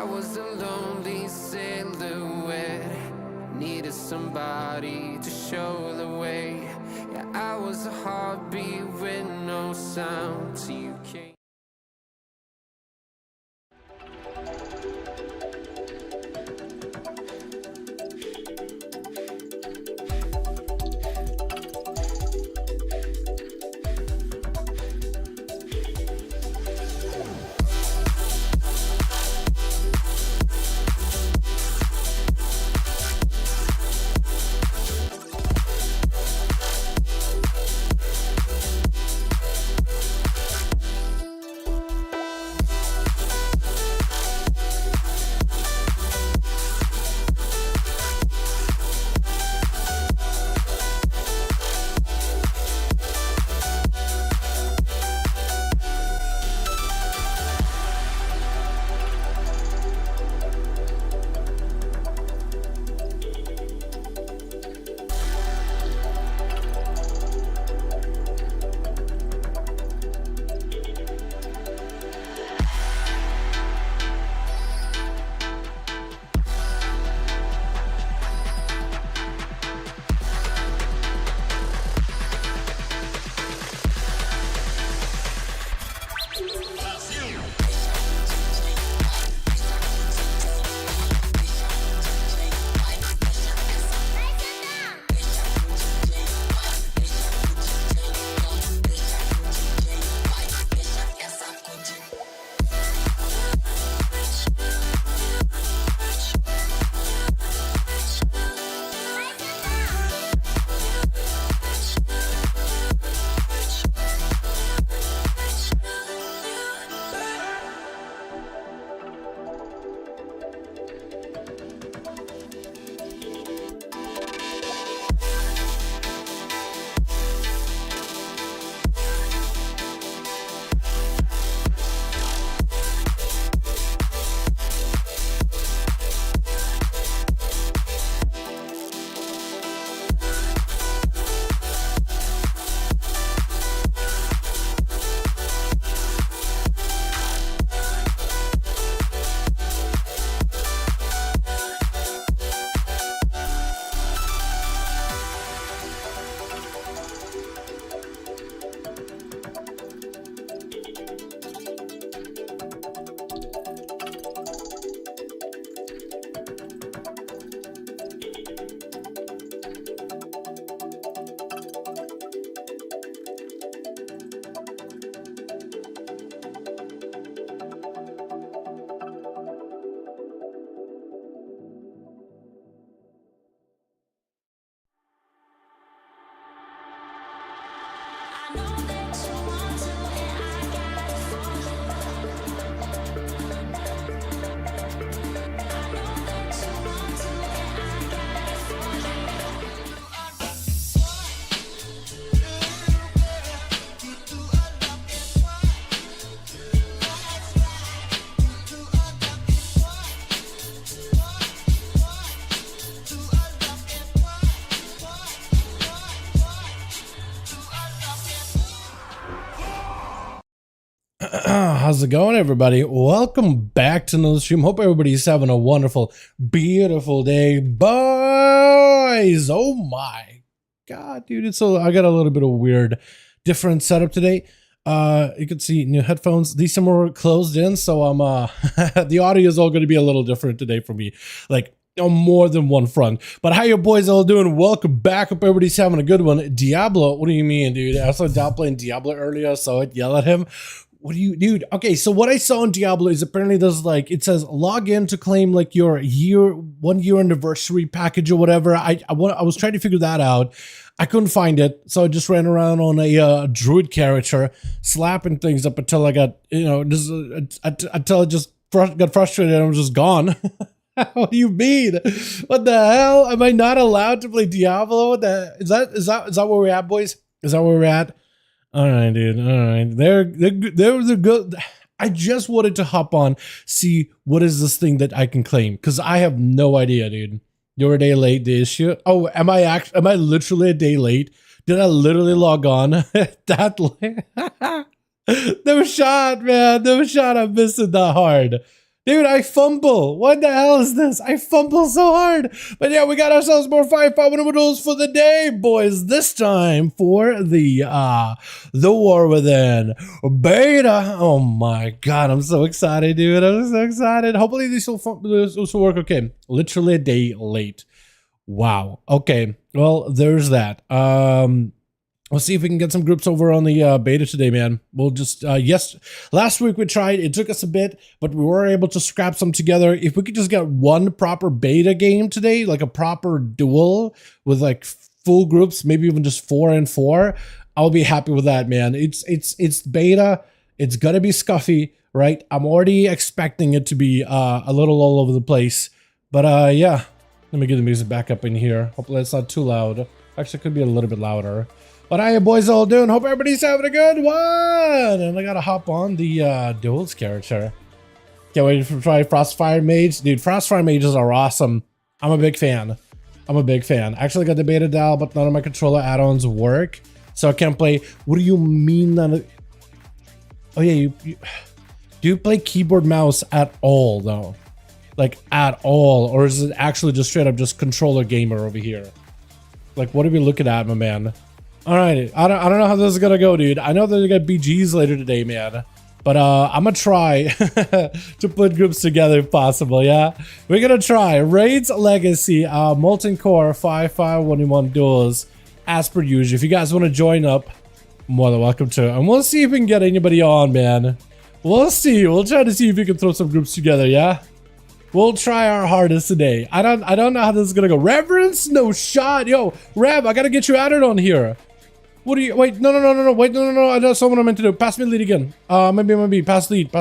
I was a lonely silhouette, needed somebody to show the way. Yeah, I was a heartbeat with no sound till you came. How's it going, everybody? Welcome back to another stream. Hope everybody's having a wonderful, beautiful day, boys. Oh my god, dude, it's so I got a little bit of weird different setup today. You can see new headphones. These are more closed in, so I'm the audio is all going to be a little different today for me. Like, on more than one front. But how you boys all doing? Welcome back. Hope everybody's having a good one. Diablo, what do you mean, dude? I saw Dal playing Diablo earlier, so I'd yell at him. What do you, dude? Okay, so what I saw in Diablo is apparently there's like, it says log in to claim like your 1 year anniversary package or whatever. I was trying to figure that out. I couldn't find it, so I just ran around on a druid character, slapping things up until I got, you know, just until I just got frustrated and I was just gone. What do you mean? What the hell? Am I not allowed to play Diablo? What the, is that where we're at, boys? Is that where we're at? All right, dude. All right, they're good. I just wanted to hop on, see what is this thing that I can claim, because I have no idea, dude. You're a day late, the issue. Oh, am I literally a day late? Did I literally log on that late? No shot, man. No shot. I'm missing that hard. Dude, I fumble. What the hell is this? I fumble so hard. But yeah, we got ourselves more 5V5 1V1 DUELS for the day, boys. This time for the War Within beta. Oh my god, I'm so excited, dude. I'm so excited. Hopefully this will work okay. Literally a day late. Wow. Okay. Well, there's that. Let's see if we can get some groups over on the beta today, man. We'll just, yes, last week we tried. It took us a bit, but we were able to scrap some together. If we could just get one proper beta game today, like a proper duel with like full groups, maybe even just 4 and 4, I'll be happy with that, man. It's beta. It's gonna be scuffy, right? I'm already expecting it to be a little all over the place. But yeah, let me get the music back up in here. Hopefully it's not too loud. Actually, it could be a little bit louder. But how you boys all doing? Hope everybody's having a good one. And I gotta hop on the Duels character. Can't wait to try Frostfire Mage. Dude, Frostfire Mages are awesome. I'm a big fan. I'm a big fan. I actually got the beta dial, but none of my controller add-ons work. So I can't play. What do you mean none of... Oh yeah, do you play keyboard mouse at all though? Like at all? Or is it actually just straight up just controller gamer over here? Like what are we looking at, my man? All right, I don't know how this is gonna go, dude. I know that they got BGs later today, man. But I'm gonna try to put groups together if possible, yeah? We're gonna try Raids Legacy, Molten Core, 5V5 1v1 Duels, as per usual. If you guys want to join up, more than welcome to. And we'll see if we can get anybody on, man. We'll see. We'll try to see if we can throw some groups together, yeah? We'll try our hardest today. I don't know how this is gonna go. Reverence? No shot. Yo, Rev, I gotta get you added on here. What are you? Wait, no. Wait, no. I know what I meant to do. Pass me lead again. Maybe pass lead.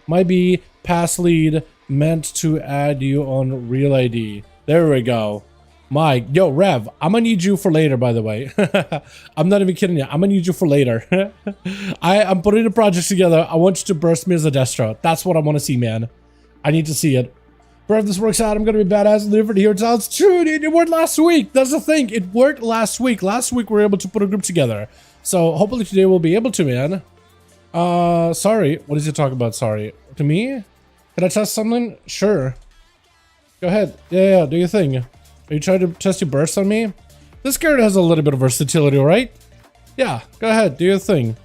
Might be pass lead meant to add you on real ID. There we go. Yo, Rev, I'm gonna need you for later, by the way. I'm not even kidding you. I'm gonna need you for later. I'm putting the project together. I want you to burst me as a Destro. That's what I want to see, man. I need to see it. Bro, if this works out, I'm gonna be badass and live for the here. It sounds true, dude. It worked last week. That's the thing. It worked last week. Last week we were able to put a group together. So hopefully today we'll be able to, man. Sorry. What is he talking about? Sorry. To me? Can I test something? Sure. Go ahead. Yeah, do your thing. Are you trying to test your burst on me? This character has a little bit of versatility, right? Yeah, go ahead. Do your thing.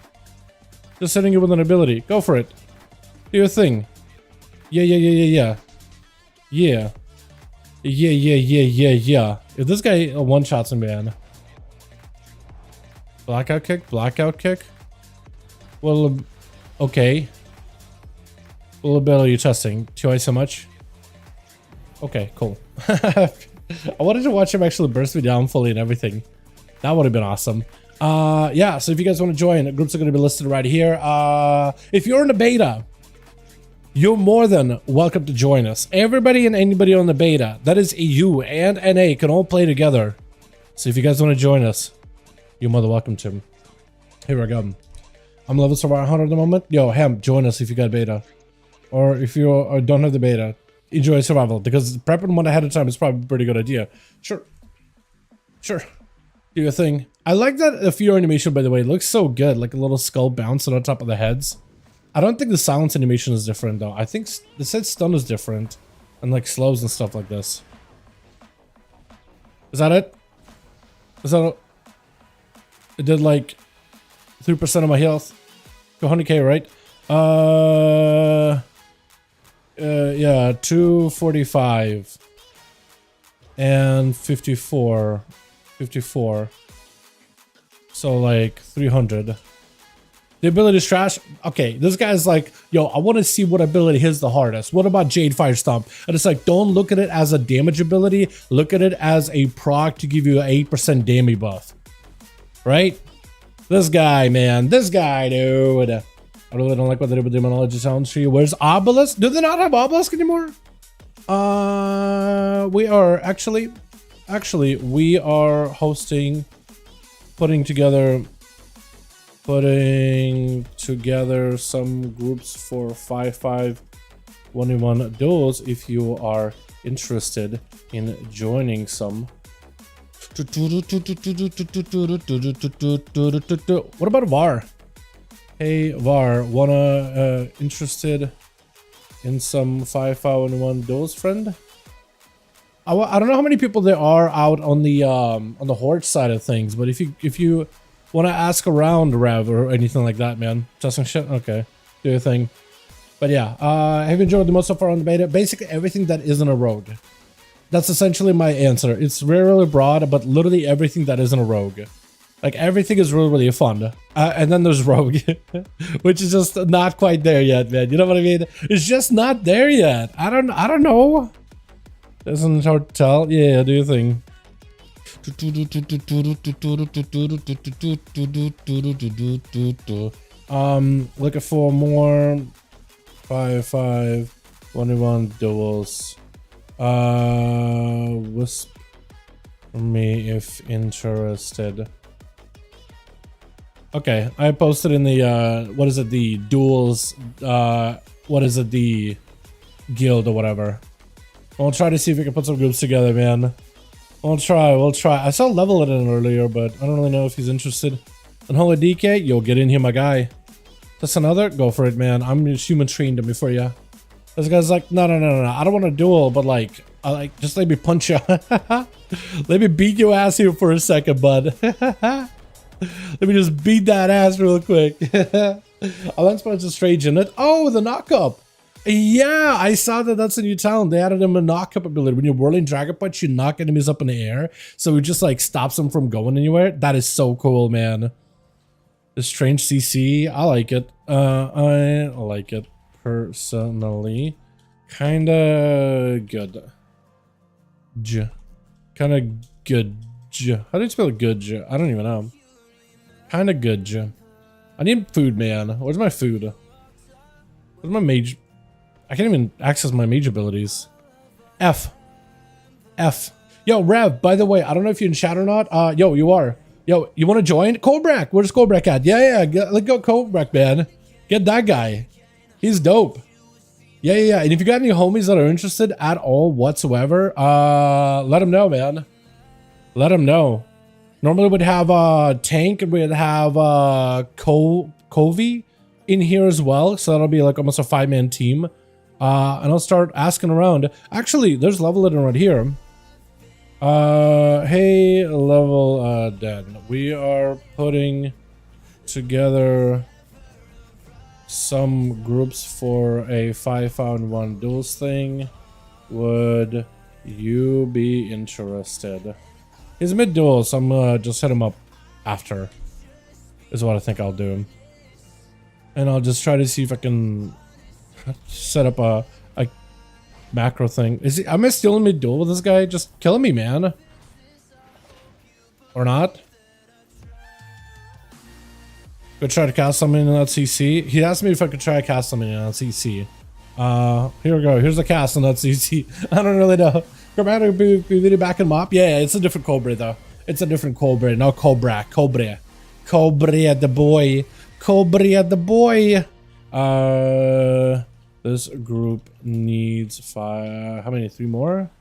Just hitting you with an ability. Go for it. Do your thing. Yeah. Yeah. If this guy one-shots him, man. Blackout kick? Well, okay. What level are you testing? 2i so much? Okay, cool. I wanted to watch him actually burst me down fully and everything. That would have been awesome. Yeah, so if you guys want to join, groups are going to be listed right here. If you're in the beta, you're more than welcome to join us. Everybody and anybody on the beta, that is EU and NA, can all play together. So if you guys want to join us, you're more than welcome to. Here we go. I'm level survivor 100 at the moment. Yo, Ham, join us if you got beta. Or if you don't have the beta, enjoy survival. Because prepping one ahead of time is probably a pretty good idea. Sure. Do your thing. I like that the fear animation, by the way. It looks so good. Like a little skull bouncing on top of the heads. I don't think the silence animation is different though. I think the set stun is different. And like slows and stuff like this. Is that it? Is that it? It did like 3% of my health. Go 100k, right? yeah, 245 and 54. So like 300. The ability is trash. Okay, this guy's like, yo, I want to see what ability hits the hardest. What about Jade Fire Stomp? And it's like, don't look at it as a damage ability. Look at it as a proc to give you an 8% damage buff. Right? This guy, man. This guy, dude. I really don't like what they did with Demonology Sound Tree. Where's Obelisk? Do they not have Obelisk anymore? We are actually, we are hosting, putting together some groups for 5V5 1v1 Duels if you are interested in joining some. What about VAR? Hey VAR, interested in some 5V5 1v1 Duels, friend? I don't know how many people there are out on the Horde side of things, but if you want to ask around, Rev, or anything like that, man. Testing shit? Okay. Do your thing. But yeah, have you enjoyed the most so far on the beta? Basically everything that isn't a rogue. That's essentially my answer. It's really broad, but literally everything that isn't a rogue. Like, everything is really, really fun. And then there's rogue, which is just not quite there yet, man. You know what I mean? It's just not there yet. I don't know. Isn't hard to tell. Yeah, do your thing. Looking for more 5V5 1v1 Duels. Whisper me if interested. Okay, I posted in the what is it, the Duels, what is it, the guild or whatever. We'll try to see if we can put some groups together, man. We'll try. I saw Level it in earlier, but I don't really know if he's interested. And Holy DK, yo, get in here, my guy. That's another? Go for it, man. I'm just human trained him before ya. This guy's like, no. I don't want to duel, but like, just let me punch you. Let me beat your ass here for a second, bud. Let me just beat that ass real quick. Lens Punch is strange in it. Oh, the knock-up. Yeah, I saw that. That's a new talent. They added him a knock-up ability. When you're whirling Dragon Punch, you knock enemies up in the air. So it just like stops them from going anywhere. That is so cool, man. The strange CC. I like it. I like it personally. Kinda good. Kinda good. How do you spell good? I don't even know. Kinda good. I need food, man. Where's my food? Where's my mage? I can't even access my mage abilities. F. Yo, Rev, by the way, I don't know if you're in chat or not. Yo, you are. Yo, you want to join? Cobrak, where's Cobrak at? Yeah, let's go Cobrak, man. Get that guy. He's dope. Yeah. And if you got any homies that are interested at all whatsoever, let them know, man. Let them know. Normally we'd have Tank and we'd have Covey in here as well. So that'll be like almost a 5-man team. And I'll start asking around. Actually, there's Level it right here. Hey, Level Den. We are putting together some groups for a 5v1 Duels thing. Would you be interested? He's mid duel, so I'm just hit him up after. Is what I think I'll do. And I'll just try to see if I can set up a macro thing. Is he? Am I still in mid duel with this guy? Just killing me, man. Or not? Go try to cast something in that CC. He asked me if I could try to cast something in that CC. Here we go. Here's the cast in that CC. I don't really know. Grammatic video back in mop. Yeah, it's a different Cobra though. It's a different Cobra, not Cobra. Cobra the boy. Cobra the boy. This group needs 5. How many? 3 more.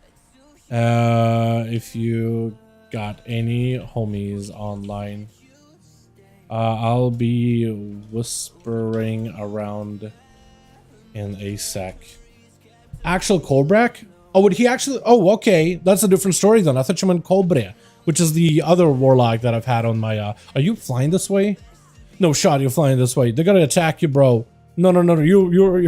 If you got any homies online, I'll be whispering around in a sec. Actual Cobrak? Oh, would he actually? Oh, okay. That's a different story then. I thought you meant Cobra, which is the other warlock that I've had on my. Are you flying this way? No shot. You're flying this way. They're gonna attack you, bro. No. You're.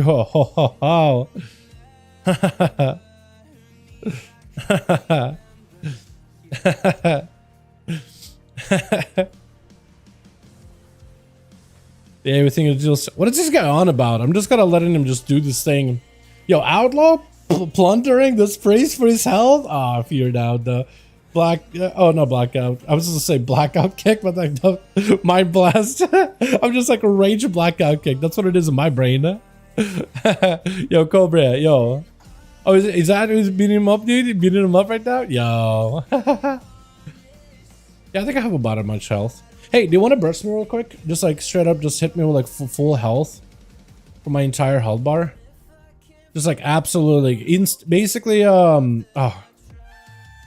Yeah, everything is just. What is this guy on about? I'm just gonna letting him just do this thing. Yo, outlaw plundering this priest for his health. Ah, feared out the black. Oh no, blackout. I was just gonna say blackout kick, but like no, mind blast. I'm just like a rage blackout kick. That's what it is in my brain. Yo, Cobra. Yo. Oh, is that who's beating him up, dude? Beating him up right now? Yo. Yeah, I think I have about as much health. Hey, do you want to burst me real quick? Just like straight up, just hit me with like full health for my entire health bar. Just like absolutely, basically, oh,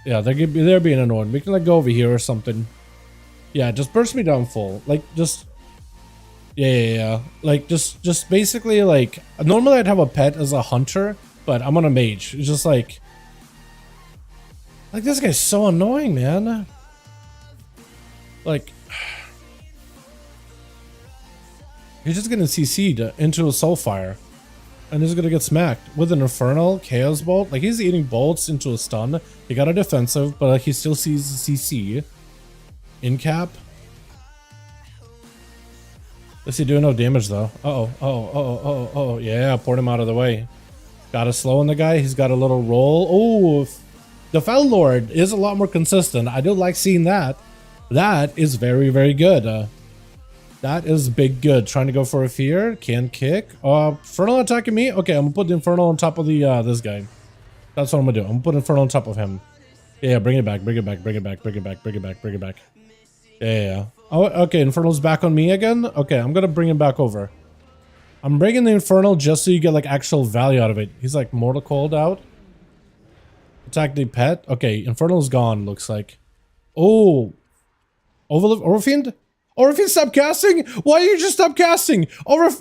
yeah, they're being annoying. We can like go over here or something. Yeah, just burst me down full. Like just, yeah. Like just basically like normally I'd have a pet as a hunter, but I'm on a mage. It's just like this guy's so annoying, man. Like. He's just gonna CC'd into a Soulfire. And he's gonna get smacked with an Infernal Chaos Bolt. Like he's eating bolts into a stun. He got a defensive, but like, he still sees the CC. In cap. Is he doing no damage though? Oh, yeah, poured him out of the way. Got a slow on the guy. He's got a little roll. Oh, the Fell Lord is a lot more consistent. I do like seeing that. That is very, very good. That is big good. Trying to go for a fear. Can kick. Infernal attacking me? Okay, I'm gonna put the Infernal on top of the this guy. That's what I'm gonna do. I'm gonna put Infernal on top of him. Yeah, bring it back. Yeah. Oh, okay, Infernal's back on me again? Okay, I'm gonna bring him back over. I'm bringing the Infernal just so you get like actual value out of it. He's like mortal cold out. Attack the pet. Okay, Infernal's gone, looks like. Oh. Overfiend? Overfiend, stop casting? Why you just stop casting?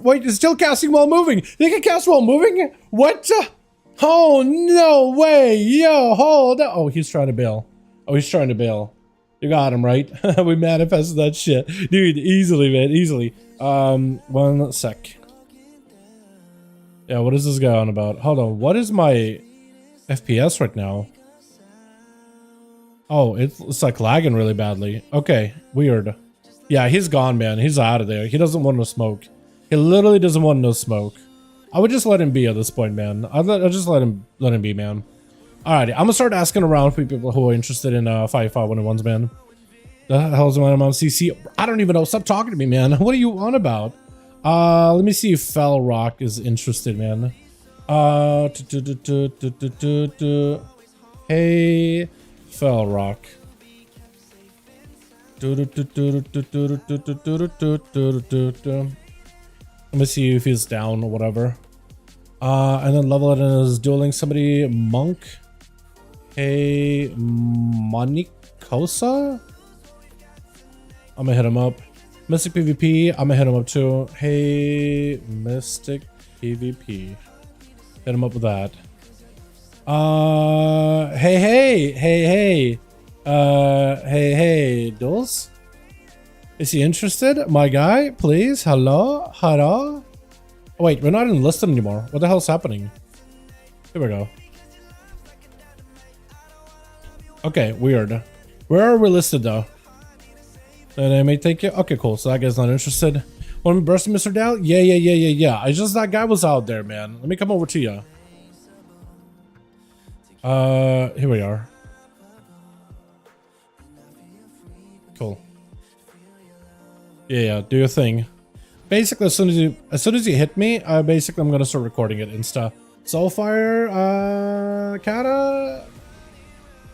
Wait, it's still casting while moving. They can cast while moving? What? Oh, no way. Yo, hold up. Oh, he's trying to bail. You got him, right? We manifested that shit. Dude, easily, man, easily. 1 sec. Yeah, what is this guy on about? Hold on, what is my FPS right now? Oh, it's like lagging really badly. Okay, weird. Yeah, he's gone, man. He's out of there. He doesn't want no smoke. He literally doesn't want no smoke. I would just let him be at this point, man. I'll just let him be, man. Alrighty, I'm gonna start asking around for people who are interested in 5V5 1v1s, man. The hell's going on CC? I don't even know. Stop talking to me, man. What are you on about? Let me see if Fell Rock is interested, man. Hey, Fell Rock. Let me see if he's down or whatever. And then level it is dueling somebody. Monk. Hey, Monikosa? I'm gonna hit him up. Mystic PvP, I'm gonna hit him up too. Hey, Mystic PvP. Hit him up with that. Hey, Duels? Is he interested? My guy, please? Hello? Oh, wait, we're not enlisted anymore. What the hell's happening? Here we go. Okay, weird. Where are we listed though? And I may take you. Okay, cool. So that guy's not interested. Want me bursting Mr. Dow? Yeah. It's just that guy was out there, man. Let me come over to you. Here we are. Cool. Yeah, do your thing. Basically, as soon as you hit me, basically I'm gonna start recording it insta. Soulfire, Kata.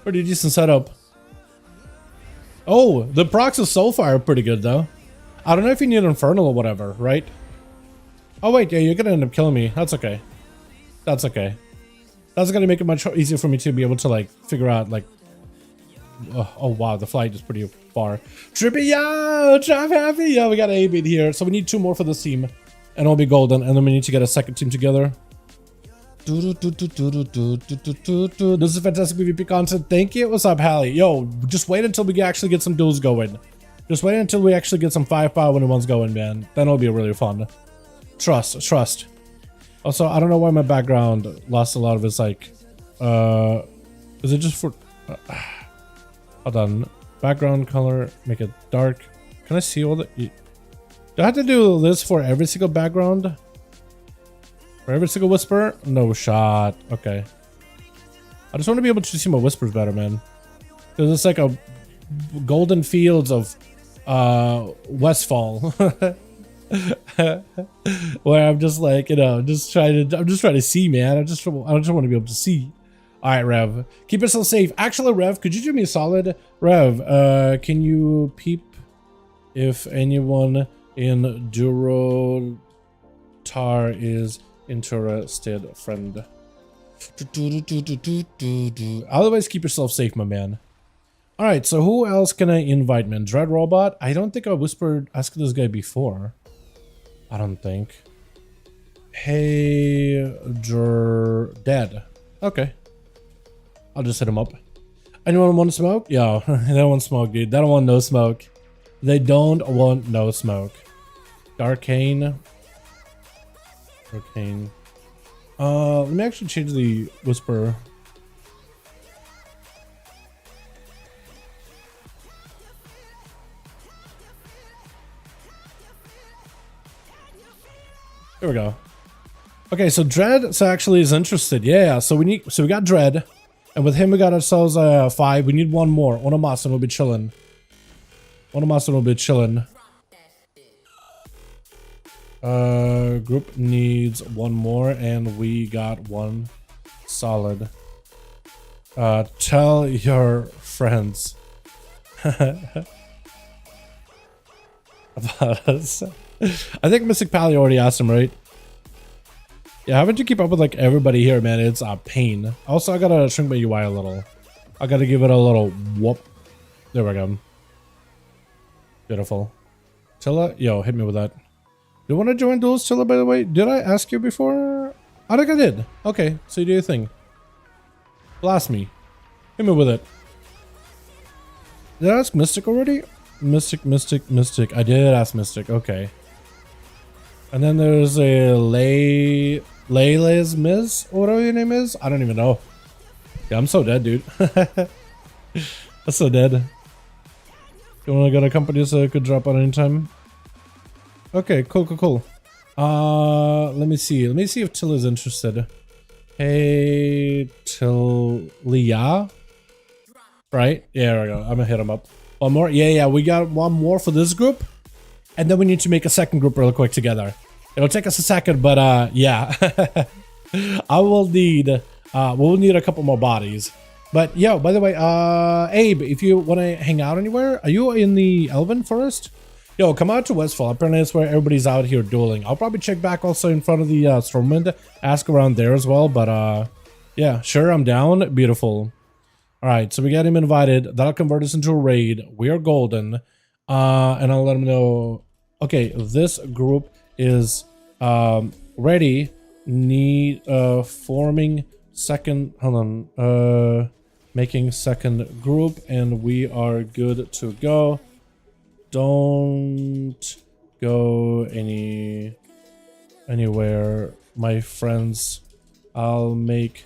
Pretty decent setup. Oh, the procs of Soulfire are pretty good though. I don't know if you need Infernal or whatever, right? Oh wait, yeah, you're gonna end up killing me. That's okay. That's okay. That's gonna make it much easier for me to be able to like figure out like. Oh wow, the flight is pretty far. Trippy, yo, Trap Happy, yo, we got an 8-bit here, so we need 2 more for this team, and it'll be golden. And then we need to get a second team together. This is fantastic PvP content. Thank you. What's up, Hallie? Yo, just wait until we actually get some duels going. Just wait until we actually get some 5V5 1v1s going, man. Then it'll be really fun. Trust. Also, I don't know why my background lost a lot of its like, is it just for, hold on, background color, make it dark. Can I see all the, do I have to do this for every single background? For every single whisper? No shot. Okay. I just want to be able to see my whispers better, man. Because it's like a golden fields of Westfall. Where I'm just like, you know, I'm just trying to see, man. I just want to be able to see. All right, Rev, keep yourself safe. Actually, Rev, could you do me a solid? Rev, can you peep if anyone in Durotar is interested, friend? Otherwise, keep yourself safe, my man. All right, so who else can I invite, man? Dread Robot? I don't think I whispered ask this guy before. I don't think. Hey, Dead. Okay. I'll just hit him up. Anyone want to smoke? Yo, they don't want smoke, dude. They don't want no smoke. They don't want no smoke. Darkane. Arcane. Let me actually change the whisper. Here we go. Okay, so Dread actually is interested. Yeah, so we got Dread, and with him we got ourselves 5. We need one more. ONYXIA will be chilling. ONYXIA will be chilling. Group needs one more, and we got one solid. Tell your friends about us. I think Mystic Pally already asked him, right? Yeah, having to keep up with like everybody here, man, it's a pain. Also, I gotta shrink my UI a little. I gotta give it a little whoop. There we go. Beautiful. Tilla, yo, hit me with that. Do you want to join Duels, Tilla, by the way? Did I ask you before? I think I did. Okay, so you do your thing. Blast me. Hit me with it. Did I ask Mystic already? Mystic. I did ask Mystic. Okay. And then there's a Layla's Miz, or whatever your name is. I don't even know. Yeah, I'm so dead, dude. I'm so dead. You want to get a company so I could drop on anytime? Okay, cool. Let me see. Let me see if Till is interested. Hey, Tillia. Right? Yeah, there we go. I'm gonna hit him up. One more? Yeah, we got one more for this group. And then we need to make a second group real quick together. It'll take us a second, but yeah. I will need, we'll need a couple more bodies. But yo, by the way, Abe, if you want to hang out anywhere, are you in the Elven Forest? Yo, come out to Westfall. Apparently that's where everybody's out here dueling. I'll probably check back also in front of the Stormwind, ask around there as well. But yeah, sure, I'm down. Beautiful. All right, so we got him invited. That'll convert us into a raid. We are golden. And I'll let him know. Okay, this group is ready. Need forming second. Hold on. Making second group, and we are good to go. Don't go anywhere, my friends. I'll make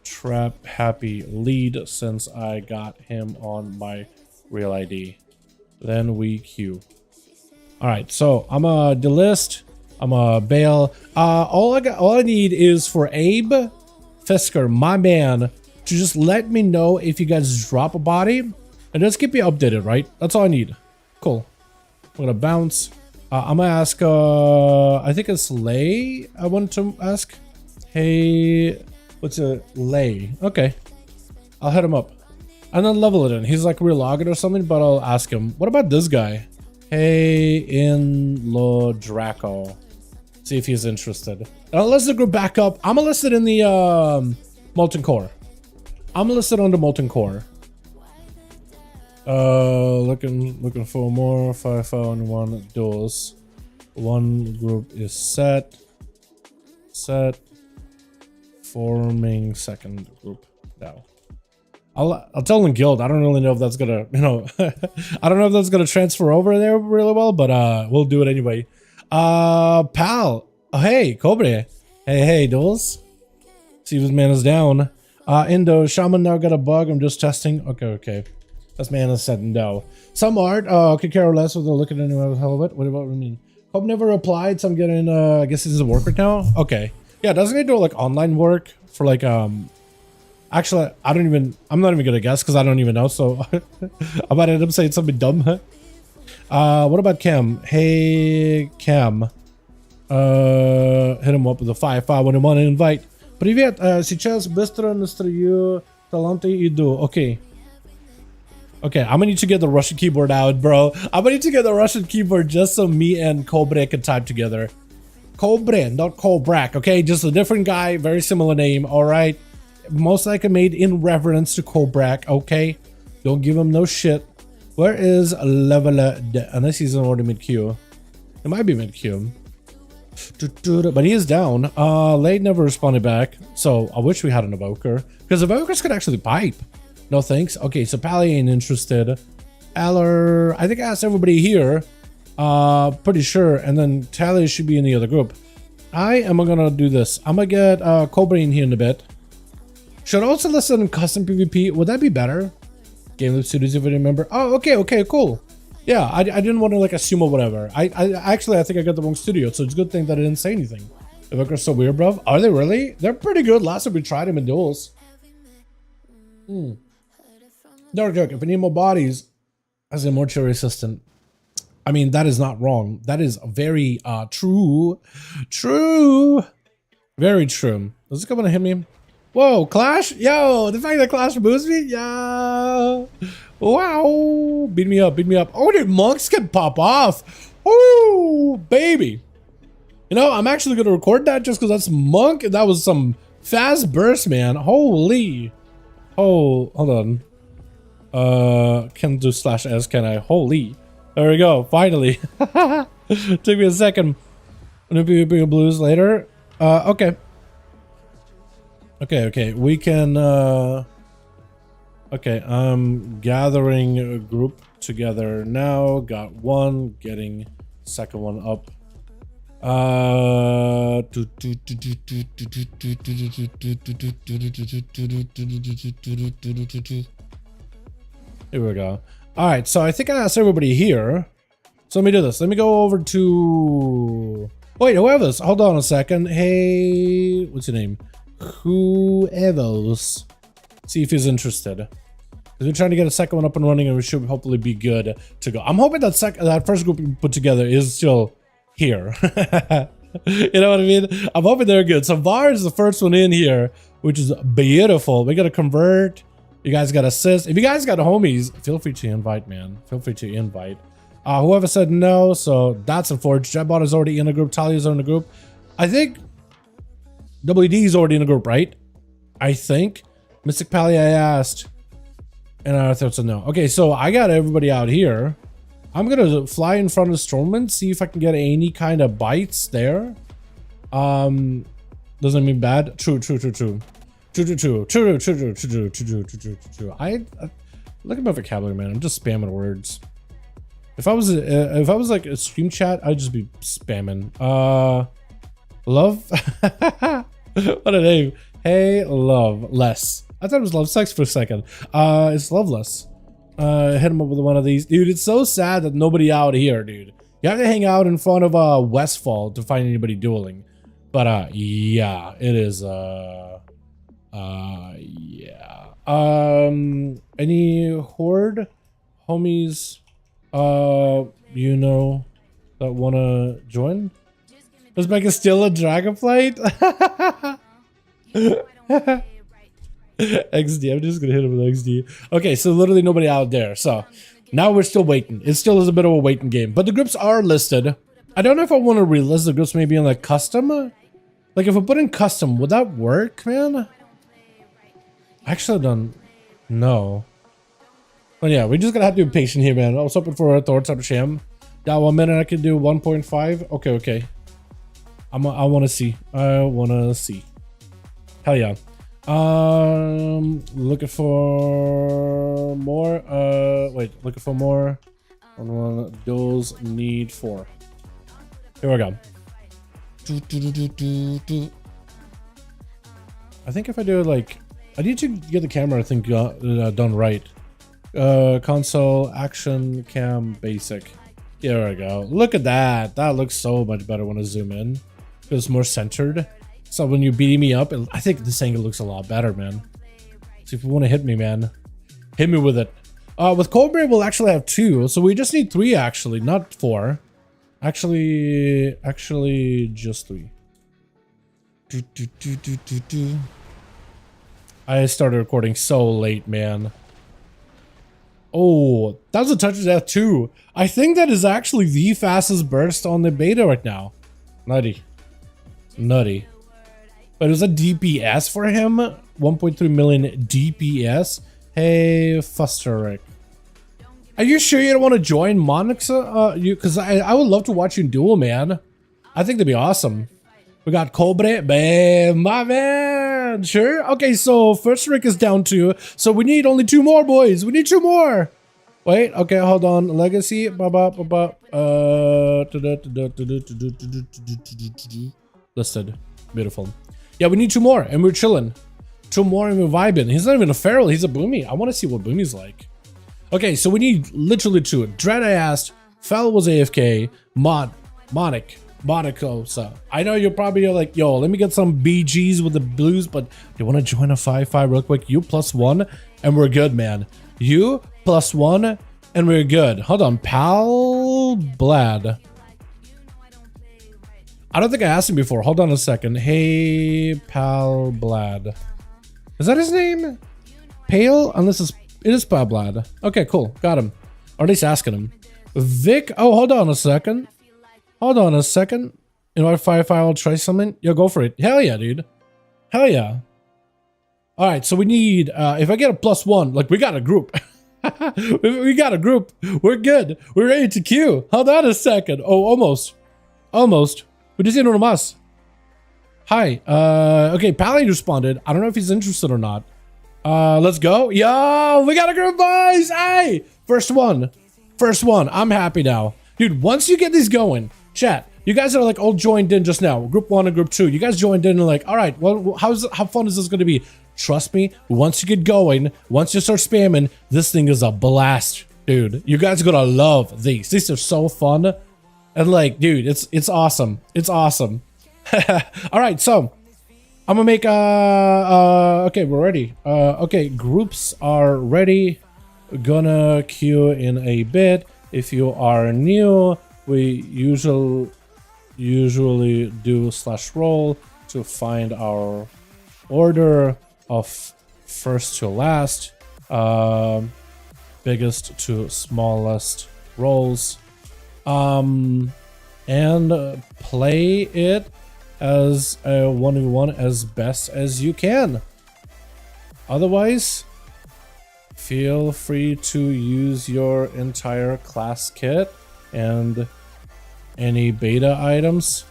Trap happy lead since I got him on my real ID. Then we queue. All right, so I'm a delist. I'm a bail. All I need is for Abe Fisker, my man, to just let me know if you guys drop a body, and just keep me updated. Right? That's all I need. Cool. I'm gonna bounce. I'm gonna ask. I think it's Lay. I want to ask. Hey, what's a Lay? Okay, I'll hit him up. And then level it in. He's like relogged or something, but I'll ask him. What about this guy? Hey, in Lo Draco. See if he's interested. Let's the group back up. I'm listed in the Molten Core. I'm listed on the Molten Core. Looking for more 5V5 1v1 duels. One group is set. Forming second group now. I'll tell them guild. I don't really know if that's gonna, you know, I don't know if that's gonna transfer over there really well, but we'll do it anyway. Pal, oh, hey, Cobra, Hey, Duels. See if his man is down. Indo, Shaman now got a bug. I'm just testing. Okay. That's man has said no. Some art, could care less whether they're looking at anyone hell of it. What do we mean? Hope never replied, so I'm getting, I guess this is a Warcraft now? Okay. Yeah, doesn't he do like online work for like, actually, I'm not even gonna guess because I don't even know, so I might end up saying something dumb. What about Cam? Hey, Cam. Hit him up with a 5V5 1V1 invite. Привет, сейчас быстро настрою таланты иду. Okay, I'm gonna need to get the Russian keyboard out, bro. I'm gonna need to get the Russian keyboard just so me and Kobre can type together. Kobre, not Kobrak, okay? Just a different guy, very similar name, alright? Most likely made in reverence to Kobrak, okay? Don't give him no shit. Where is Leveler? Unless he's already mid-queue. It might be mid-queue. But he is down. Lade never responded back, so I wish we had an evoker. Because evokers could actually pipe. No thanks. Okay, so Pally ain't interested. Eller, I think I asked everybody here. Pretty sure. And then Tally should be in the other group. I am gonna do this. I'm gonna get Cobra in here in a bit. Should also listen in custom PvP. Would that be better? Game Loop Studios, if you remember. Oh, okay, cool. Yeah, I didn't want to like assume or whatever. I think I got the wrong studio, so it's a good thing that I didn't say anything. Evokers so weird, bruv. Are they really? They're pretty good. Last time we tried them in duels. Dark joke. If we need more bodies as a mortuary assistant, I mean that is not wrong. That is very true. Very true. Does this come to hit me? Whoa, Clash? Yo, the fact that Clash moves me? Yo. Wow. Beat me up. Oh, dude, monks can pop off. Oh, baby. You know, I'm actually going to record that just because that's monk. And that was some fast burst, man. Holy. Oh, hold on. Can do /s, can I? Holy. There we go. Finally. Took me a second. I'm going to be blues later. Okay. Okay, we can, okay, I'm gathering a group together now, got one, getting second one up. Here we go. Alright, so I think I asked everybody here. So let me do this. Let me go over to... Wait, whoever's. Hold on a second. Hey, what's your name? Whoever's. See if he's interested. Because we're trying to get a second one up and running, and we should hopefully be good to go. I'm hoping that first group we put together is still here. You know what I mean? I'm hoping they're good. So VAR is the first one in here, which is beautiful. We got to convert. You guys got assist. If you guys got homies, feel free to invite, man. Feel free to invite. Whoever said no, so that's unfortunate. Jetbot is already in a group. Talia's in a group. I think WD is already in a group, right? I think. Mystic Pally, I asked. And I thought so, no. Okay, so I got everybody out here. I'm gonna fly in front of Stormwind, see if I can get any kind of bites there. Doesn't mean bad. True. I look at my vocabulary, man. I'm just spamming words. If I was like a stream chat, I'd just be spamming. Love. What a name. Hey, love less. I thought it was love sex for a second. It's loveless. Hit him up with one of these. Dude, it's so sad that nobody out here, dude. You have to hang out in front of Westfall to find anybody dueling. But yeah, it is yeah. Any horde homies you know that wanna join? Let's make it still a dragonflight. XD, I'm just gonna hit him with XD. Okay, so literally nobody out there. So now we're still waiting. It still is a bit of a waiting game, but the groups are listed. I don't know if I want to relist the groups maybe in like custom. Like if I put in custom, would that work, man? Actually, I don't know. But yeah, we're just gonna have to be patient here, man. I was hoping for a third type of sham. Yeah, 1 minute I can do 1.5. Okay. I wanna see. Hell yeah. Looking for more. Looking for more. Duels need 4. Here we go. I think if I do it like, I need to get the camera, I think, done right. Console, action, cam, basic. Here we go. Look at that. That looks so much better when I zoom in. It's more centered. So when you beat me up, I think this angle looks a lot better, man. So if you want to hit me, man, hit me with it. With Cobra, we'll actually have 2. So we just need 3, actually, not 4. Actually, just 3. I started recording so late, man. Oh, that was a touch of death too. I think that is actually the fastest burst on the beta right now. Nutty. Nutty. But it was a DPS for him. 1.3 million DPS. Hey, Fusteric. Are you sure you don't want to join ONYXIA? Because I would love to watch you duel, man. I think that'd be awesome. We got Cobra, bam, my man. Sure. Okay, so first Rick is down 2. So we need only 2 more, boys. We need 2 more. Wait. Okay, hold on. Legacy. Listed. Beautiful. Yeah, we need 2 more, and we're chilling. 2 more, and we're vibing. He's not even a feral. He's a boomy. I want to see what boomy's like. Okay, so we need literally 2. Dread, I asked. Fel was AFK. Monaco. So I know you're probably like, yo, let me get some BGs with the blues, but you want to join a 5-5 real quick? You +1, and we're good, man. You +1, and we're good. Hold on, Pal Blad. I don't think I asked him before. Hold on a second. Hey, Pal Blad. Is that his name? Pale? Unless it is Pal Blad. Okay, cool. Got him. Or at least asking him. Vic. Oh, hold on a second. Hold on a second. Invite 5-5, I'll try something. Yo, go for it. Hell yeah, dude. Hell yeah. All right, so we need, if I get a +1, like we got a group. We got a group. We're good. We're ready to queue. Hold on a second. Oh, almost. We just need one of us. Hi. Okay, Pally responded. I don't know if he's interested or not. Let's go. Yo, we got a group, boys. Hey, first one. I'm happy now. Dude, once you get these going, chat, you guys are like all joined in just now. Group 1 and group 2. You guys joined in and like, all right, well, how fun is this going to be? Trust me, once you get going, once you start spamming, this thing is a blast, dude. You guys are going to love these. These are so fun. And like, dude, it's awesome. It's awesome. All right, so I'm going to make okay, we're ready. Okay, groups are ready. Gonna queue in a bit. If you are new, we usually do /roll to find our order of first to last, biggest to smallest rolls, and play it as a 1v1 as best as you can. Otherwise, feel free to use your entire class kit and any beta items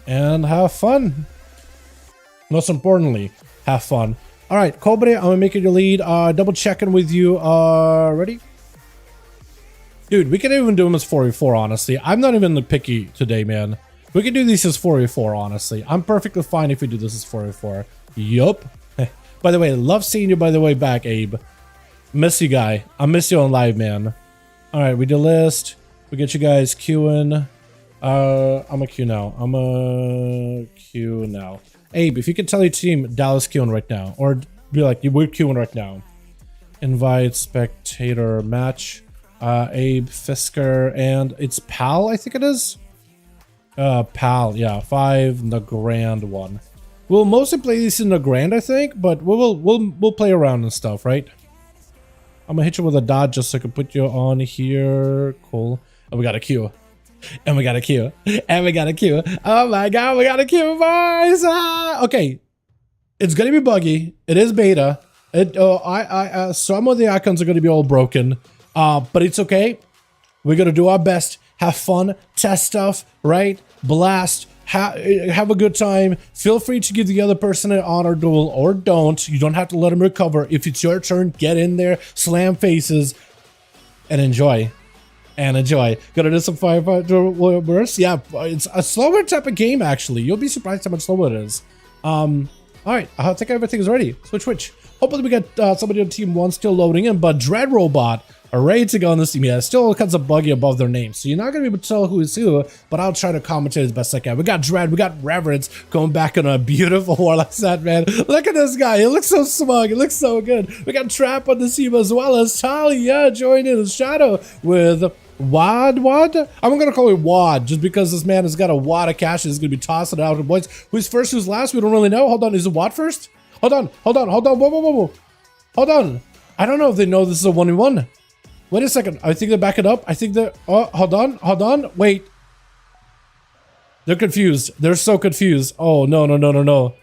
and have fun. Most importantly, have fun. All right, Cobra, I'm gonna make it your lead. Double checking with you. Ready? Dude, we can even do them as 4v4, honestly. I'm not even picky today, man. We can do these as 4v4, honestly. I'm perfectly fine if we do this as 4v4. Yup. By the way, love seeing you, by the way, back, Abe. Miss you, guy. I miss you on live, man. All right, we did list. We get you guys queuing. I'm a queue now. Abe, if you could tell your team Dallas queuing right now, or be like, we're queuing right now. Invite spectator match. Abe, Fisker, and it's Pal, I think it is. Pal, yeah, 5, the grand one. We'll mostly play this in the grand, I think, but we'll play around and stuff, right? I'm gonna hit you with a dot just so I can put you on here. Cool. And we got a queue. Oh my god, we got a queue, boys! Okay. It's gonna be buggy. It is beta. Some of the icons are gonna be all broken. But it's okay. We're gonna do our best. Have fun. Test stuff, right? Blast. Have a good time. Feel free to give the other person an honor duel or don't. You don't have to let them recover. If it's your turn, get in there, slam faces, and enjoy. Gonna do some 5-5 bursts. Yeah, it's a slower type of game, actually. You'll be surprised how much slower it is. All right, I think everything's ready. Switch. Hopefully we get somebody on team 1 still loading in, but Dread Robot are ready to go on this team. Yeah, it's still kind of buggy above their names, so you're not going to be able to tell who is who, but I'll try to commentate as best I can. We got Dread, we got Reverence going back on a beautiful Warlock set, man. Look at this guy. He looks so smug. He looks so good. We got Trap on the team as well as Talia joining in Shadow with Wad? I'm going to call him Wad just because this man has got a wad of cash. He's going to be tossing it out to boys. Who's first, who's last? We don't really know. Hold on. Is it Wad first? Hold on. Whoa. Hold on. I don't know if they know this is a 1v1. Wait a second. I think they're backing up. I think they're... Oh, hold on. Wait. They're confused. They're so confused. Oh, no.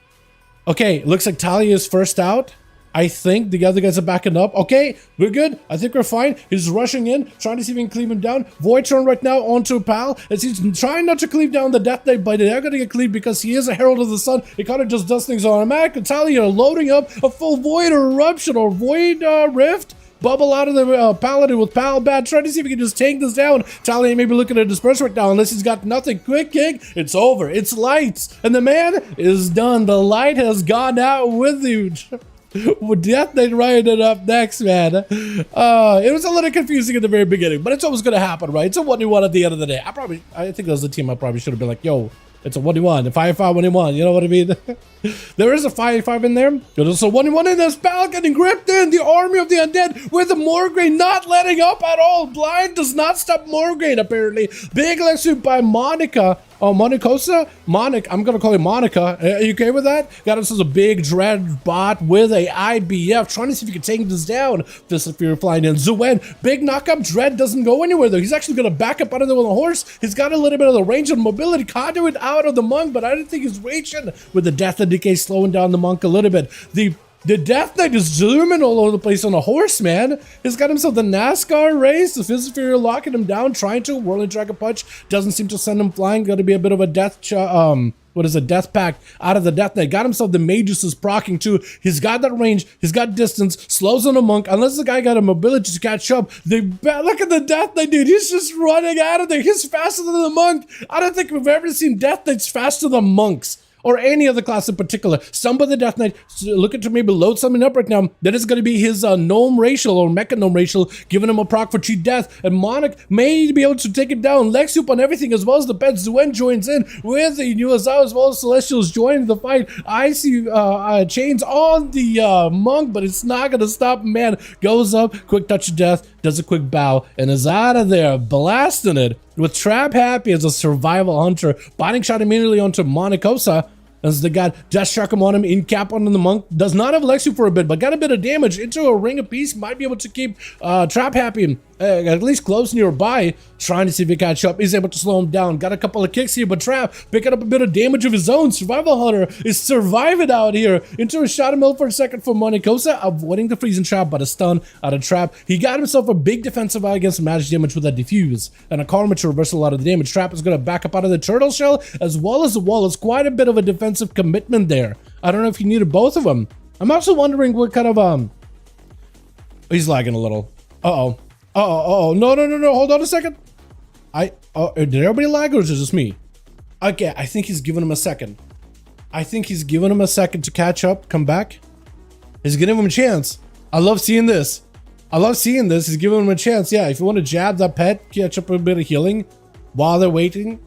Okay, looks like Talia is first out. I think the other guys are backing up. Okay, we're good. I think we're fine. He's rushing in, trying to see if he can cleave him down. Void turn right now onto Pal as he's trying not to cleave down the Death Knight, but they're going to get cleaved because he is a Herald of the Sun. He kind of just does things automatic. Talia loading up a full Void Eruption or Void Rift. Bubble out of the Paladin with Pal Bad, trying to see if he can just take this down. Talia may be looking at disperse right now unless he's got nothing. Quick kick, it's over. It's lights. And the man is done. The light has gone out with you. With Death Knight riding up next, man. It was a little confusing at the very beginning, but it's always going to happen, right? It's a 1v1 at the end of the day. I think that was the team I probably should have been like, yo, it's a 1v1, a 5v5 1v1, you know what I mean? There is a 5v5 in there. There's a 1v1 in this. Pal getting gripped in. The army of the undead with the Morgraine not letting up at all. Blind does not stop Morgraine, apparently. Big lexuit by Monica. Oh, Monicosa? I'm gonna call it Monica. Are you okay with that? Got himself a big Dread bot with a IBF, trying to see if he can take this down. Fist of Fury flying in. Zuen, big knockup. Dread doesn't go anywhere though. He's actually gonna back up out of there with a horse. He's got a little bit of the range and mobility. Conduit out of the monk, but I don't think he's reaching with the Death and Decay slowing down the monk a little bit. The Death Knight is zooming all over the place on a horse, man. He's got himself the NASCAR race. The Fist of Fury locking him down, trying to. Whirling Dragon Punch doesn't seem to send him flying. Got to be a bit of a death death pact out of the Death Knight. Got himself the Magus is proccing too. He's got that range. He's got distance. Slows on a monk. Unless the guy got a mobility to catch up. Look at the Death Knight, dude. He's just running out of there. He's faster than the monk. I don't think we've ever seen Death Knights faster than monks. Or any other class in particular. Some of the Death Knight looking to maybe load something up right now. That is going to be his gnome racial or mecha gnome racial, giving him a proc for cheat death. And Monarch may be able to take it down. Lexup on everything as well as the pet. Zuen joins in with the USL as well as Celestials joining the fight. I see chains on the monk, but it's not going to stop. Man goes up, quick touch of death, does a quick bow, and is out of there, blasting it. With Trap happy as a survival hunter, binding shot immediately onto Monicosa as the guy Death Shark him on him, in cap on the monk. Does not have Lexu for a bit, but got a bit of damage into a ring of peace. Might be able to keep Trap happy at least close nearby, trying to see if he can catch up. He's able to slow him down. Got a couple of kicks here, but Trap picking up a bit of damage of his own. Survival Hunter is surviving out here. Into a shot mill for a second for Monicosa, avoiding the freezing trap, but a stun out of Trap. He got himself a big defensive eye against magic damage with a diffuse and a karma to reverse a lot of the damage. Trap is going to back up out of the turtle shell as well as the wall. It's quite a bit of a defensive commitment there. I don't know if he needed both of them. I'm also wondering what kind of he's lagging a little. No, hold on a second. Did everybody lag or is it just me? Okay, I think he's giving him a second. To catch up, come back. He's giving him a chance. I love seeing this. He's giving him a chance. Yeah, if you want to jab that pet, catch up a bit of healing while they're waiting.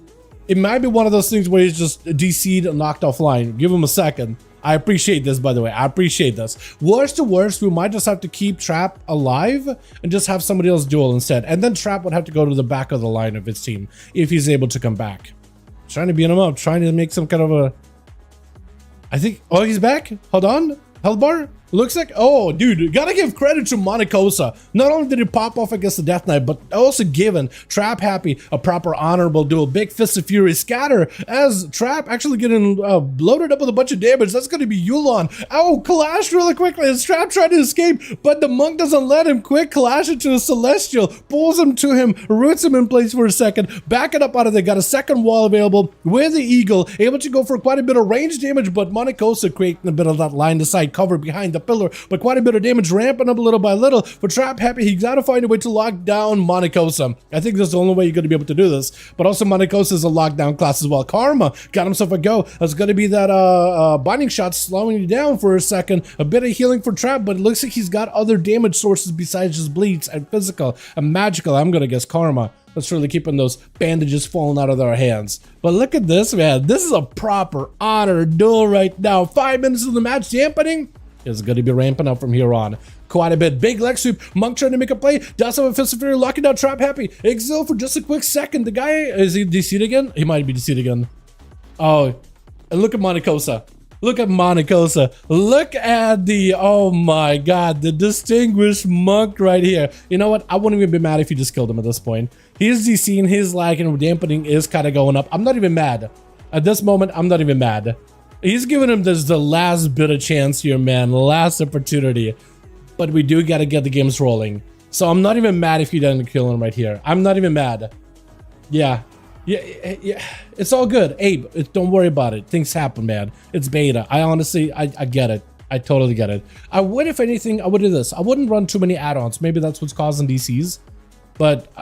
It might be one of those things where he's just DC'd and knocked offline. Give him a second. I appreciate this, by the way. I appreciate this. Worst to worst, we might just have to keep Trap alive and just have somebody else duel instead. And then Trap would have to go to the back of the line of his team if he's able to come back. Trying to beat him up, trying to make some kind of a... I think... Oh, he's back? Hold on. Health bar? Looks like, oh, dude, gotta give credit to Monicosa. Not only did he pop off against the Death Knight, but also given Trap happy a proper honorable duel. Big Fist of Fury scatter as Trap actually getting loaded up with a bunch of damage. That's gonna be Yulon. Oh, clash really quickly as Trap tried to escape, but the monk doesn't let him. Quick clash into a Celestial, pulls him to him, roots him in place for a second, back it up out of there. Got a second wall available with the Eagle, able to go for quite a bit of range damage, but Monicosa creating a bit of that line to side cover behind the pillar, but quite a bit of damage ramping up little by little. For Trap Happy, he's got to find a way to lock down Monikosa. I think that's the only way you're going to be able to do this. But also Monikosa is a lockdown class as well. Karma got himself a go. That's going to be that binding shot slowing you down for a second. A bit of healing for Trap, but it looks like he's got other damage sources besides just bleeds and physical and magical. I'm going to guess Karma. That's really keeping those bandages falling out of their hands. But look at this, man. This is a proper honor duel right now. 5 minutes of the match. Dampening is going to be ramping up from here on quite a bit. Big leg sweep. Monk trying to make a play. Does have a Fist of Fury. Locking down Trap Happy. Exil for just a quick second. The guy, is he DC'd again? He might be DC'd again. Oh, and look at Monikosa. Look at Monikosa. Look at the, oh my god, the distinguished monk right here. You know what? I wouldn't even be mad if you just killed him at this point. His DC and his lag and dampening is kind of going up. I'm not even mad. At this moment, I'm not even mad. He's giving him this the last bit of chance here, man. Last opportunity. But we do got to get the games rolling. So I'm not even mad if you didn't kill him right here. I'm not even mad. Yeah. Yeah, it's all good. Abe, don't worry about it. Things happen, man. It's beta. I honestly, I get it. I totally get it. I would, if anything, I would do this. I wouldn't run too many add-ons. Maybe that's what's causing DCs. But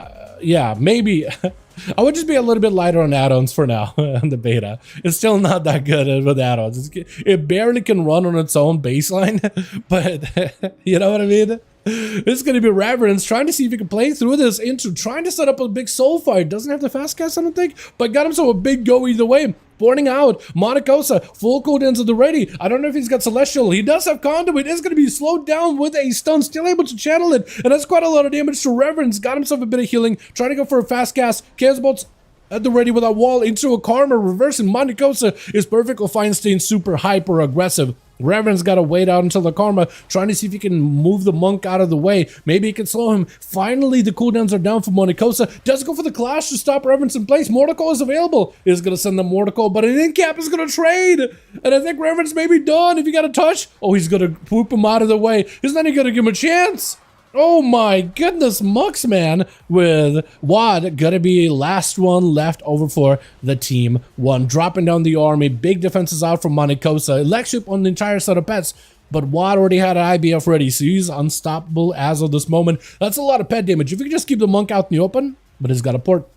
yeah, maybe I would just be a little bit lighter on add-ons for now in the beta. It's still not that good with add-ons. It barely can run on its own baseline, but you know what I mean? It's going to be Reverence trying to see if he can play through this into trying to set up a big soul fight. Doesn't have the fast cast, I don't think, but got himself a big go either way. Boarding out. Monikosa, full cooldowns at the ready. I don't know if he's got Celestial. He does have Conduit. It's going to be slowed down with a stun. Still able to channel it. And that's quite a lot of damage to Reverence. Got himself a bit of healing. Trying to go for a fast cast. Chaos Bolts at the ready with a wall into a Karma. Reversing. Monikosa is perfect. Feinstein super hyper aggressive. Reverend's got to wait out until the Karma, trying to see if he can move the monk out of the way. Maybe he can slow him. Finally, the cooldowns are down for Monikosa. Does go for the clash to stop Reverence in place. Mortical is available. Is going to send the Mortical, but an in-cap is going to trade. And I think Reverence may be done if he got a touch. Oh, he's going to poop him out of the way. He's not even going to give him a chance. Oh my goodness, Mux, man, with Wad gonna be last one left over for the team one. Dropping down the army, big defenses out from Monikosa. Electric on the entire set of pets, but Wad already had an IBF ready, so he's unstoppable as of this moment. That's a lot of pet damage. If you can just keep the monk out in the open, but he's got a port.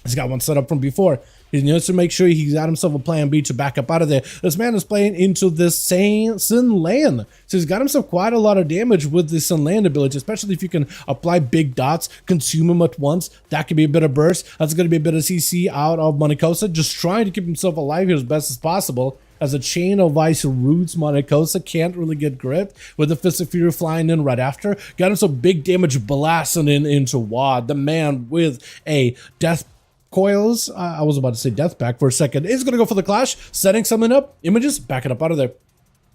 He's got one set up from before. He needs to make sure he's got himself a plan B to back up out of there. This man is playing into this same Sin Land. So he's got himself quite a lot of damage with the Sin Land ability, especially if you can apply big dots, consume them at once. That could be a bit of burst. That's going to be a bit of CC out of Monikosa. Just trying to keep himself alive here as best as possible. As a chain of ice roots, Monikosa can't really get gripped with the Fist of Fury flying in right after. Got himself big damage blasting into Wad. The man with a death coils. I was about to say death pack for a second. Is going to go for the clash, setting something up. Images, back it up out of there.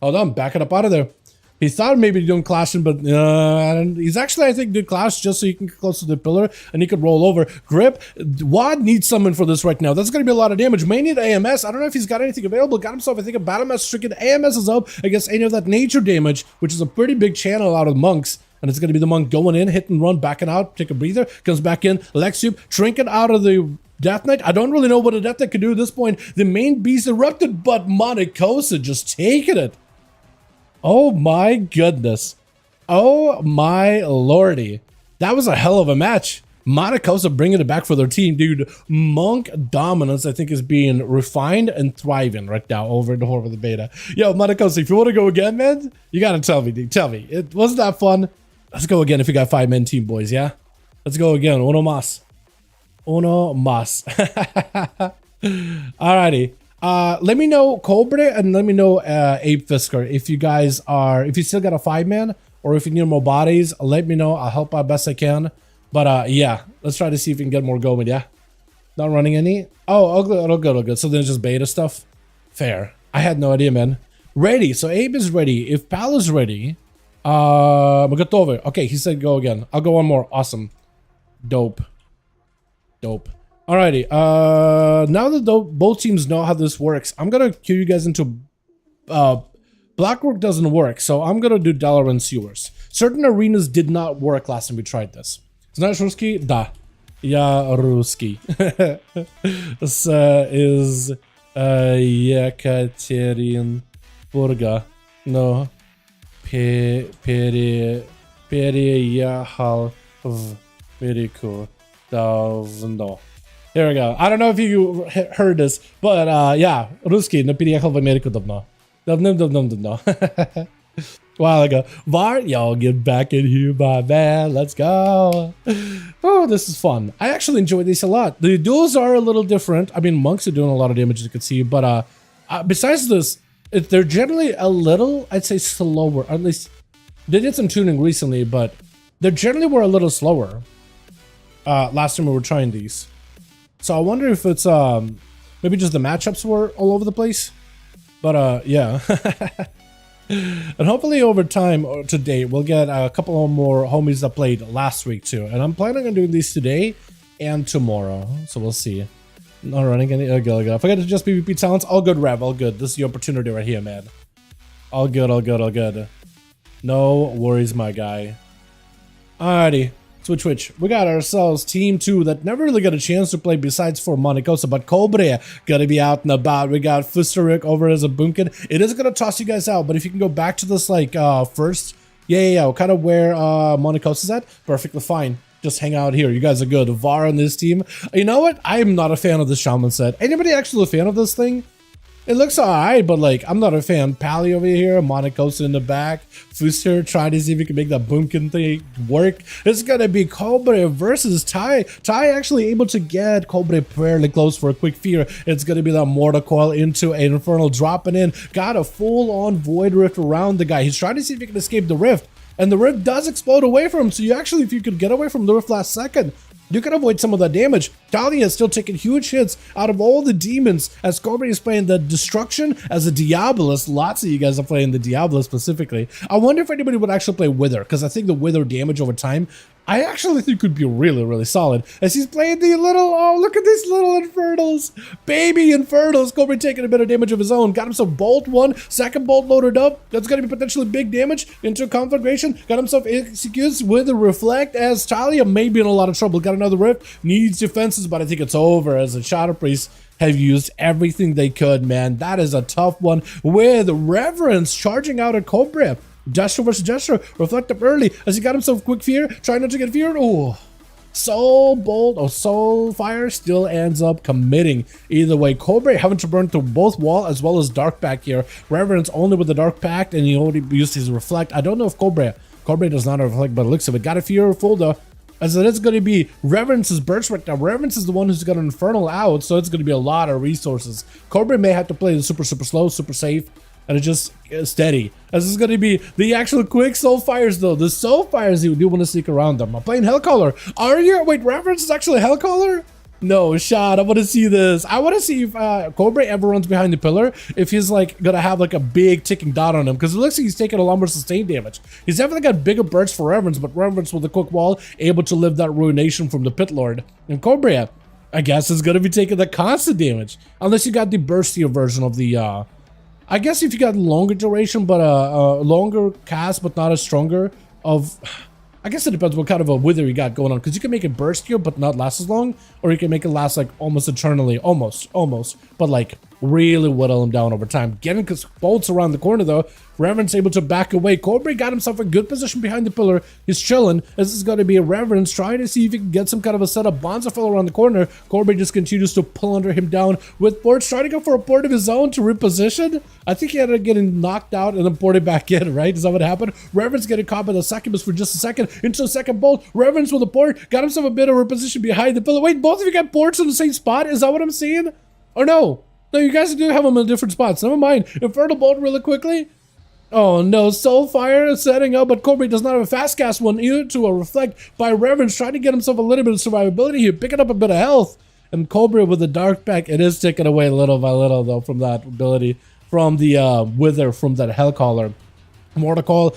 Hold on, back it up out of there. He thought maybe doing clashing, but he's actually, I think, did clash just so he can get close to the pillar and he could roll over. Grip. Wad needs someone for this right now. That's going to be a lot of damage. May need AMS. I don't know if he's got anything available. Got himself, I think, a Battle Mass stricken. AMS is up against any of that nature damage, which is a pretty big channel out of monks. And it's going to be the monk going in, hit and run, backing out, take a breather, comes back in, Lexiup, trinket out of the Death Knight. I don't really know what a Death Knight can do at this point. The main beast erupted, but Monikosa just taking it. Oh my goodness. Oh my lordy. That was a hell of a match. Monikosa bringing it back for their team, dude. Monk dominance, I think, is being refined and thriving right now over the Horror of the Beta. Yo, Monikosa, if you want to go again, man, you got to tell me, dude. Tell me. It wasn't that fun. Let's go again if we got 5-man team, boys, yeah? Let's go again. Uno mas. Uno mas. Alrighty. Let me know, Cobra, and let me know, Abe Fisker, if you guys are, if you still got a 5-man, or if you need more bodies, let me know. I'll help out best I can. But, yeah, let's try to see if we can get more going, yeah? Not running any? Oh, it'll good. So then it's just beta stuff? Fair. I had no idea, man. Ready. So Abe is ready. If Pal is ready, Magatover. Okay, he said go again. I'll go one more. Awesome. Dope. Alrighty. Now that both teams know how this works, I'm gonna cue you guys into Blackwork doesn't work, so I'm gonna do Dalaran sewers. Certain arenas did not work last time we tried this. Знаешь русский? Да. Я русский. This is Yekaterinburga. No. Переехал в America давно. Here we go. I don't know if you heard this, but yeah, русский, но переехал в Америку давно. Давным-давно. While ago. Var, y'all get back in here, my man. Let's go. Oh, this is fun. I actually enjoy these a lot. The duels are a little different. I mean, monks are doing a lot of damage, as you can see, but besides this, they're generally a little, I'd say, slower. At least they did some tuning recently, but they generally were a little slower. Last time we were trying these. So I wonder if it's maybe just the matchups were all over the place. But yeah. And hopefully over time or to date, we'll get a couple more homies that played last week too. And I'm planning on doing these today and tomorrow. So we'll see. Not running any. Okay. Forget to just PvP talents. All good, Rev. All good. This is your opportunity right here, man. All good, all good, all good. No worries, my guy. Alrighty. Switch. We got ourselves team 2 that never really got a chance to play besides for Monacosa, but Cobre gonna be out and about. We got Fusterik over as a Boomkin. It is gonna toss you guys out, but if you can go back to this like first, yeah, kind of where Monacosa's at, perfectly fine. Just hang out here. You guys are good. Var on this team. You know what? I am not a fan of this Shaman set. Anybody actually a fan of this thing? It looks alright, but like, I'm not a fan. Pally over here, Monacosa in the back, Fuster trying to see if he can make that Boomkin thing work. It's gonna be Cobre versus Ty. Ty actually able to get Cobre fairly close for a quick fear. It's gonna be that Mortal Coil into an Infernal dropping in. Got a full-on Void Rift around the guy. He's trying to see if he can escape the Rift. And the Rift does explode away from him, so you actually, if you could get away from the Rift last second, you can avoid some of that damage. Talia is still taking huge hits out of all the demons as Cobre is playing the Destruction as a Diabolist. Lots of you guys are playing the Diablo specifically. I wonder if anybody would actually play Wither, because I think the Wither damage over time, I actually think could be really, really solid. As he's playing the little, oh, look at these little Infernals. Baby Infernals. Cobre taking a bit of damage of his own. Got himself Bolt 1, second Bolt loaded up. That's going to be potentially big damage into Conflagration. Got himself executes with a Reflect as Talia may be in a lot of trouble. Got another Rift. Needs defenses, but I think it's over as the Shadow Priest have used everything they could, man. That is a tough one with Reverence charging out at Cobra. Gesture versus Gesture. Reflect up early as he got himself quick fear. Trying not to get feared. Oh, Soul Bolt or Soul Fire still ends up committing. Either way, Cobra having to burn through both Wall as well as Dark Pact here. Reverence only with the Dark Pact and he already used his Reflect. I don't know if Cobra does not have Reflect by the looks of it. Got a fear full though. As it is going to be Reverence's burst right now. Reverence is the one who's got an Infernal out, so it's going to be a lot of resources. Cobra may have to play the super slow, super safe, and it's just steady. As this is going to be the actual quick Soul Fires though. The Soul Fires, you do want to sneak around them. I'm playing Hellcaller. Are you? Wait, Reverence is actually a Hellcaller? No shot. I want to see this. I want to see if Cobra ever runs behind the pillar, if he's like gonna have like a big ticking dot on him, because it looks like he's taking a lot more sustained damage. He's definitely got bigger bursts for Reverence, but Reverence with the quick wall able to live that ruination from the Pit Lord. And Cobra, I guess, is gonna be taking the constant damage, unless you got the burstier version of the I guess if you got longer duration but longer cast but not as stronger of, I guess it depends what kind of a Wither you got going on, because you can make it burstier but not last as long, or you can make it last like almost eternally, almost, but like really whittle him down over time. Getting bolts around the corner though. Reverence able to back away. Cobra got himself a good position behind the pillar. He's chilling. This is going to be a Reverence trying to see if he can get some kind of a setup. Bonza fell around the corner. Cobra just continues to pull under him down with ports, trying to go for a port of his own to reposition. I think he ended up getting knocked out and then ported back in, right? Is that what happened? Reverence getting caught by the succubus for just a second into a second bolt. Reverence with a port got himself a bit of reposition behind the pillar. Wait, both of you got ports in the same spot? Is that what I'm seeing? Or no? No, you guys do have them in different spots. Never mind. Infernal Bolt really quickly. Oh no, Soul Fire is setting up, but Cobra does not have a fast cast one either to a Reflect by Reverence, trying to get himself a little bit of survivability here, picking up a bit of health. And Cobra with the Dark Pact, it is taken away little by little though from that ability, from the Wither, from that Hellcaller. Mortal Coil.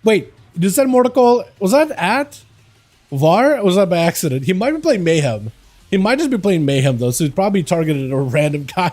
Wait, you said Mortal Coil, was that at Var or was that by accident? He might be playing Mayhem. He might just be playing Mayhem though, so he's probably targeted a random guy.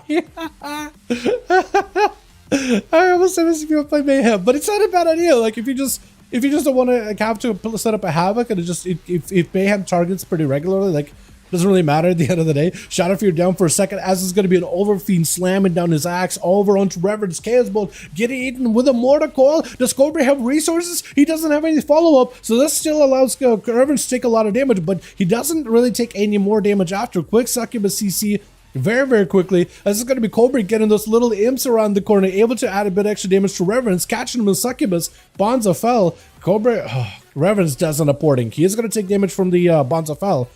I almost said this if you play Mayhem, but it's not a bad idea. Like if you just don't want to have to set up a Havoc, and it just if Mayhem targets pretty regularly, like Doesn't really matter at the end of the day. Shadow Fear down for a second, as is going to be an Overfiend slamming down his axe over onto Reverend's Chaos Bolt, getting eaten with a Mortar Coil. Does Cobra have resources? He doesn't have any follow-up, so this still allows Reverend to take a lot of damage, but he doesn't really take any more damage after. Quick Succubus CC very, very quickly. This is going to be Cobra getting those little imps around the corner, able to add a bit extra damage to Reverence, catching him with Succubus. Bonza fell. Cobra, Reverence does end up porting. He is going to take damage from the Bonza fell,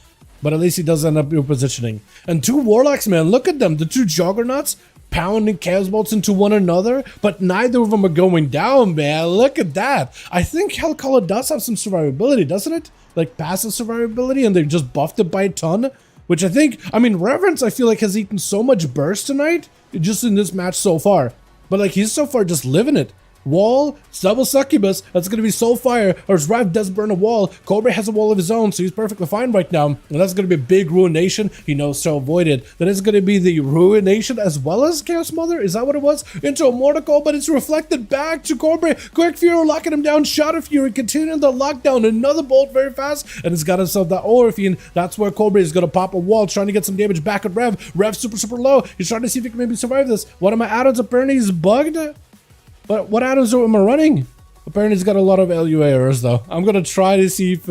but at least he does end up repositioning. And two Warlocks, man, look at them. The two Juggernauts pounding Chaos Bolts into one another, but neither of them are going down, man. Look at that. I think Hellcaller does have some survivability, doesn't it? Like passive survivability, and they just buffed it by a ton. Which I think, I mean, Reverence, I feel like, has eaten so much burst tonight, just in this match so far. But, like, he's so far just living it. Wall, double Succubus, that's going to be Soul Fire, or his Rev does burn a wall. Cobra has a wall of his own, so he's perfectly fine right now. And that's going to be a big Ruination. He knows to avoid it. Then it's going to be the Ruination as well as Chaos Mother. Is that what it was? Into a Mortar Coil, but it's reflected back to Cobra. Quick Fury locking him down. Shadow Fury continuing the lockdown. Another bolt very fast, and it's got himself that Overfiend. That's where Cobra is going to pop a wall, trying to get some damage back at Rev. Rev super, super low. He's trying to see if he can maybe survive this. One of my addons apparently is bugged. But what addons am I running? Apparently it's got a lot of LUA errors though. I'm gonna try to see if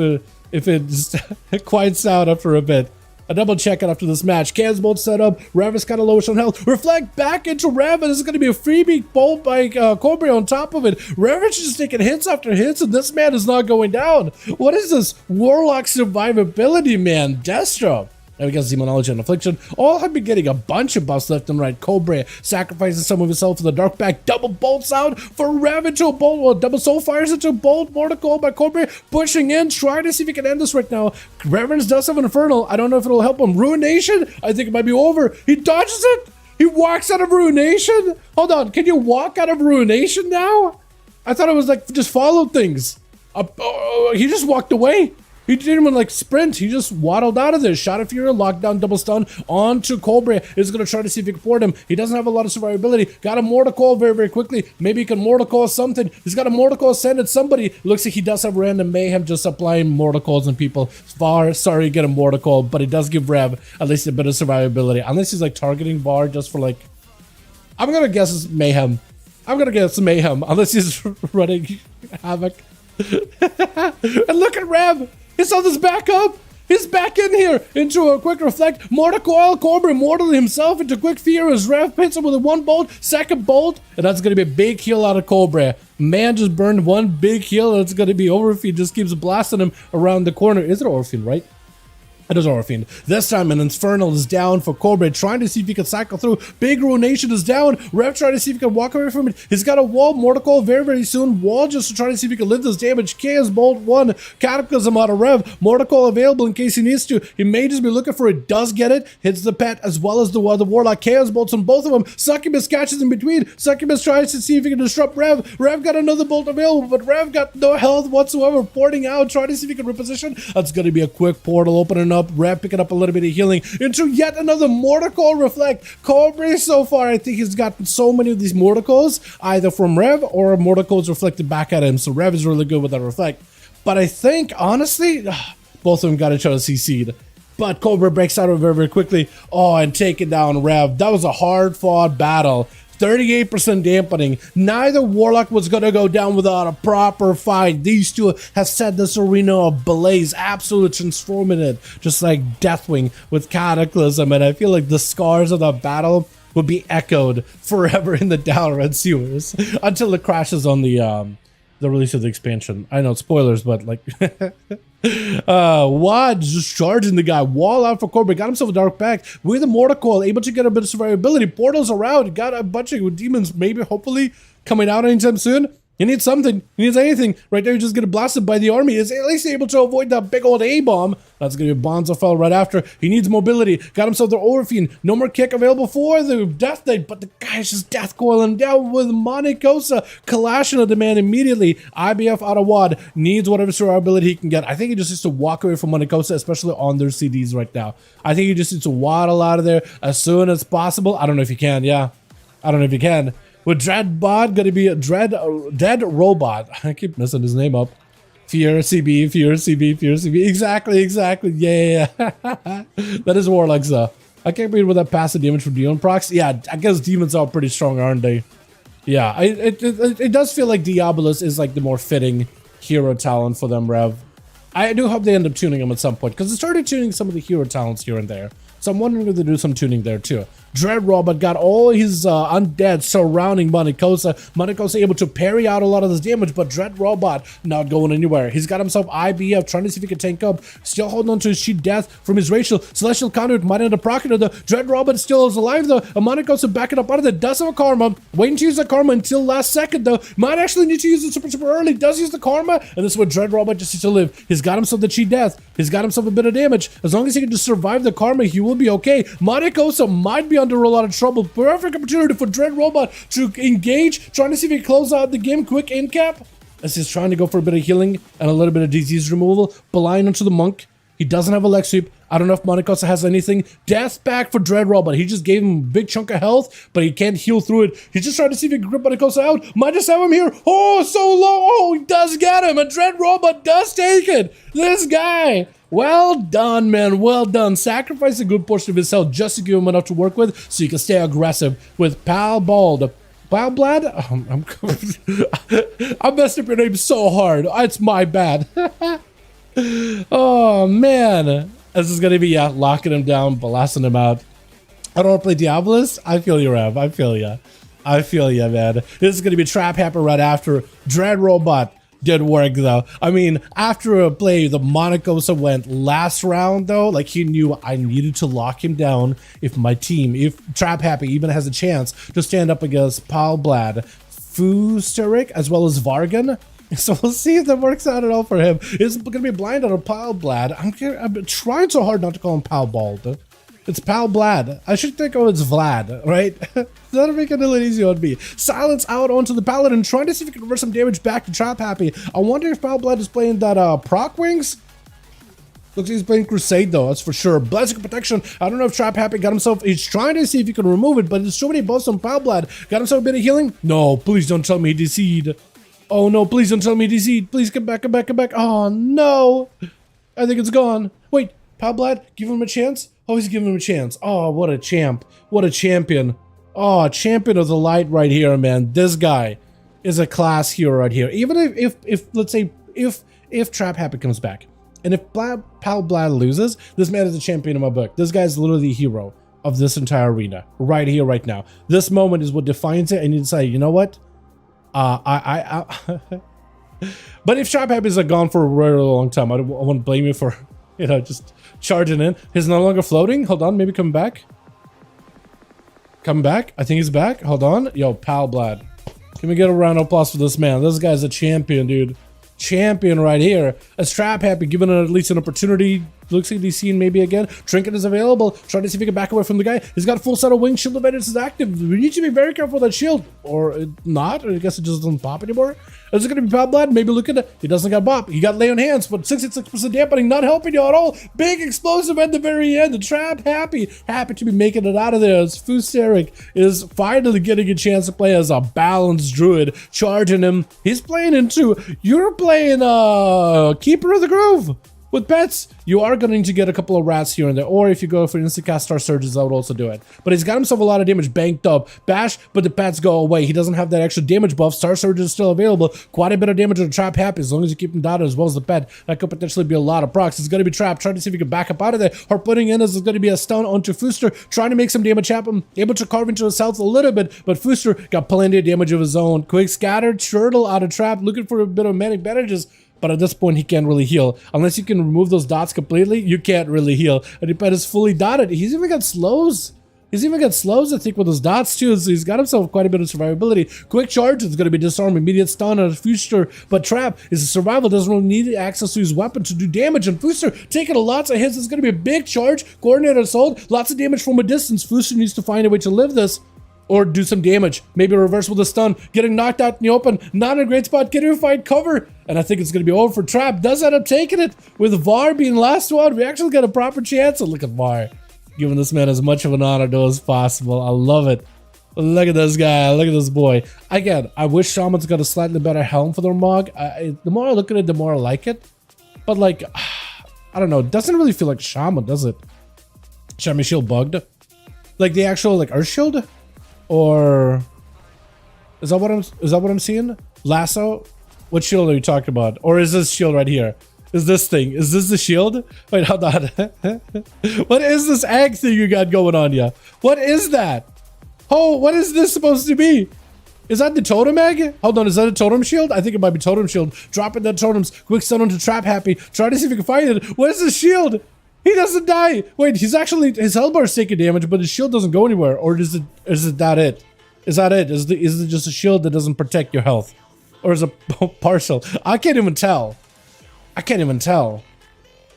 it just quiets out after a bit. I'll double check it after this match. Chaos Bolt set up. Rev is kind of low on health. Reflect back into Rev, and this is going to be a freebie bolt by Cobra on top of it. Rev is just taking hits after hits, and this man is not going down. What is this Warlock survivability, man? Deathstroke. There we go, Demonology and Affliction. All have been getting a bunch of buffs left and right. Cobra sacrifices some of himself for the Dark Pack. Double bolts out for Rev into a bolt. Well, double soul fires into a bolt. Mortar Coil by Cobra pushing in, trying to see if he can end this right now. Reverence does have an Infernal. I don't know if it'll help him. Ruination? I think it might be over. He dodges it. He walks out of Ruination. Hold on. Can you walk out of Ruination now? I thought it was like just follow things. He just walked away. He didn't even like sprint. He just waddled out of there. Shot of Fury, lockdown, double stun onto Cobra. Is going to try to see if he can port him. He doesn't have a lot of survivability. Got a Mortar Coil very, very quickly. Maybe he can Mortar Coil something. He's got a Mortar Coil sent at somebody. Looks like he does have random mayhem just applying Mortar Coils on people. Sorry to get a Mortar Coil, but it does give Rev at least a bit of survivability. Unless he's like targeting VAR just for like... I'm going to guess it's mayhem. I'm going to guess mayhem. Unless he's running havoc. And look at Rev. He's on this back up. He's back in here into a quick reflect. Mortar Coil, Cobra immortal himself into quick fear as Rev hits him with a one bolt, second bolt, and that's going to be a big heal out of Cobra. Man just burned one big heal, and it's going to be Overfiend. Just keeps blasting him around the corner. Is it Overfiend, right? It is Overfiend. This time an Infernal is down for Cobra, trying to see if he can cycle through. Big Ruination is down. Rev trying to see if he can walk away from it. He's got a wall. Mortar Coil very, very soon. Wall just to try to see if he can live this damage. Chaos Bolt 1. Cataclysm out of Rev. Mortar Coil available in case he needs to. He may just be looking for it. Does get it. Hits the pet as well as the Warlock. Chaos Bolts on both of them. Succubus catches in between. Succubus tries to see if he can disrupt Rev. Rev got another bolt available, but Rev got no health whatsoever. Porting out. Trying to see if he can reposition. That's going to be a quick portal opening up. Rev picking up a little bit of healing into yet another Mortar Coil reflect. Cobra so far, I think he's gotten so many of these Mortar Coils, either from Rev or Mortar Coils reflected back at him. So Rev is really good with that reflect. But I think, honestly, both of them got each other CC'd. But Cobra breaks out of it very, very quickly. Oh, and taking down Rev. That was a hard-fought battle. 38% dampening. Neither Warlock was going to go down without a proper fight. These two have set this arena ablaze, absolutely transforming it, just like Deathwing with Cataclysm. And I feel like the scars of that battle will be echoed forever in the Dalaran sewers until it crashes on the release of the expansion. I know, spoilers, but like... Wad just charging the guy. Wall out for Cobra. Got himself a Dark Pack with a Mortar Coil, able to get a bit of survivability. Portals around. Got a bunch of demons, maybe, hopefully, coming out anytime soon. He needs something. He needs anything. Right there, he's just getting blasted by the army. Is at least able to avoid that big old A-bomb. That's going to be Bonza fell right after. He needs mobility. Got himself the Overfiend. No more kick available for the Death Knight, but the guy's just death coiling down with Monikosa. Kalashina demand immediately. IBF out of Wad. Needs whatever survivability he can get. I think he just needs to walk away from Monikosa, especially on their CDs right now. I think he just needs to waddle out of there as soon as possible. I don't know if he can, yeah. I don't know if he can. With Dreadbot going to be a Dead Robot. I keep messing his name up. Fear CB, fear CB, fear CB. Exactly, exactly. Yeah. That is Warlocks though. I can't believe with that passive damage from demon procs. Yeah, I guess demons are pretty strong, aren't they? Yeah, it does feel like Diablo is like the more fitting hero talent for them, Rev. I do hope they end up tuning them at some point, because they started tuning some of the hero talents here and there. So I'm wondering if they do some tuning there too. Dread Robot got all his undead surrounding Monikosa. Monikosa able to parry out a lot of this damage, but Dread Robot not going anywhere. He's got himself IBF, trying to see if he can tank up. Still holding on to his cheat death from his racial. Celestial Conduit might end up proccing the Dread Robot still is alive though. And Monikosa backing up out of the does have a karma. Waiting to use the karma until last second though. Might actually need to use it super early. Does use the karma. And this is what Dread Robot just needs to live. He's got himself the cheat death. He's got himself a bit of damage. As long as he can just survive the karma, he will be okay. Monikosa might be under a lot of trouble. Perfect opportunity for Dread Robot to engage, trying to see if he can close out the game. Quick in cap as he's trying to go for a bit of healing and a little bit of disease removal. Blind onto the monk. He doesn't have a leg sweep. I don't know if Monikosa has anything. Death back for Dread Robot. He just gave him a big chunk of health, but he can't heal through it. He's just trying to see if he can grip Monikosa out. Might just have him here. Oh, so low. Oh, he does get him. And Dread Robot does take it. This guy. Well done, man. Well done. Sacrifice a good portion of his health just to give him enough to work with so you can stay aggressive with Pal Bald. Palblad? I messed up your name so hard. It's my bad. Oh, man. This is going to be, yeah, locking him down, blasting him out. I don't want to play Diablos. I feel you, Rev. I feel you. I feel you, man. This is going to be Trap Happen right after. Dread Robot did work, though. I mean, after a play, the Monikosa went last round, though. Like, he knew I needed to lock him down if my team, if Trap Happy even has a chance to stand up against Palblad, Fusterik, as well as Vargan. So we'll see if that works out at all for him. It's going to be blind on a Palblad. I'm trying so hard not to call him Palbald. It's Palblad. I should think, oh, it's Vlad, right? That'll make it a little easier on me. Silence out onto the Paladin, trying to see if he can reverse some damage back to Trap Happy. I wonder if Palblad is playing that proc wings. Looks like he's playing Crusade though, that's for sure. Blessing Protection. I don't know if Trap Happy got himself. He's trying to see if he can remove it, but there's so many buffs on Palblad. Got himself a bit of healing. No, please don't tell me he DC'd. Oh no, please don't tell me he DC'd. Please come back, come back, come back. Oh no. I think it's gone. Wait, Palblad, give him a chance? Oh, he's giving him a chance. Oh, what a champ. What a champion. Oh, champion of the light right here, man. This guy is a class hero right here. Even if let's say, if Trap Happy comes back, and if Palblad loses, this man is a champion in my book. This guy is literally the hero of this entire arena. Right here, right now. This moment is what defines it, and you decide, you know what? But if Trap Happy is gone for a really long time, I wouldn't blame you for, you know, just charging in. He's no longer floating. Hold on, maybe come back. Come back. I think he's back. Hold on. Yo, Palblad. Can we get a round of applause for this man? This guy's a champion, dude. Champion right here. As Trap Happy, given at least an opportunity. Looks like he's seen maybe again. Trinket is available. Trying to see if he can back away from the guy. He's got a full set of wings. Shield of Vengeance is active. We need to be very careful with that shield. Or not. I guess it just doesn't pop anymore. Is it going to be Palblad? Maybe look at it. He doesn't got bop. He got lay on hands, but 66% dampening. Not helping you at all. Big explosive at the very end. The Trap Happy. Happy to be making it out of there. As Fusterik is finally getting a chance to play as a balanced druid. Charging him. He's playing into. You're playing Keeper of the Grove. With pets, you are going to get a couple of rats here and there, or if you go for instant cast Star Surges, I would also do it. But he's got himself a lot of damage banked up. Bash, but the pets go away. He doesn't have that extra damage buff. Star Surge is still available. Quite a bit of damage to the Trap Happy, as long as you keep him down as well as the pet. That could potentially be a lot of procs. It's going to be Trap, trying to see if he can back up out of there. Or putting in is going to be a stun onto Fuster, trying to make some damage happen. Able to carve into his health a little bit, but Fuster got plenty of damage of his own. Quick scatter, turtle out of Trap, looking for a bit of manic bandages. But at this point, he can't really heal. Unless you can remove those dots completely, you can't really heal. And the pet is fully dotted. He's even got slows. He's even got slows, I think, with those dots, too. So he's got himself quite a bit of survivability. Quick charge is going to be disarm, immediate stun on Fuster. But Trap is a survival, doesn't really need access to his weapon to do damage. And Fuster taking lots of hits. It's going to be a big charge. Coordinated assault. Lots of damage from a distance. Fuster needs to find a way to live this. Or do some damage. Maybe reverse with a stun. Getting knocked out in the open. Not in a great spot. Getting find cover. And I think it's going to be over for Trap. Does end up taking it. With Var being last one, we actually got a proper chance. And look at Var. Giving this man as much of an honor though as possible. I love it. Look at this guy. Look at this boy. Again, I wish Shaman's got a slightly better helm for their mog. The more I look at it, the more I like it. But like, I don't know. It doesn't really feel like Shaman, does it? Shaman shield bugged? Like the actual like Earth shield? Or is that what I'm seeing? Lasso? What shield are you talking about? Or is this shield right here? Is this thing? Is this the shield? Wait, hold on. What is this egg thing you got going on here? What is that? Oh, what is this supposed to be? Is that the totem egg? Hold on, is that a totem shield? I think it might be totem shield. Dropping the totems. Quick stun onto trap happy. Try to see if you can find it. What is the shield? He doesn't die. Wait, he's actually, his health bar is taking damage, but his shield doesn't go anywhere. Or is it that it? Is that it? Is it just a shield that doesn't protect your health? Or is it partial? I can't even tell. I can't even tell.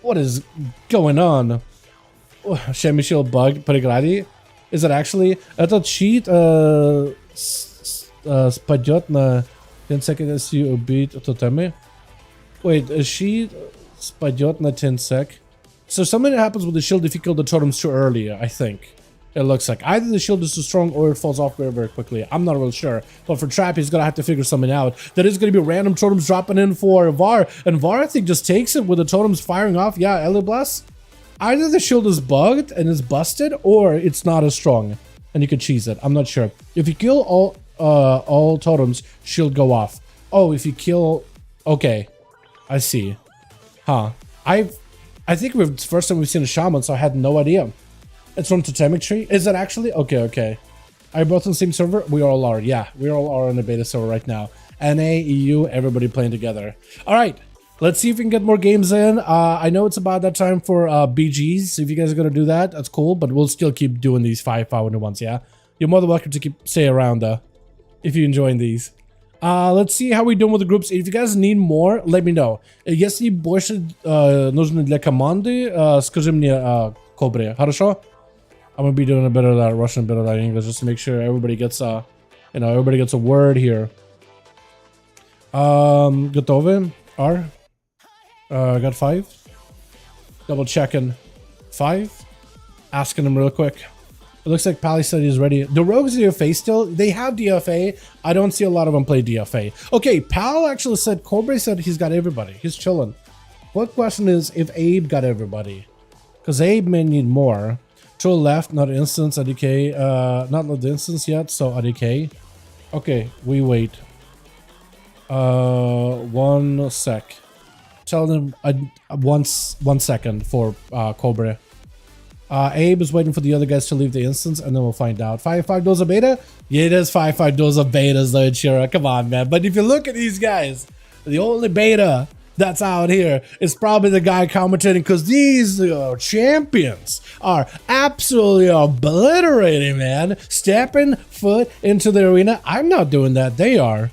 What is going on? Shami shield bug, Parigradi. Is it actually? Этот щит спадет на 10 секунд, если убить тотемы. Wait, a sheet спадет на 10 sec. So something that happens with the shield if you kill the totems too early, I think. It looks like either the shield is too strong or it falls off very, very quickly. I'm not really sure. But for Trap, he's gonna have to figure something out. There is gonna be random totems dropping in for Var, and Var I think just takes it with the totems firing off. Yeah, Eliblast. Either the shield is bugged and is busted, or it's not as strong, and you can cheese it. I'm not sure. If you kill all totems, shield go off. Oh, if you kill, okay, I see. Huh? I think it's the first time we've seen a shaman, so I had no idea. It's from Totemic Tree. Is it actually? Okay. Are you both on the same server? We all are. Yeah, we all are on the beta server right now. NA, EU, everybody playing together. All right, let's see if we can get more games in. I know it's about that time for BGs. So if you guys are going to do that, that's cool. But we'll still keep doing these 5v5 1v1s, yeah? You're more than welcome to stay around, if you're enjoying these. Let's see how we doing with the groups. If you guys need more, let me know. Если больше нужно для команды, скажи мне, Кобре. Хорошо? I'm gonna be doing a bit of that Russian, a bit of that English, just to make sure everybody gets everybody gets a word here. Готовы? R. Got 5. Double checking 5. Asking him real quick. It looks like Pally said he's ready. The Rogues DFA still, they have DFA. I don't see a lot of them play DFA. Okay, Pal actually said, Cobre said he's got everybody. He's chilling. What question is if Abe got everybody? Because Abe may need more. To the left, not instance, ADK. Not the instance yet, so ADK. Okay, we wait. 1 sec. Tell them 1 second for Cobra. Abe is waiting for the other guys to leave the instance, and then we'll find out. 5v5 does a beta? Yeah, it is 5v5 does a beta, though, Chira. Come on, man. But if you look at these guys, the only beta that's out here is probably the guy commentating, because these champions are absolutely obliterating, man. Stepping foot into the arena. I'm not doing that. They are.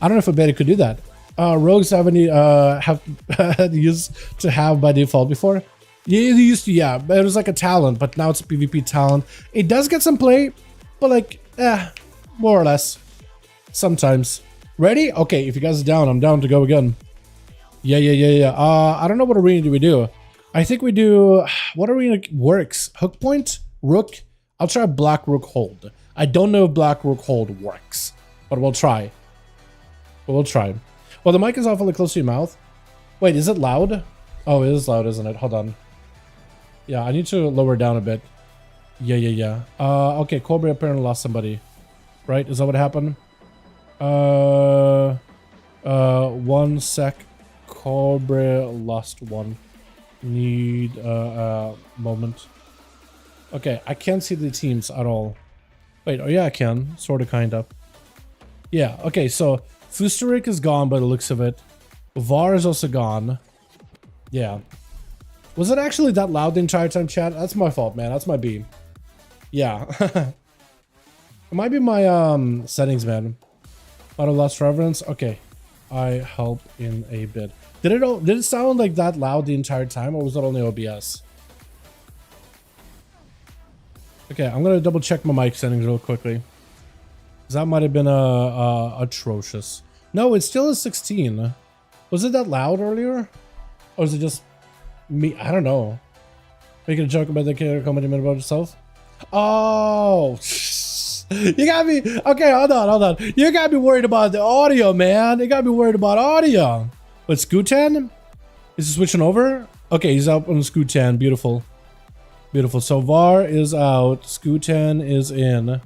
I don't know if a beta could do that. Rogues have used to have by default before. Yeah, they used to, yeah. But it was like a talent, but now it's a PvP talent. It does get some play, but like, more or less. Sometimes. Ready? Okay, if you guys are down, I'm down to go again. Yeah. I don't know what arena do we do. I think we do, what arena works? Hook point? Rook? I'll try Black Rook Hold. I don't know if Black Rook Hold works, but we'll try. We'll try. Well, the mic is awfully close to your mouth. Wait, is it loud? Oh, it is loud, isn't it? Hold on. Yeah, I need to lower it down a bit. Yeah. Okay, Cobra apparently lost somebody. Right? Is that what happened? 1 sec. Cobra lost one. Need a moment. Okay, I can't see the teams at all. Wait, oh yeah, I can. Sort of, kind of. Yeah, okay, so Fusterik is gone by the looks of it. Var is also gone. Yeah. Was it actually that loud the entire time, chat? That's my fault, man. That's my B. Yeah. It might be my settings, man. Out of lost reverence. Okay. I help in a bit. Did it sound like that loud the entire time, or was it only OBS? Okay, I'm gonna double check my mic settings real quickly. That might have been atrocious. No, it still is 16. Was it that loud earlier? Or is it just me? I don't know. Making a joke about the character commenting about yourself? Oh, You got me. Okay, hold on. You got me worried about the audio, man. You got me worried about audio. But Scootan? Is he switching over? Okay, he's out on Scootan. Beautiful. Beautiful. So VAR is out. Scootan is in.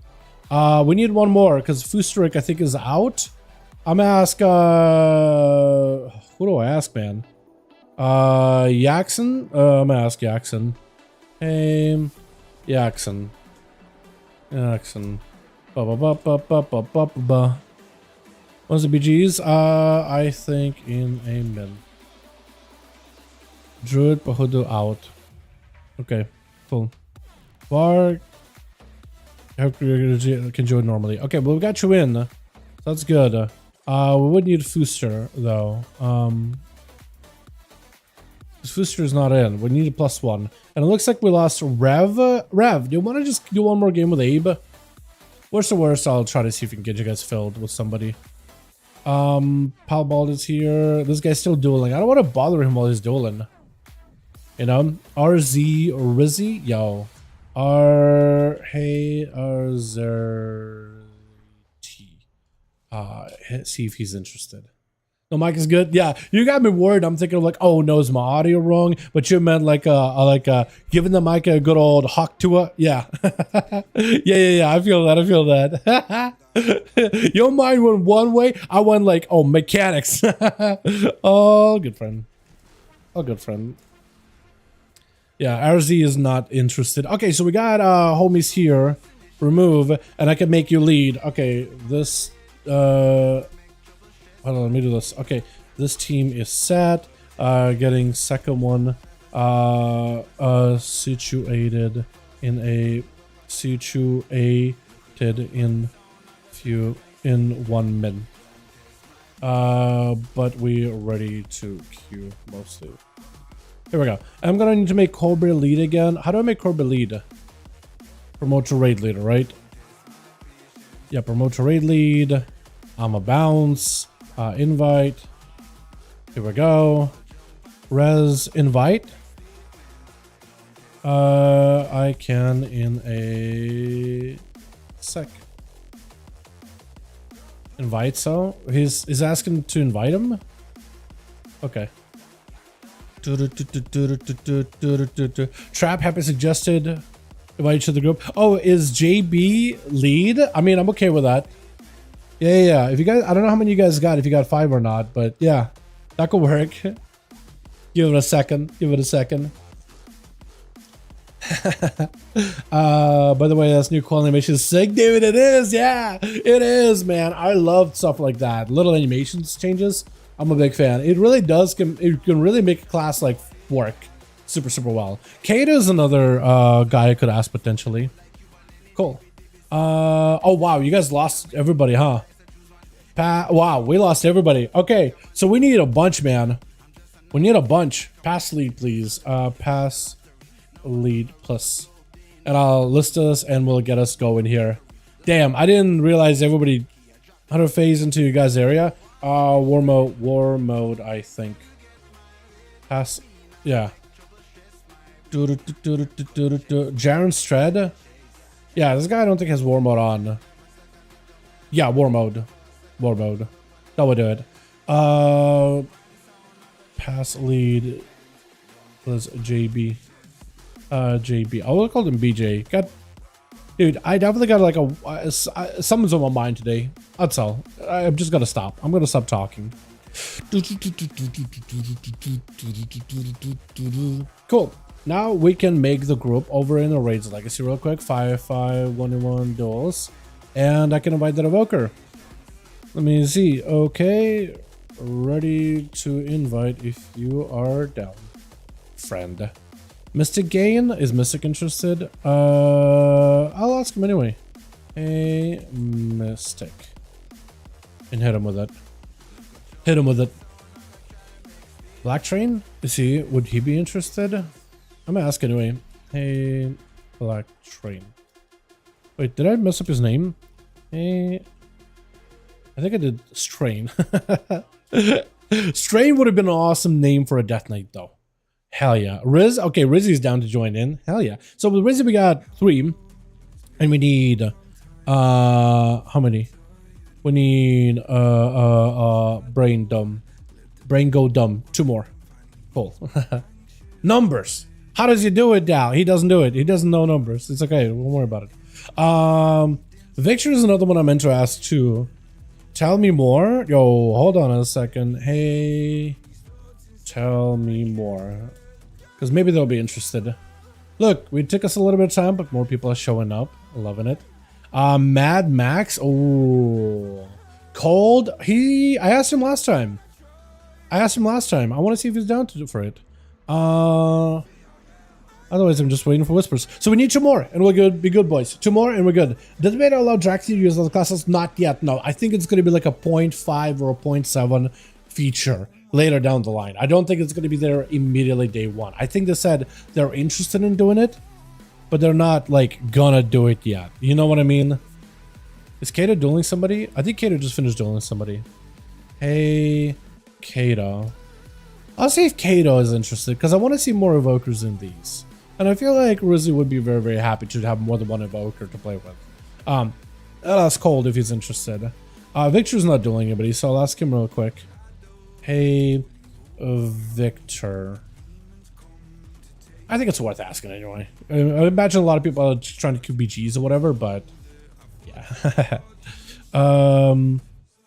We need one more because Fusterik, I think, is out. I'm gonna ask, who do I ask, man? Yaxon? I'm gonna ask Yaxon. Hey, Yaxon. Yaxon. What's the BGs? I think in a min. Druid Pahudu out. Okay, cool. Bar can join normally. Okay, well we got you in. That's good. We would need Fuster though. Fuster is not in. We need a +1. And it looks like we lost Rev. Rev, do you want to just do one more game with Abe? Worst to worst, I'll try to see if we can get you guys filled with somebody. Palbald is here. This guy's still dueling. I don't want to bother him while he's dueling. You know? RZ or Rizzy? Yo. Hey, RZT. See if he's interested. No, Mike is good. Yeah, you got me worried. I'm thinking of like, oh no, is my audio wrong? But you meant like giving the mic a good old hawk to it. Yeah. yeah. I feel that. Your mind went one way. I went like, oh, mechanics. Oh, good friend. Yeah, RZ is not interested. Okay, so we got homies here. Remove, and I can make you lead. Okay, this hold on, let me do this. Okay, this team is set. Getting second one situated in one min. But we're ready to queue mostly. Here we go. I'm gonna need to make Cobra lead again. How do I make Cobra lead? Promote to raid leader, right? Yeah, promote to raid lead. I'm a bounce. Invite. Here we go. Res invite. I can in a sec. Invite, so he's asking to invite him. Okay. Trap happy suggested invite to the group. Oh, is JB lead? I mean, I'm okay with that. Yeah. If you guys, I don't know how many you guys got, if you got 5 or not, but yeah, that could work. Give it a second. By the way, that's new cool animation. Sick, dude. It is. Yeah, it is, man. I love stuff like that. Little animations changes. I'm a big fan. It really does. It can really make a class like work super well. Kate is another guy I could ask potentially. Cool. Oh wow, you guys lost everybody, huh? Wow, we lost everybody. Okay, so we need a bunch, man. We need a bunch. Pass lead, please. Pass lead plus, and I'll list us and we'll get us going here. Damn, I didn't realize everybody how to phase into you guys' area. War mode, I think. Pass, yeah. Jaren Stred. Yeah, this guy I don't think has war mode on. Yeah, war mode. That would do it. Pass lead plus JB. JB. I will call him BJ. Dude, I definitely got like something's on my mind today. That's all. I'm just gonna stop. I'm gonna stop talking. Cool. Now we can make the group over in the Raids Legacy real quick. 5V5 1v1 Duels. And I can invite the evoker. Let me see. Okay. Ready to invite if you are down. Friend. Mystic Gain? Is Mystic interested? I'll ask him anyway. Hey, Mystic. And hit him with it. Black Train? Would he be interested? I'm gonna ask anyway. Hey, Black Train. Wait, did I mess up his name? Hey, I think I did Strain. Strain would have been an awesome name for a Death Knight though. Hell yeah. Riz, okay, Rizzy's down to join in. Hell yeah. So with Rizzy we got 3. And we need How many? We need brain dumb. Brain go dumb. 2 more. Cool. Numbers. How does he do it now? He doesn't do it. He doesn't know numbers. It's okay. Don't worry about it. Victor is another one I meant to ask too. Tell me more. Yo, hold on a second. Hey, tell me more. Because maybe they'll be interested. Look, it took us a little bit of time, but more people are showing up. Loving it. Mad Max. Oh, Cold. I asked him last time. I want to see if he's down to do for it. Otherwise, I'm just waiting for whispers. So we need 2 more, and we're good. Be good, boys. 2 more, and we're good. Does it allow Drax to use other classes? Not yet. No, I think it's going to be like a 0.5 or a 0.7 feature later down the line. I don't think it's going to be there immediately day 1. I think they said they're interested in doing it, but they're not like gonna do it yet. You know what I mean? Is Kato dueling somebody? I think Kato just finished dueling somebody. Hey, Kato. I'll see if Kato is interested because I want to see more evokers in these. And I feel like Rizzy would be very, very happy to have more than one evoker to play with. I'll ask Cold if he's interested. Victor's not dueling anybody, so I'll ask him real quick. Hey, Victor. I think it's worth asking anyway. I imagine a lot of people are just trying to QBGs or whatever, but yeah.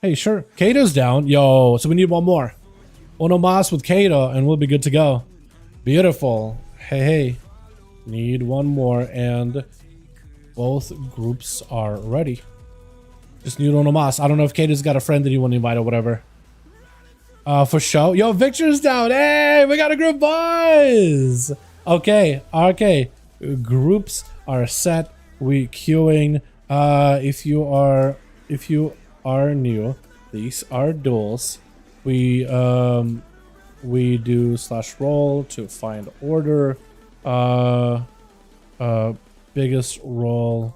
Hey, sure. Kato's down. Yo, so we need 1 more. Onomas with Kato, and we'll be good to go. Beautiful. Hey. Need 1 more, and both groups are ready. Just need Onomas. I don't know if Kato's got a friend that you want to invite or whatever. For show. Yo, Victor's down. Hey, we got a group, boys. Okay. Groups are set. We queuing. If you are new, these are duels. We do /roll to find order. Biggest roll,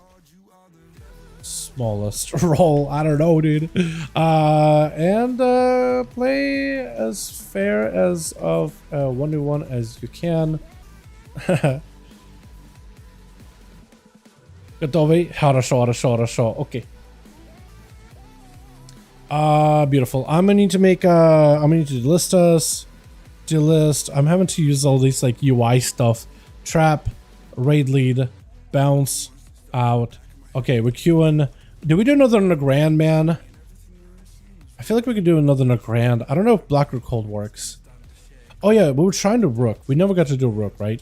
smallest roll. I don't know, dude. And play as fair as of 1v1 as you can. Gotovi. Хорошо. Okay. Beautiful. I'm gonna need to make I'm gonna need to delist us. Delist. I'm having to use all these like UI stuff. Trap, raid lead, bounce, out. Okay, we're queuing. Did we do another in a grand, man? I feel like we could do another in a grand. I don't know if Black or Cold works. Oh yeah, we were trying to Rook. We never got to do Rook, right?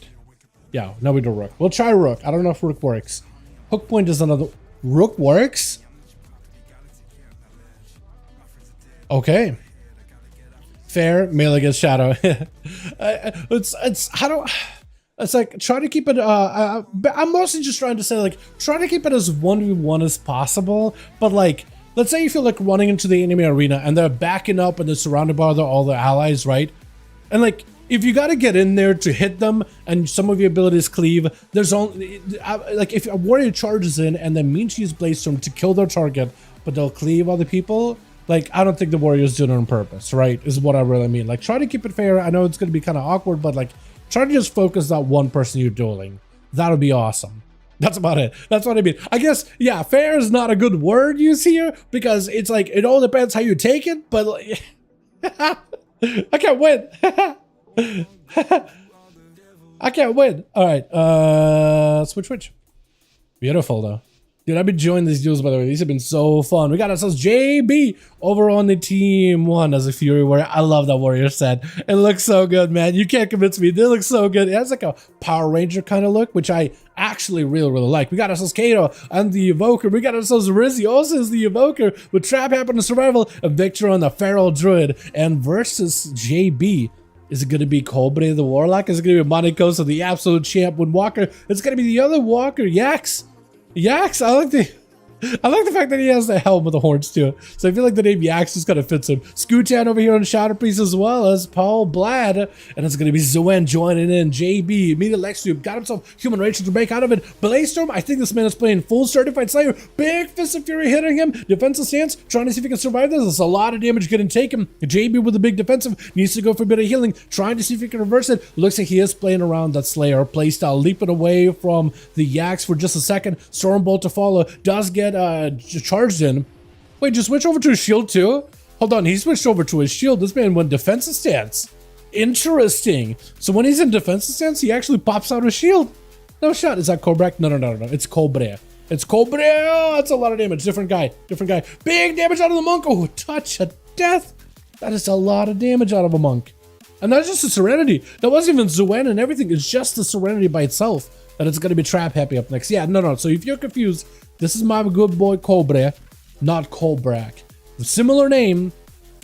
Yeah, now we do Rook. We'll try Rook. I don't know if Rook works. Hook point is another. Rook works? Okay. Fair, melee against shadow. It's like try to keep it. I'm mostly just trying to say like try to keep it as 1v1 as possible. But like, let's say you feel like running into the enemy arena and they're backing up and they're surrounded by all their allies, right? And like, if you got to get in there to hit them and some of your abilities cleave, there's only like if a warrior charges in and then means to use Blaze Storm to kill their target, but they'll cleave other people. Like, I don't think the warriors do it on purpose, right? Is what I really mean. Like, try to keep it fair. I know it's going to be kind of awkward, but like, try to just focus that one person you're dueling. That would be awesome. That's about it. That's what I mean. I guess, yeah, fair is not a good word used here because it's like, it all depends how you take it, but like, I can't win. I can't win. All right, switch. Beautiful though. Dude, I've been enjoying these duels, by the way. These have been so fun. We got ourselves JB over on the team 1 as a Fury Warrior. I love that warrior set. It looks so good, man. You can't convince me. They look so good. It has like a Power Ranger kind of look, which I actually really like. We got ourselves Kato and the Evoker. We got ourselves Rizzy also as the Evoker with Trap Happen Survival, a Victor on the Feral Druid, and versus JB. Is it going to be Cobra the Warlock? Is it going to be Monaco, so the absolute champ with Walker? It's going to be the other Walker, Yax. I like the fact that he has the helm with the horns too. So I feel like the name Yax just kind of fits him. Scootan over here on Shatterpiece as well as Paul Blad. And it's going to be Zoen joining in. JB, immediate Lextube, got himself Human Rage to break out of it. Blaze-Storm, I think this man is playing full Certified Slayer. Big Fist of Fury hitting him. Defensive stance, trying to see if he can survive this. There's a lot of damage getting taken. JB with a big defensive, needs to go for a bit of healing. Trying to see if he can reverse it. Looks like he is playing around that Slayer playstyle. Leaping away from the Yax for just a second. Stormbolt to follow. Does get get charged in. Wait, just switch over to his shield too? Hold on, he switched over to his shield. This man went defensive stance. Interesting. So when he's in defensive stance, he actually pops out his shield. No shot. Is that Cobrak? No. It's Cobra. It's Cobra. Oh, that's a lot of damage. Different guy. Big damage out of the monk. Oh, touch of death. That is a lot of damage out of a monk. And that's just the Serenity. That wasn't even Zuen and everything. It's just the Serenity by itself. And it's going to be Trap Happy up next. Yeah, no. So if you're confused, this is my good boy Cobra, not Cobrak. Similar name,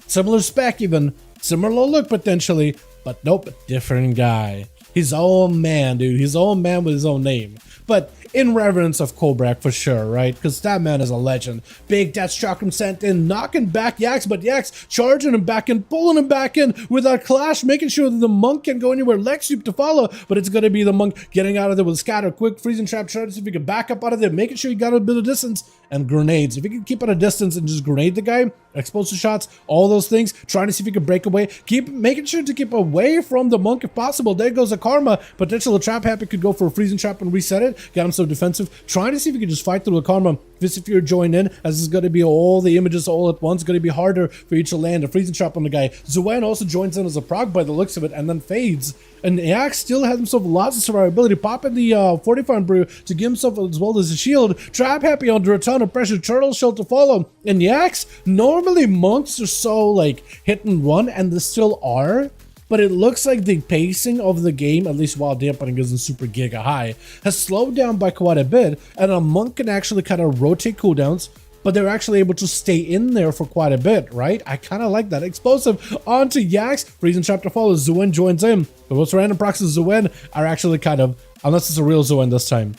similar spec even, similar look potentially, but nope, different guy. His own man, dude. His own man with his own name. But in reverence of Cobrak for sure, right? Because that man is a legend. Big Death Shock him sent in, knocking back Yax, but Yax charging him back in, pulling him back in with a clash, making sure that the monk can go anywhere. Lex Sweep to follow, but it's going to be the monk getting out of there with Scatter, quick freezing trap, trying to see if he can back up out of there, making sure he got a bit of distance, and grenades. If he can keep at a distance and just grenade the guy, explosive shots, all those things, trying to see if he can break away, keep making sure to keep away from the monk if possible. There goes a karma. Potential Trap Happy could go for a freezing trap and reset it, get him so defensive, trying to see if he can just fight through the karma. If you join in, as it's going to be all the images all at once, going to be harder for you to land a freezing trap on the guy. Zuen also joins in as a proc by the looks of it and then fades. And Yax still has himself lots of survivability, popping the Fortifying Brew to give himself as well as a shield. Trap Happy under a ton of pressure, Turtle Shell to follow. And Yax, normally monks are so like hit and run, and they still are. But it looks like the pacing of the game, at least while dampening isn't super giga high, has slowed down by quite a bit, and a monk can actually kind of rotate cooldowns, but they're actually able to stay in there for quite a bit, right? I kind of like that. Explosive onto Yax, freezing trap to follow, Zuen joins in, but most random procs of Zuen are actually kind of, unless it's a real Zuen this time.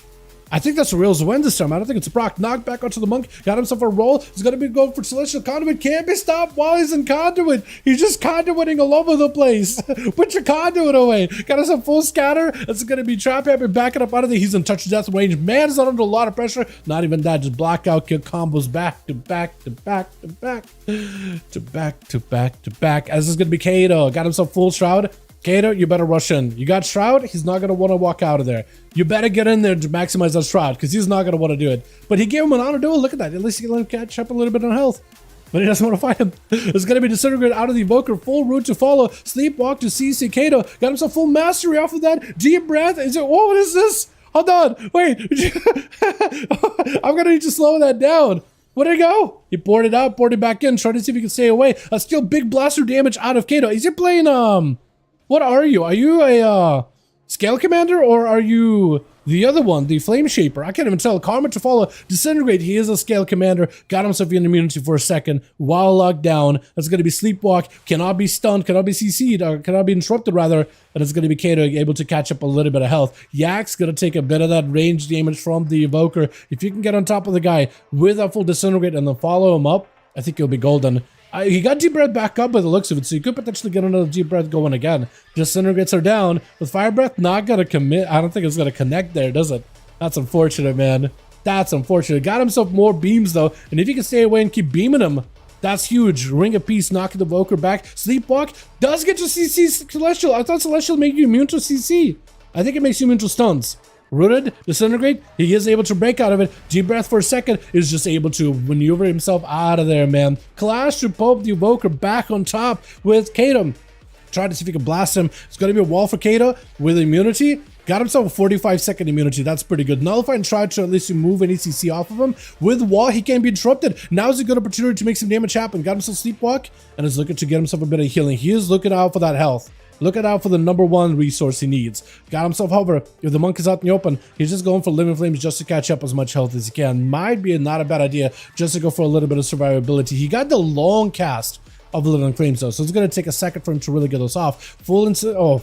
I think that's a real Zuen this time. I don't think it's a proc. Knocked back onto the monk. Got himself a roll. He's going to be going for Celestial Conduit. Can't be stopped while he's in Conduit. He's just conduiting all over the place. Put your Conduit away. Got us a full scatter. It's going to be Trap Happy backing up out of there. He's in touch of death range. Man is under a lot of pressure. Not even that. Just blackout kill combos back to back to back to back to back to back to back. As this is going to be Kato. Got himself full Shroud. Kato, you better rush in. You got Shroud, he's not going to want to walk out of there. You better get in there to maximize that Shroud, because he's not going to want to do it. But he gave him an honor duel. Look at that. At least he can let him catch up a little bit on health. But he doesn't want to fight him. It's going to be Disintegrate out of the Evoker. Full route to follow. Sleepwalk to CC. Kato got himself full mastery off of that. Deep breath. Is it? Whoa, what is this? Hold on. Wait. I'm going to need to slow that down. Where'd it go? He poured it out, poured it back in, trying to see if he can stay away. Still big blaster damage out of Kato. Is he playing, what are you? Are you a Scale Commander, or are you the other one, the Flame Shaper? I can't even tell. Karma to follow. Disintegrate. He is a Scale Commander. Got himself in immunity for a second while locked down. That's going to be Sleepwalk. Cannot be stunned. Cannot be CC'd. Or cannot be interrupted, rather. And it's going to be Kato able to catch up a little bit of health. Yak's going to take a bit of that range damage from the Evoker. If you can get on top of the guy with a full Disintegrate and then follow him up, I think you'll be golden. He got Deep Breath back up by the looks of it, so you could potentially get another Deep Breath going again. Disintegrates are down. With Fire Breath, not going to commit. I don't think it's going to connect there, does it? That's unfortunate, man. That's unfortunate. Got himself more beams, though. And if you can stay away and keep beaming him, that's huge. Ring of Peace, knocking the Evoker back. Sleepwalk does get to CC Celestial. I thought Celestial made you immune to CC. I think it makes you immune to stuns. Rooted, Disintegrate, he is able to break out of it. Deep Breath for a second, is just able to maneuver himself out of there, man. Clash to Pope the Evoker back on top with Kato. Try to see if he can blast him. It's going to be a wall for Kato with immunity. Got himself a 45-second immunity. That's pretty good. Nullify and try to at least remove any CC off of him. With wall, he can't be interrupted. Now is a good opportunity to make some damage happen. Got himself Sleepwalk and is looking to get himself a bit of healing. He is looking out for that health. Looking out for the #1 resource he needs. Got himself hover. If the monk is out in the open, he's just going for Living Flames just to catch up as much health as he can. Might be not a bad idea just to go for a little bit of survivability. He got the long cast of Living Flames though, so it's going to take a second for him to really get those off. Full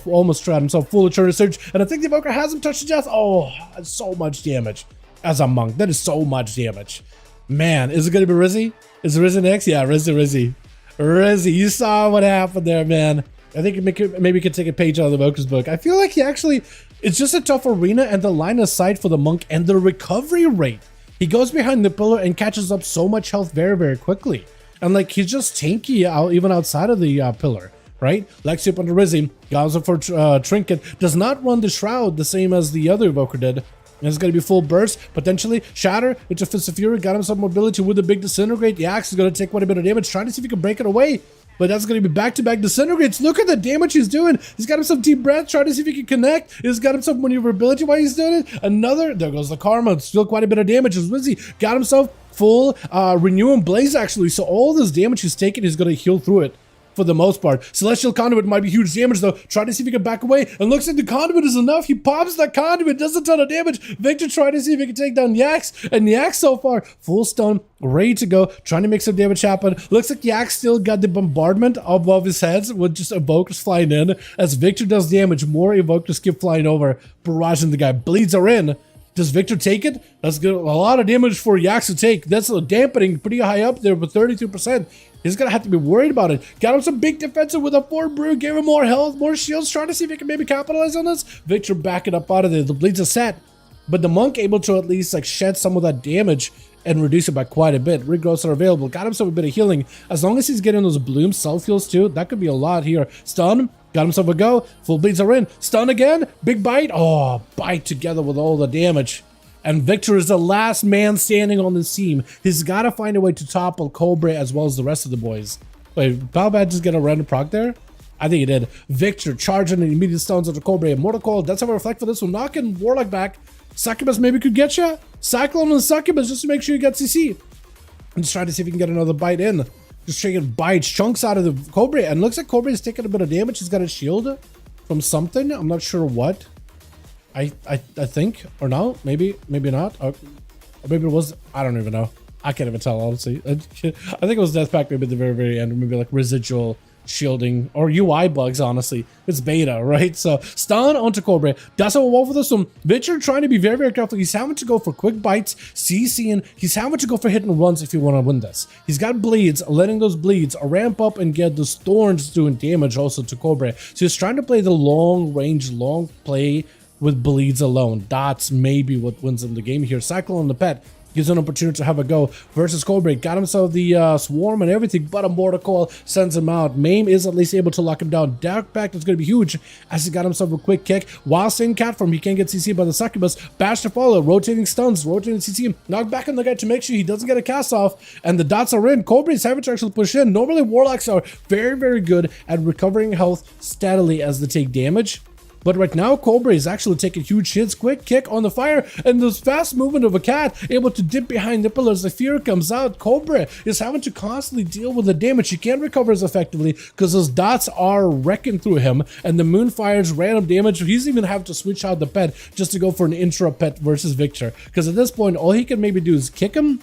almost tried himself. Full Eternal Surge, and I think the Evoker has him touch to death. Oh, that's so much damage. As a monk, that is so much damage. Man, is it going to be Rizzy? Is it Rizzy next? Yeah, Rizzy. Rizzy, you saw what happened there, man. I think maybe we could take a page out of the Evoker's book. I feel like it's just a tough arena, and the line of sight for the monk and the recovery rate. He goes behind the pillar and catches up so much health very, very quickly. And like, he's just tanky even outside of the pillar, right? Lex Sweep under Rizzy, goes up for Trinket, does not run the Shroud the same as the other Evoker did. And it's going to be full burst, potentially. Shatter into Fist of Fury. Got him some mobility with the big Disintegrate. The Axe is going to take quite a bit of damage. Trying to see if he can break it away. But that's going to be back-to-back Disintegrates. Look at the damage he's doing. He's got himself Deep Breath. Trying to see if he can connect. He's got himself maneuverability while he's doing it. Another. There goes the Karma. Still quite a bit of damage. Is Wizzy. Got himself full Renew and Blaze, actually. So all this damage he's taking is going to heal through it. For the most part. Celestial Conduit might be huge damage though. Try to see if he can back away. And looks like the Conduit is enough. He pops that Conduit. Does a ton of damage. Victor trying to see if he can take down Yax. And Yax so far, full stun, ready to go. Trying to make some damage happen. Looks like Yax still got the bombardment above his heads with just Evokers flying in. As Victor does damage, more Evokers keep flying over. Barraging the guy. Bleeds are in. Does Victor take it? That's good. A lot of damage for Yax to take. That's a dampening pretty high up there with 32%. He's going to have to be worried about it. Got him some big defensive with a 4 brew. Gave him more health, more shields. Trying to see if he can maybe capitalize on this. Victor backing up out of there. The bleeds are set. But the Monk able to at least like shed some of that damage and reduce it by quite a bit. Regrowths are available. Got himself a bit of healing. As long as he's getting those bloom self-heals too, that could be a lot here. Stun. Got himself a go. Full bleeds are in. Stun again. Big bite. Oh, bite together with all the damage. And Victor is the last man standing on this team. He's got to find a way to topple Cobra as well as the rest of the boys. Wait, Balbad just get a random proc there? I think he did. Victor charging and immediate stuns onto Cobra. Mortal Coil, that's how I reflect for this one. Knocking Warlock back. Succubus maybe could get you. Cyclone and Succubus just to make sure you get CC. And just try to see if he can get another bite in. Just taking bites, chunks out of the Cobra. And looks like Cobra is taking a bit of damage. He's got a shield from something. I'm not sure what. I think, or no, maybe not, or maybe it was, I don't even know. I can't even tell, honestly. I think it was Death Pack maybe at the very, very end, or maybe like residual shielding, or UI bugs, honestly. It's beta, right? So, stun onto Cobra. Does have a wall for this one. Victor trying to be very, very careful. He's having to go for quick bites, CCing. He's having to go for hit and runs if you want to win this. He's got bleeds, letting those bleeds ramp up and get those thorns doing damage also to Cobra. So he's trying to play the long range, long play with bleeds alone. Dots maybe what wins him the game here. Cyclone the pet gives an opportunity to have a go versus Cobra. Got himself the swarm and everything, but a Mortal Coil sends him out. Maim is at least able to lock him down. Dark Pact is going to be huge as he got himself a quick kick. While staying cat form, he can't get CC by the Succubus. Bash to follow, rotating stuns, rotating CC. Knock back on the guy to make sure he doesn't get a cast off. And the dots are in. Cobra is having to actually push in. Normally, Warlocks are very, very good at recovering health steadily as they take damage. But right now, Cobra is actually taking huge hits. Quick kick on the fire, and this fast movement of a cat, able to dip behind the pillars. The fear comes out. Cobra is having to constantly deal with the damage. He can't recover as effectively because those dots are wrecking through him, and the moon fires random damage. He's even having to switch out the pet just to go for an intro pet versus Victor. Because at this point, all he can maybe do is kick him,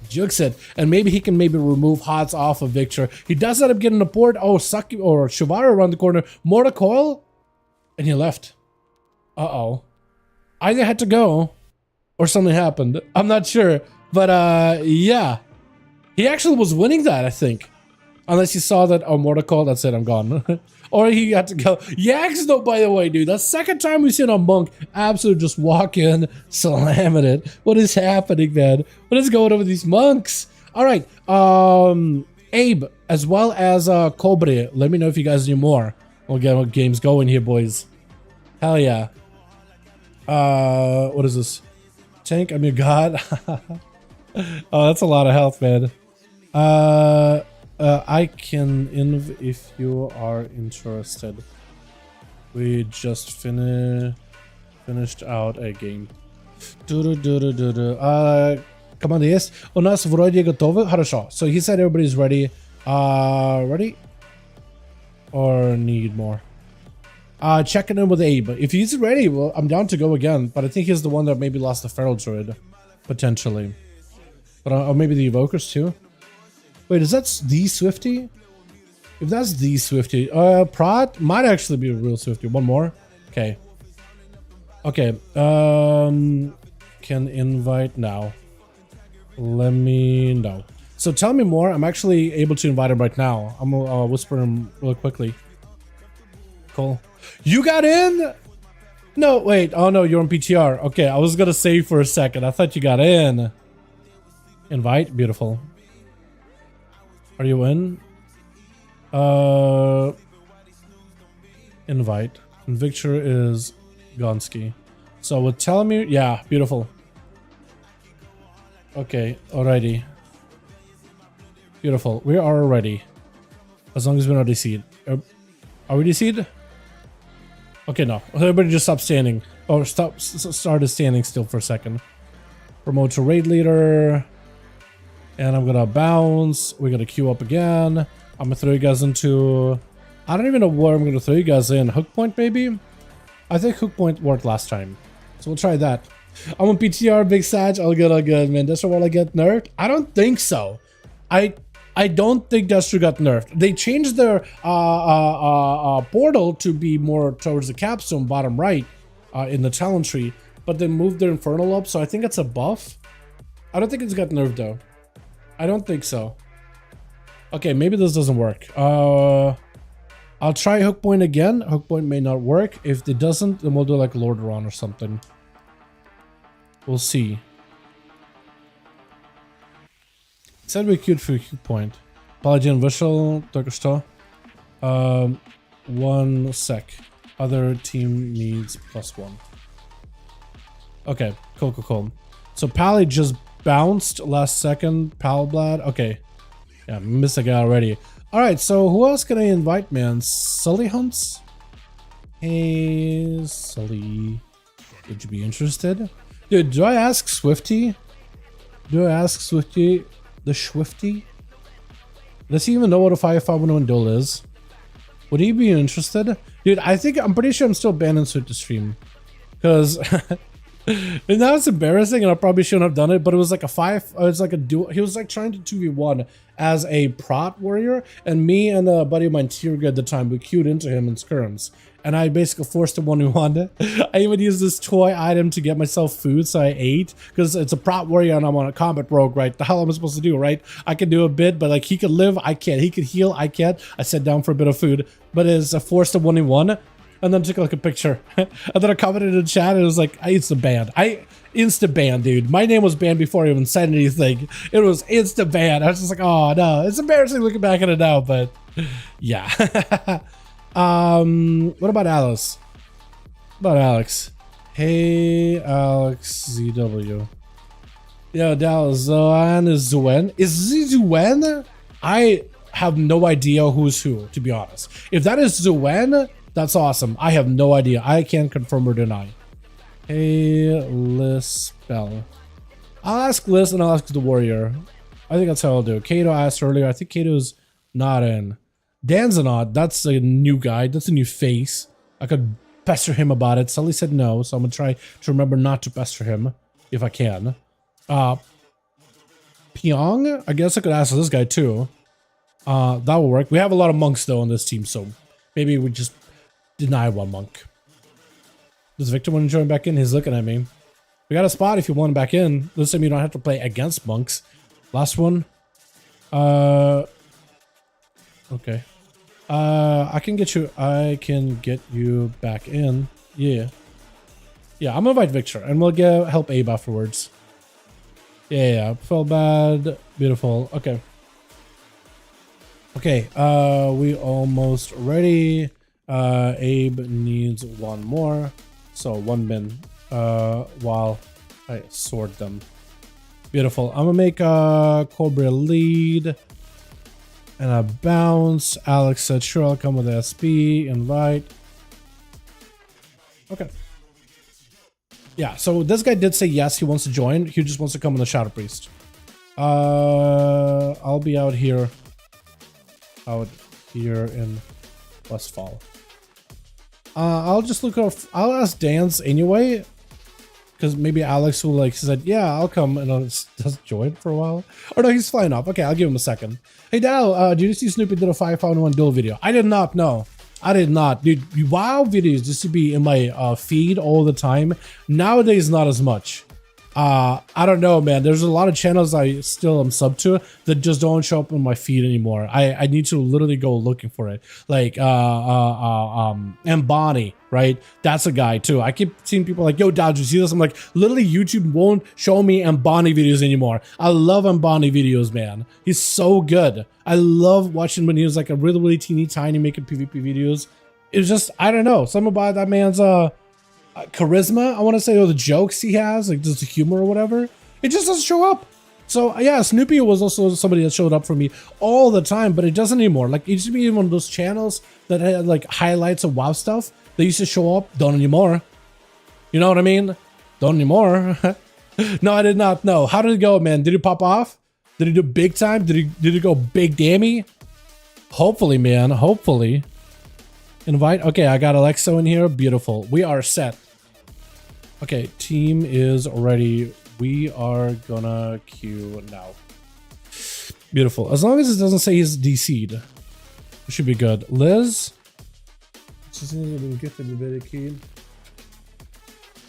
jukes it, and maybe he can maybe remove HOTS off of Victor. He does end up getting a port. Oh, Succubus or Shivara around the corner. Mortal Coil. And he left. Uh-oh. Either had to go or something happened. I'm not sure. But, yeah. He actually was winning that, I think. Unless he saw that, oh, Mortal Coil, that's it, I'm gone. Or he had to go. Yax, though, by the way, dude. That's the second time we've seen a Monk absolutely just walk in, slamming it. What is happening, man? What is going on with these Monks? All right. Abe, as well as Cobra. Let me know if you guys need more. We'll get our games going here, boys. Hell yeah. What is this? Tank? I'm your god. Oh, that's a lot of health, man. I can inv if you are interested. We just finished out a game. Команда есть. У нас вроде готовы. Хорошо. So he said everybody's ready. Ready? Or need more? Checking in with Abe. If he's ready, well, I'm down to go again. But I think he's the one that maybe lost the Feral Druid. Potentially. But or maybe the Evokers too. Wait, is that the Swifty? If that's the Swifty, Prod might actually be a real Swifty. One more. Okay. Okay. Can invite now. Let me know. So tell me more. I'm actually able to invite him right now. I'm gonna whisper him real quickly. Cool. You got in? No, wait. Oh no, you're on PTR. Okay, I was gonna save for a second. I thought you got in. Invite. Beautiful. Are you in? Invite. And Victor is Gonski. So with Telemere, yeah, beautiful. Okay, alrighty. Beautiful. We are ready. As long as we're not DC'd. Are we DC'd? Okay, no. Everybody just stop standing. Or started standing still for a second. Promote to raid leader. And I'm gonna bounce. We're gonna queue up again. I'm gonna throw you guys into... I don't even know where I'm gonna throw you guys in. Hook point, maybe? I think hook point worked last time. So we'll try that. I'm on PTR, big Sag. All good, man. Destro will I get nerfed? I don't think so. I don't think Destro got nerfed. They changed their portal to be more towards the capstone bottom right in the talent tree, but they moved their infernal up, so I think it's a buff. I don't think it's got nerfed though. I don't think so. Okay, maybe this doesn't work. I'll try hook point again. Hook point may not work. If it doesn't, then we'll do like Lordaeron or something. We'll see. Said we queued for hook point. Paladin visual, Turkish to. 1 sec. Other team needs +1. Okay, cool. So Pally just bounced last second. Palblad. Okay. Yeah, missed a guy already. Alright, so who else can I invite, man? Sully Hunts? Hey, Sully. Would you be interested? Dude, do I ask Swifty? Do I ask Swifty? The Swifty? Does he even know what a 5V5 1V1 duel is? Would he be interested? Dude, I'm pretty sure I'm still banned in Swifty stream. Because... and that was embarrassing, and I probably shouldn't have done it, but it was like it's like a duel. He was like trying to 2v1 as a prot warrior, and me and a buddy of mine, Tierga at the time, we queued into him in skirms, and I basically forced him 1v1. I even used this toy item to get myself food, so I ate, because it's a prot warrior and I'm on a combat rogue, right? The hell am I supposed to do, right? I can do a bit, but like he could live, I can't. He could heal, I can't. I sat down for a bit of food, but it's a forced 1v1. And then took like a picture. And then I commented in the chat and it was like, I insta-banned. Insta-banned, dude. My name was banned before I even said anything. It was insta-banned. I was just like, oh no. It's embarrassing looking back at it now, but yeah. What about Alice? What about Alex? Hey, Alex ZW. Yo, Dallas, Zoan is Zuen. Is he Zuen? I have no idea who's who, to be honest. If that is Zuen, that's awesome. I have no idea. I can't confirm or deny. Hey, Liz Bell. I'll ask Liz and I'll ask the warrior. I think that's how I'll do it. Kato asked earlier. I think Kato's not in. Dan's not. That's a new guy. That's a new face. I could pester him about it. Sully said no, so I'm going to try to remember not to pester him if I can. Pyong? I guess I could ask this guy too. That will work. We have a lot of monks though on this team, so maybe we just deny one monk. Does Victor want to join back in? He's looking at me. We got a spot if you want him back in. This time you don't have to play against monks. Last one. Okay. I can get you back in. Yeah. Yeah, I'm gonna invite Victor and we'll get help Abe afterwards. Yeah. Felt bad. Beautiful. Okay. Okay, we almost ready. Abe needs one more, so 1 min while I sort them. Beautiful. I'm gonna make a Cobra lead and a bounce. Alex said sure, I'll come with SB. Invite. Okay. Yeah, so this guy did say yes, he wants to join. He just wants to come in the Shadow Priest. I'll be out here in Westfall. I'll just look up. I'll ask Dan's anyway, because maybe Alex will like said, yeah, I'll come and I'll just join for a while. Or no, he's flying off. Okay, I'll give him a second. Hey Dal, did you see Snoopy did a 5v1 duel video? I did not. No, I did not. Dude, WoW videos used to be in my feed all the time. Nowadays, not as much. I don't know, man. There's a lot of channels I still am sub to that just don't show up on my feed anymore. I need to literally go looking for it. Like Mbani, right? That's a guy too. I keep seeing people like, yo, Dad, did you see this? I'm like, literally YouTube won't show me Mbani videos anymore. I love Mbani videos, man. He's so good. I love watching when he was like a really, really teeny tiny making PvP videos. It was just, I don't know, something about that man's charisma, I want to say, or the jokes he has, like just the humor or whatever. It just doesn't show up. So yeah, Snoopy was also somebody that showed up for me all the time, but it doesn't anymore. Like it used to be one of those channels that had like highlights of WoW stuff. They used to show up. Don't anymore. You know what I mean? Don't anymore. No, I did not know. How did it go, man? Did it pop off? Did it do big time? Did it go big dammy? Hopefully, man. Hopefully. Invite. Okay, I got Alexa in here. Beautiful. We are set. Okay, team is ready. We are gonna queue now. Beautiful. As long as it doesn't say he's DC'd, it should be good. Liz.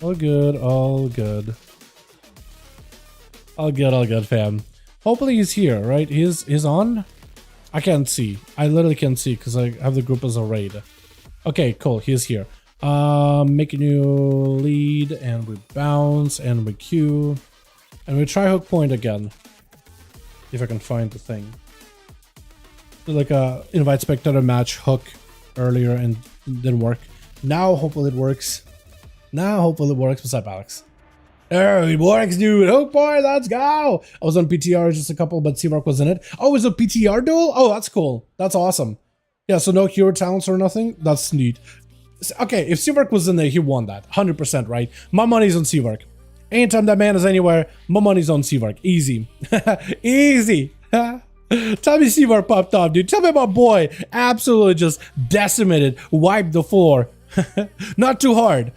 All good, all good. All good, fam. Hopefully he's here, right? He's on? I can't see. I literally can't see because I have the group as a raid. Okay, cool. He's here. Make a new lead, and we bounce, and we queue, and we try hook point again. If I can find the thing. So like a invite spectator match hook earlier and didn't work. Now hopefully it works. What's up, Alex? There it works, dude. Hook point, let's go. I was on PTR just a couple, but C-Mark was in it. Oh, it was a PTR duel? Oh, that's cool. That's awesome. Yeah, so no hero talents or nothing. That's neat. Okay, if C-Mark was in there, he won that. 100%, right? My money's on C-Mark. Anytime that man is anywhere, my money's on C-Mark. Easy. Easy. Tell me C-Mark popped off, dude. Tell me my boy absolutely just decimated, wiped the floor. Not too hard,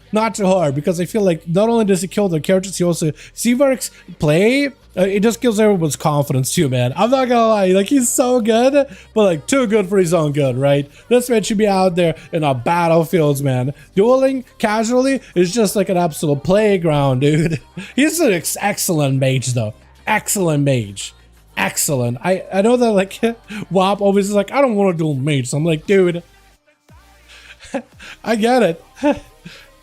because I feel like not only does he kill the characters, he also C-Mark's play, it just kills everyone's confidence too, man. I'm not gonna lie, like he's so good, but like too good for his own good, right? This man should be out there in our battlefields, man. Dueling casually is just like an absolute playground, dude. He's an excellent mage though. Excellent mage. Excellent. I know that like WAP always is like, I don't want to duel mage, so I'm like, dude, I get it.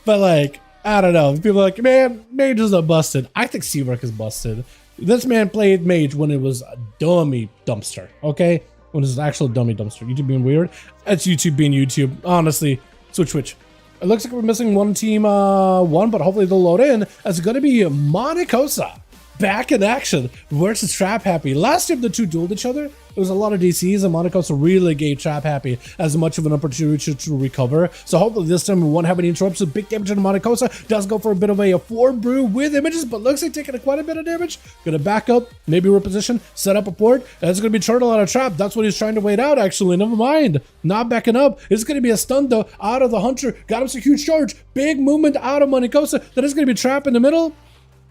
But like, I don't know. People are like, man, mage is not busted. I think C-Mark is busted. This man played mage when it was a dummy dumpster, okay? When it was an actual dummy dumpster. YouTube being weird. It's YouTube being YouTube. Honestly, switch. It looks like we're missing one team one, but hopefully they'll load in. It's going to be Monacosa. Back in action versus Trap Happy. Last time the two dueled each other, there was a lot of DCs, and Monacosa really gave Trap Happy as much of an opportunity to recover. So hopefully this time we won't have any interrupts. So big damage to Monacosa. Does go for a bit of a 4 brew with images, but looks like taking quite a bit of damage. Gonna back up, maybe reposition, set up a port. That's gonna be Turtle out of Trap. That's what he's trying to wait out, actually. Never mind. Not backing up. It's gonna be a stun though out of the Hunter. Got him some huge charge. Big movement out of Monacosa. That is gonna be Trap in the middle.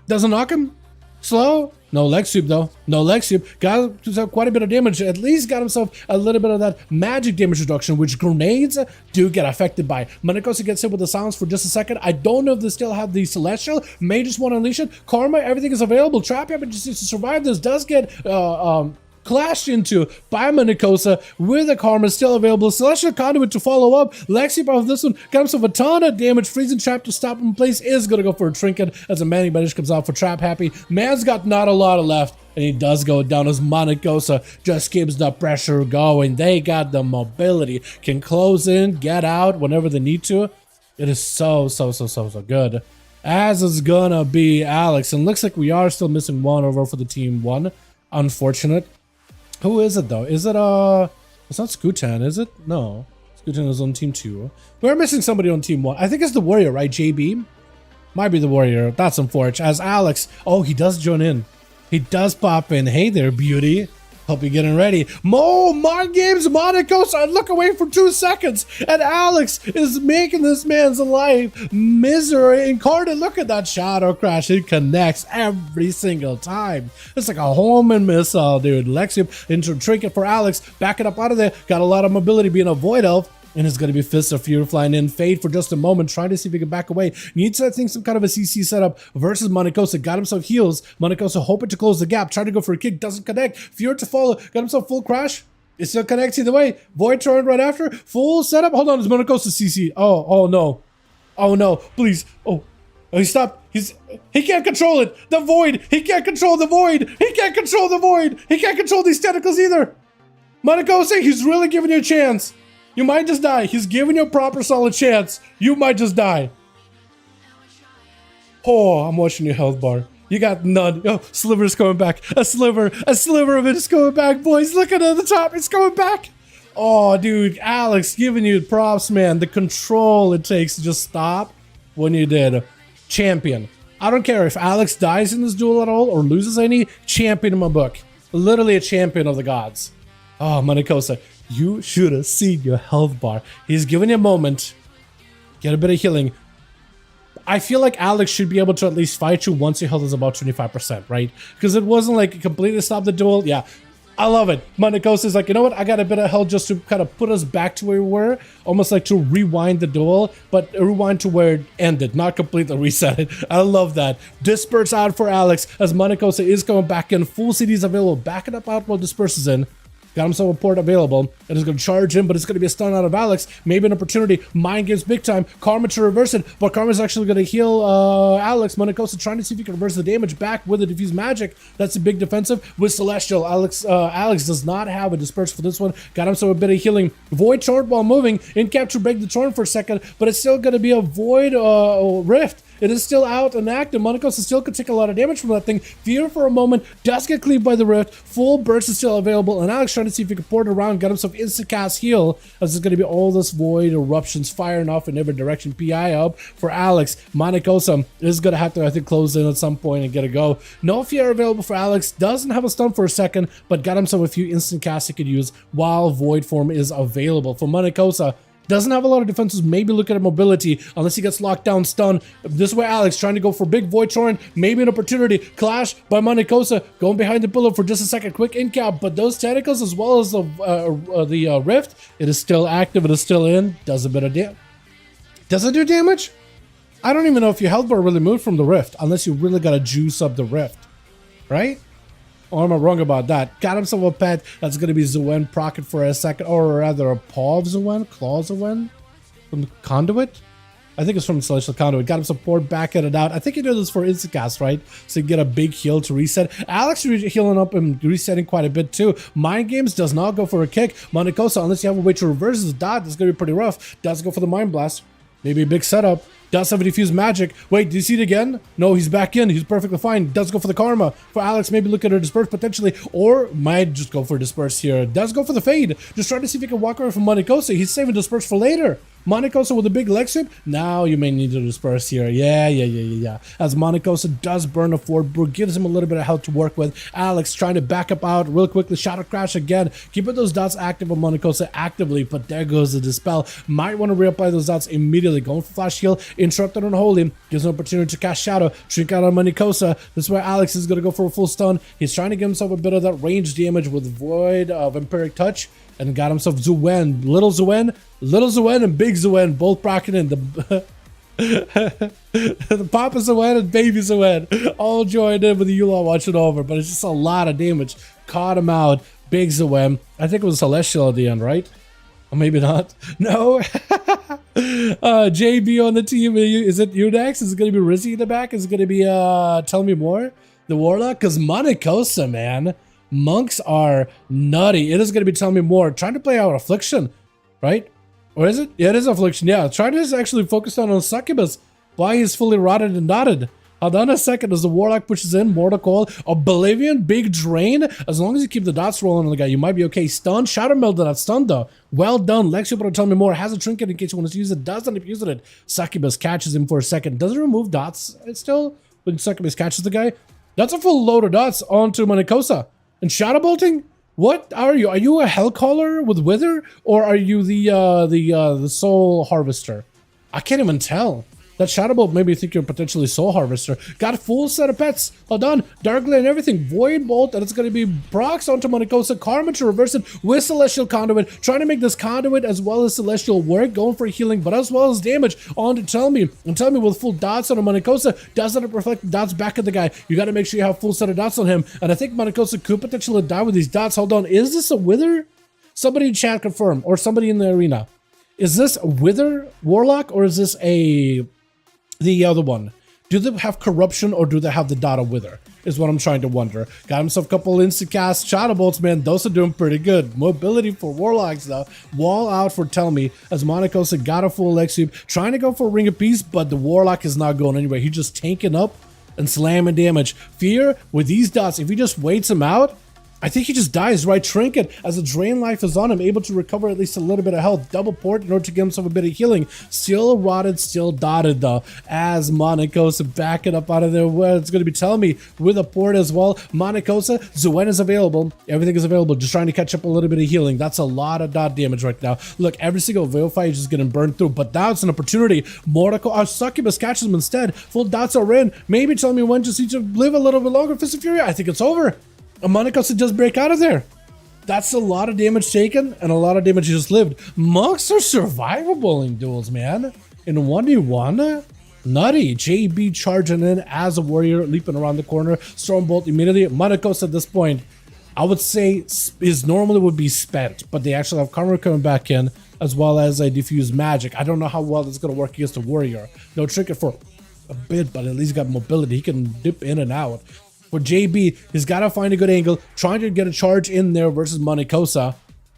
Doesn't knock him. Slow. No leg sweep though. No leg sweep. Got himself quite a bit of damage. At least got himself a little bit of that magic damage reduction, which grenades do get affected by. Monacosa gets hit with the silence for just a second. I don't know if they still have the celestial. May just want to unleash it. Karma, everything is available. Trap Happy just needs to survive this. Does get clashed into by Monacosa with a Karma still available. Celestial Conduit to follow up. Lexi off this one got himself a ton of damage. Freezing Trap to stop him in place is going to go for a trinket as a Manning Banish comes out for Trap Happy. Man's got not a lot of left, and he does go down as Monacosa just keeps the pressure going. They got the mobility, can close in, get out whenever they need to. It is so good. As is gonna be Alex, and looks like we are still missing one over for the team one. Unfortunate. Who is it though? Is it it's not Skutan, is it? No. Skutan is on team 2. We're missing somebody on team 1. I think it's the warrior, right? JB? Might be the warrior. That's unfortunate. As Alex, oh, he does join in. He does pop in. Hey there, beauty. Hope you're getting ready. Mind Games, Monacosa, look away for 2 seconds. And Alex is making this man's life misery incarnate. Look at that shadow crash. It connects every single time. It's like a homing missile, dude. Lexi into trinket for Alex. Back it up out of there. Got a lot of mobility being a void elf. And it's going to be Fist of Fury flying in. Fade for just a moment, trying to see if he can back away. Needs, I think, some kind of a CC setup versus Monacosa. Got himself heals. Monacosa hoping to close the gap. Trying to go for a kick. Doesn't connect. Fury to follow. Got himself full crash. It still connects either way. Void turn right after. Full setup. Hold on. Is Monacosa CC? Oh no. Oh no. Please. Oh, he stopped. He can't control it. The void. He can't control the void. He can't control the void. He can't control these tentacles either. Monacosa, he's really giving you a chance. You might just die. He's giving you a proper solid chance. You might just die. Oh, I'm watching your health bar. You got none. Oh, sliver's coming back. A sliver of it is coming back, boys. Look at it at the top. It's coming back. Oh, dude, Alex, giving you props, man. The control it takes to just stop when you did. Champion. I don't care if Alex dies in this duel at all or loses any. Champion in my book. Literally a champion of the gods. Oh, Manicosa, you should have seen your health bar. He's giving you a moment. Get a bit of healing. I feel like Alex should be able to at least fight you once your health is about 25%, right? Because it wasn't like completely stop the duel. Yeah, I love it. Manicosa is like, you know what? I got a bit of health just to kind of put us back to where we were. Almost like to rewind the duel, but rewind to where it ended, not completely reset it. I love that. Disperse out for Alex as Manicosa is coming back in. Full CDs available. Back it up out while Disperse is in. Got himself a port available. It is going to charge him, but it's going to be a stun out of Alex. Maybe an opportunity. Mind games big time. Karma to reverse it, but Karma's actually going to heal Alex. Manicosa trying to see if he can reverse the damage back with a diffuse magic. That's a big defensive with Celestial. Alex does not have a disperse for this one. Got himself a bit of healing. Void Torrent while moving. In cap to break the Torrent for a second, but it's still going to be a Void Rift. It is still out and active. Manicosa still could take a lot of damage from that thing. Fear for a moment. Does get cleaved by the Rift. Full burst is still available. And Alex trying to see if he can port it around. Got himself instant cast heal. As it's going to be all this Void eruptions firing off in every direction. PI up for Alex. Manicosa is going to have to, I think, close in at some point and get a go. No fear available for Alex. Doesn't have a stun for a second, but got himself a few instant casts he could use while Void form is available. For Manicosa, doesn't have a lot of defenses. Maybe look at mobility unless he gets locked down, stun. This way, Alex trying to go for big Void Torrent. Maybe an opportunity. Clash by Manicosa going behind the pillow for just a second. Quick in cap, but those tentacles as well as the Rift, it is still active. It is still in. Does a bit of damage. Does it do damage? I don't even know if your health bar really moved from the Rift unless you really got to juice up the Rift, right? Or am I wrong about that? Got himself a pet. That's going to be Zuen procced for a second. Or rather, a paw of Zuen? Claw Zuen? From the Conduit? I think it's from Celestial Conduit. Got him support, backing it out. I think he did this for instant cast, right? So you get a big heal to reset. Alex healing up and resetting quite a bit too. Mind Games does not go for a kick. Manicosa, unless you have a way to reverse his dot, it's going to be pretty rough. Does go for the Mind Blast. Maybe a big setup. Does have a diffuse magic. Wait, do you see it again? No, he's back in. He's perfectly fine. Does go for the Karma. For Alex, maybe look at her disperse potentially. Or might just go for disperse here. Does go for the fade. Just trying to see if he can walk away from Manicosa. He's saving disperse for later. Manicosa with a big leg sweep. Now you may need to disperse here. Yeah. As Manicosa does burn a forward brew, gives him a little bit of health to work with. Alex trying to back up out real quickly. Shadow Crash again. Keeping those dots active on Manicosa actively, but there goes the Dispel. Might want to reapply those dots immediately. Going for Flash Heal. Interrupted on Holy. Gives an opportunity to cast Shadow. Shrink out on Manicosa. This is where Alex is going to go for a full stun. He's trying to give himself a bit of that range damage with Void of Vampiric Touch. And got himself Zuen. Little Zuen and Big Zuen both proccing in. The Papa Zuen and Baby Zuen all joined in with the Yula watching over. But it's just a lot of damage. Caught him out. Big Zuen. I think it was Celestial at the end, right? Or maybe not. No. JB on the team. Is it you next? Is it going to be Rizzy in the back? Is it going to be Tell Me More? The Warlock? Because Manicosa, man. Monks are nutty. It is going to be Tell Me More. Trying to play out Affliction, right? Or is it? Yeah, it is Affliction. Yeah, trying to actually focus on Succubus. Why he's fully rotted and knotted. Hold on a second as the Warlock pushes in. Mortal Coil. Oblivion. Big Drain. As long as you keep the dots rolling on the guy, you might be okay. Stun. Shadow Meld did not stun though. Well done. Lex, you better Tell Me More. Has a trinket in case you want to use it. Doesn't end up using it. Succubus catches him for a second. Doesn't remove dots. It's still when Succubus catches the guy. That's a full load of dots onto Manicosa. And Shadow Bolting? What are you? Are you a Hellcaller with Wither? Or are you the Soul Harvester? I can't even tell. That Shadow Bolt made me think you're potentially Soul Harvester. Got a full set of pets. Hold on. Darkblade and everything. Void Bolt. And it's going to be procs onto Manicosa. Karma to reverse it with Celestial Conduit. Trying to make this Conduit as well as Celestial work. Going for healing, but as well as damage on to Tell Me. And Tell Me with full dots on a Manicosa. Doesn't reflect dots back at the guy. You got to make sure you have full set of dots on him. And I think Manicosa could potentially die with these dots. Hold on. Is this a Wither? Somebody in chat confirm. Or somebody in the arena. Is this a Wither Warlock? Or is this the other one? Do they have corruption or do they have the data wither? Is what I'm trying to wonder. Got himself a couple instant cast shadow bolts, man. Those are doing pretty good. Mobility for warlocks though. Wall out for Tell Me as Monacosa got a full leg sweep, trying to go for a ring of peace, but the warlock is not going anywhere. He's just tanking up and slamming damage. Fear with these dots, if he just waits him out, I think he just dies, right? Trinket, as the drain life is on him, able to recover at least a little bit of health. Double port in order to give himself a bit of healing. Still rotted, still dotted though. As Monacosa backing up out of there. Well, it's going to be Telling Me with a port as well. Monacosa, Zuen is available. Everything is available. Just trying to catch up a little bit of healing. That's a lot of dot damage right now. Look, every single WiFi is just getting burned through, but now it's an opportunity. Succubus catches him instead. Full dots are in. Maybe Telling Me when just needs to live a little bit longer. Fist of Fury, I think it's over. Monacosa just break out of there. That's a lot of damage taken and a lot of damage just lived. Monks are survivable in duels, man. In 1v1, nutty. JB charging in as a warrior, leaping around the corner. Stormbolt immediately. Monacosa at this point, I would say his normally would be spent, but they actually have Karma coming back in, as well as a diffuse magic. I don't know how well it's going to work against a warrior. No trinket for a bit, but at least got mobility. He can dip in and out. For JB, he's got to find a good angle, trying to get a charge in there versus Monacosa.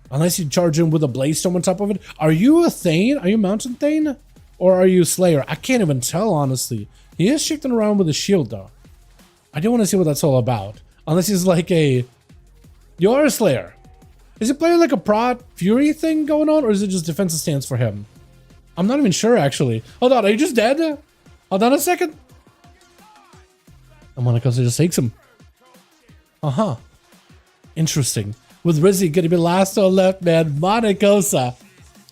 Unless you charge in with a Blaze Storm on top of it. Are you a Thane? Are you Mountain Thane? Or are you Slayer? I can't even tell, honestly. He is shifting around with a shield, though. I do want to see what that's all about. Unless he's like a... You're a Slayer. Is he playing like a Prod Fury thing going on? Or is it just defensive stance for him? I'm not even sure, actually. Hold on, are you just dead? Hold on a second. And Monacosa just takes him. Interesting. With Rizzy gonna be last on left, man. Monacosa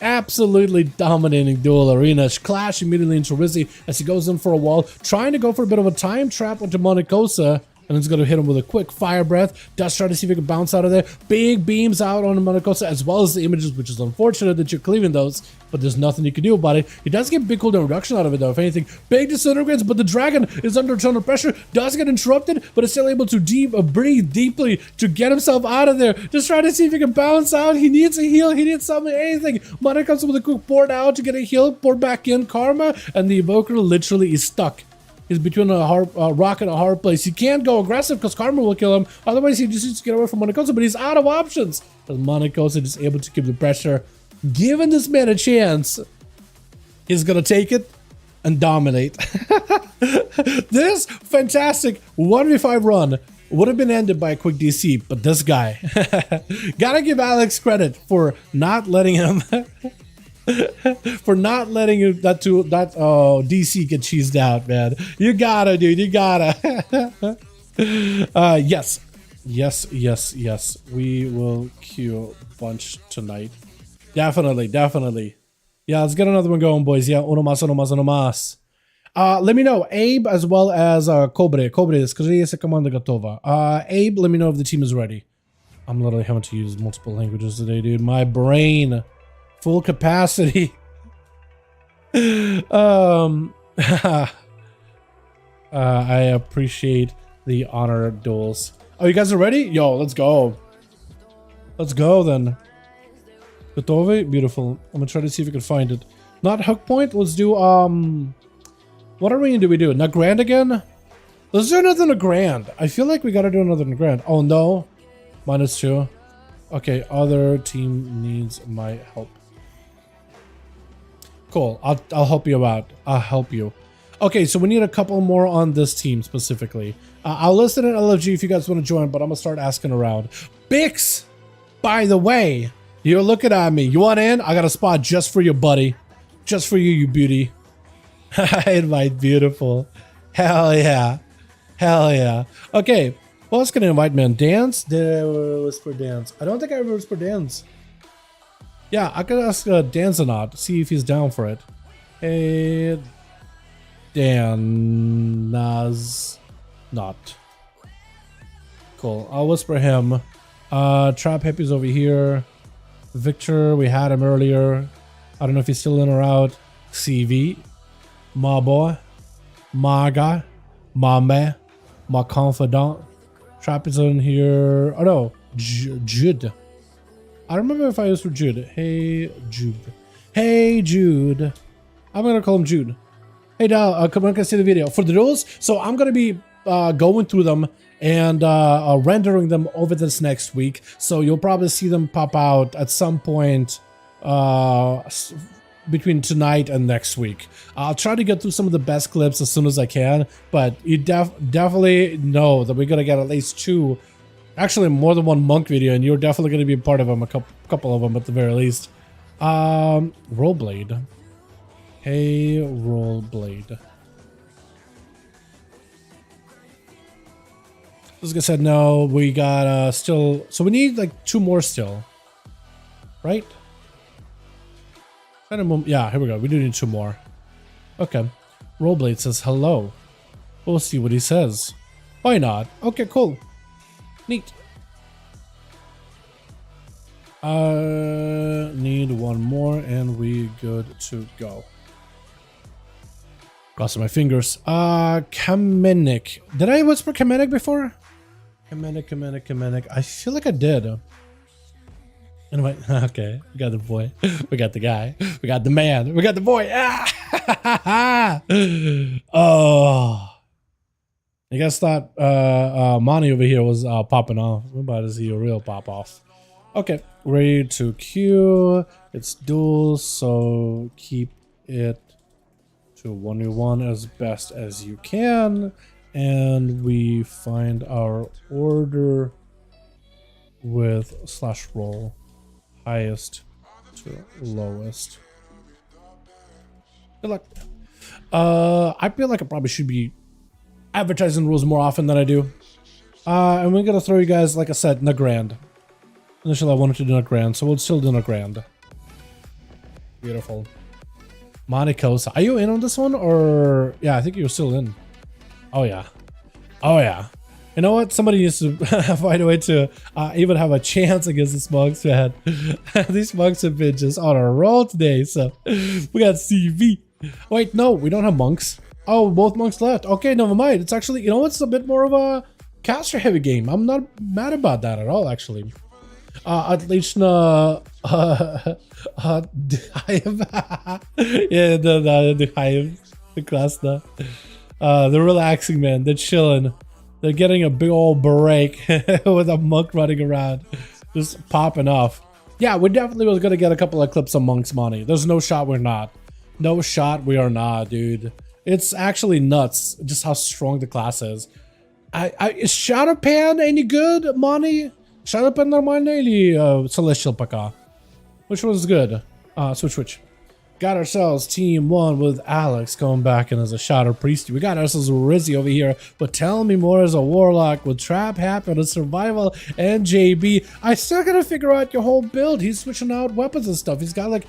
absolutely dominating duel arena. Clash immediately into Rizzy as he goes in for a wall, trying to go for a bit of a time trap onto Monacosa. And it's going to hit him with a quick fire breath. Does try to see if he can bounce out of there. Big beams out on Monacosa, as well as the images, which is unfortunate that you're cleaving those, but there's nothing you can do about it. He does get big cooldown reduction out of it, though, if anything. Big disintegrates, but the dragon is under a ton of pressure. Does get interrupted, but is still able to breathe deeply to get himself out of there. Just trying to see if he can bounce out. He needs a heal. He needs something, anything. Monacosa with a quick port out to get a heal. Port back in. Karma, and the evoker literally is stuck. He's between a rock and a hard place. He can't go aggressive because Karma will kill him. Otherwise, he just needs to get away from Monacosa, but he's out of options. But Monacosa is able to keep the pressure. Giving this man a chance, he's going to take it and dominate. This fantastic 1v5 run would have been ended by a quick DC, but this guy. Gotta give Alex credit for not letting him... for not letting that DC get cheesed out, man. You gotta, dude. You gotta. Yes. We will queue a bunch tonight. Definitely. Yeah, let's get another one going, boys. Yeah, uno más. Let me know, Abe, as well as Cobre. Скажи, если команда готова. Abe, let me know if the team is ready. I'm literally having to use multiple languages today, dude. My brain. Full capacity. I appreciate the honor, Duels. Oh, you guys are ready? Yo, let's go. Let's go then. Готовы? Beautiful. I'm gonna try to see if we can find it. Not hook point. Let's do what arena do we do? Not grand again? Let's do another grand. I feel like we gotta do another grand. Oh no. -2. Okay, other team needs my help. Cool. I'll help you out. I'll help you. Okay, so we need a couple more on this team specifically. I'll list it in LFG if you guys want to join, but I'm gonna start asking around. Bix, by the way, you're looking at me. You want in? I got a spot just for you, buddy. Just for you, you beauty. I invite beautiful. Hell yeah. Okay, well, let's get an invite, man. Dance? Whisper dance. I don't think I ever whisper dance. Yeah, I could ask Dan or not, see if he's down for it. Hey, Dan, not. Cool, I'll whisper him. Trap Hippie's over here. Victor, we had him earlier. I don't know if he's still in or out. CV, my boy, my guy, my man, my confidant. Trap is in here. Oh no, Jude. I remember if I used for Jude. Hey, Jude. I'm gonna call him Jude. Hey, Dal, come on, can see the video for the duels. So I'm gonna be going through them and rendering them over this next week. So you'll probably see them pop out at some point between tonight and next week. I'll try to get through some of the best clips as soon as I can, but you definitely know that we're gonna get at least 2, actually more than 1 monk video, and you're definitely gonna be a part of them, a couple of them at the very least. Rollblade. Hey, Rollblade. As I said, no, we got still, so we need like 2 more still, right? Yeah, here we go. We do need 2 more. Okay. Rollblade says hello. We'll see what he says. Why not? Okay, cool. Neat. Need 1 more and we good to go. Crossing my fingers. Kamenik. Did I whisper Kamenik before? Kamenik. I feel like I did. Anyway, okay, we got the boy, we got the guy, we got the man, we got the boy. Ah! Oh, I guess that Monty over here was popping off. We're about to see a real pop off. Okay, ready to queue. It's duels, so keep it to 1v1 as best as you can, and we find our order with /roll. Highest to lowest. Good luck. I feel like I probably should be advertising rules more often than I do. And we're gonna throw you guys, like I said, in a grand. Initially I wanted to do a grand, so we'll still do a grand. Beautiful. Monica, are you in on this one, or yeah, I think you're still in. Oh yeah. Oh yeah. You know what? Somebody needs to find a way to even have a chance against this monks, man. These monks have been just on a roll today, so we got CV. Wait, no, we don't have monks. Oh, both monks left. Okay, never mind. It's actually, you know, it's a bit more of a caster heavy game. I'm not mad about that at all, actually. Отлично. Yeah, the hive. The классно. They're relaxing, man. They're chilling. They're getting a big old break with a monk running around, just popping off. Yeah, we definitely was gonna get a couple of clips of monks money. There's no shot we're not. No shot we are not, dude. It's actually nuts just how strong the class is. Is Shadowpan any good, money? Shadowpan нормально или Celestial пока? Which one's good? Switch. Got ourselves team 1 with Alex going back in as a Shadow Priest. We got ourselves Rizzy over here, but tell me more as a Warlock with Trap, Happen, and Survival, and JB. I still gotta figure out your whole build. He's switching out weapons and stuff. He's got like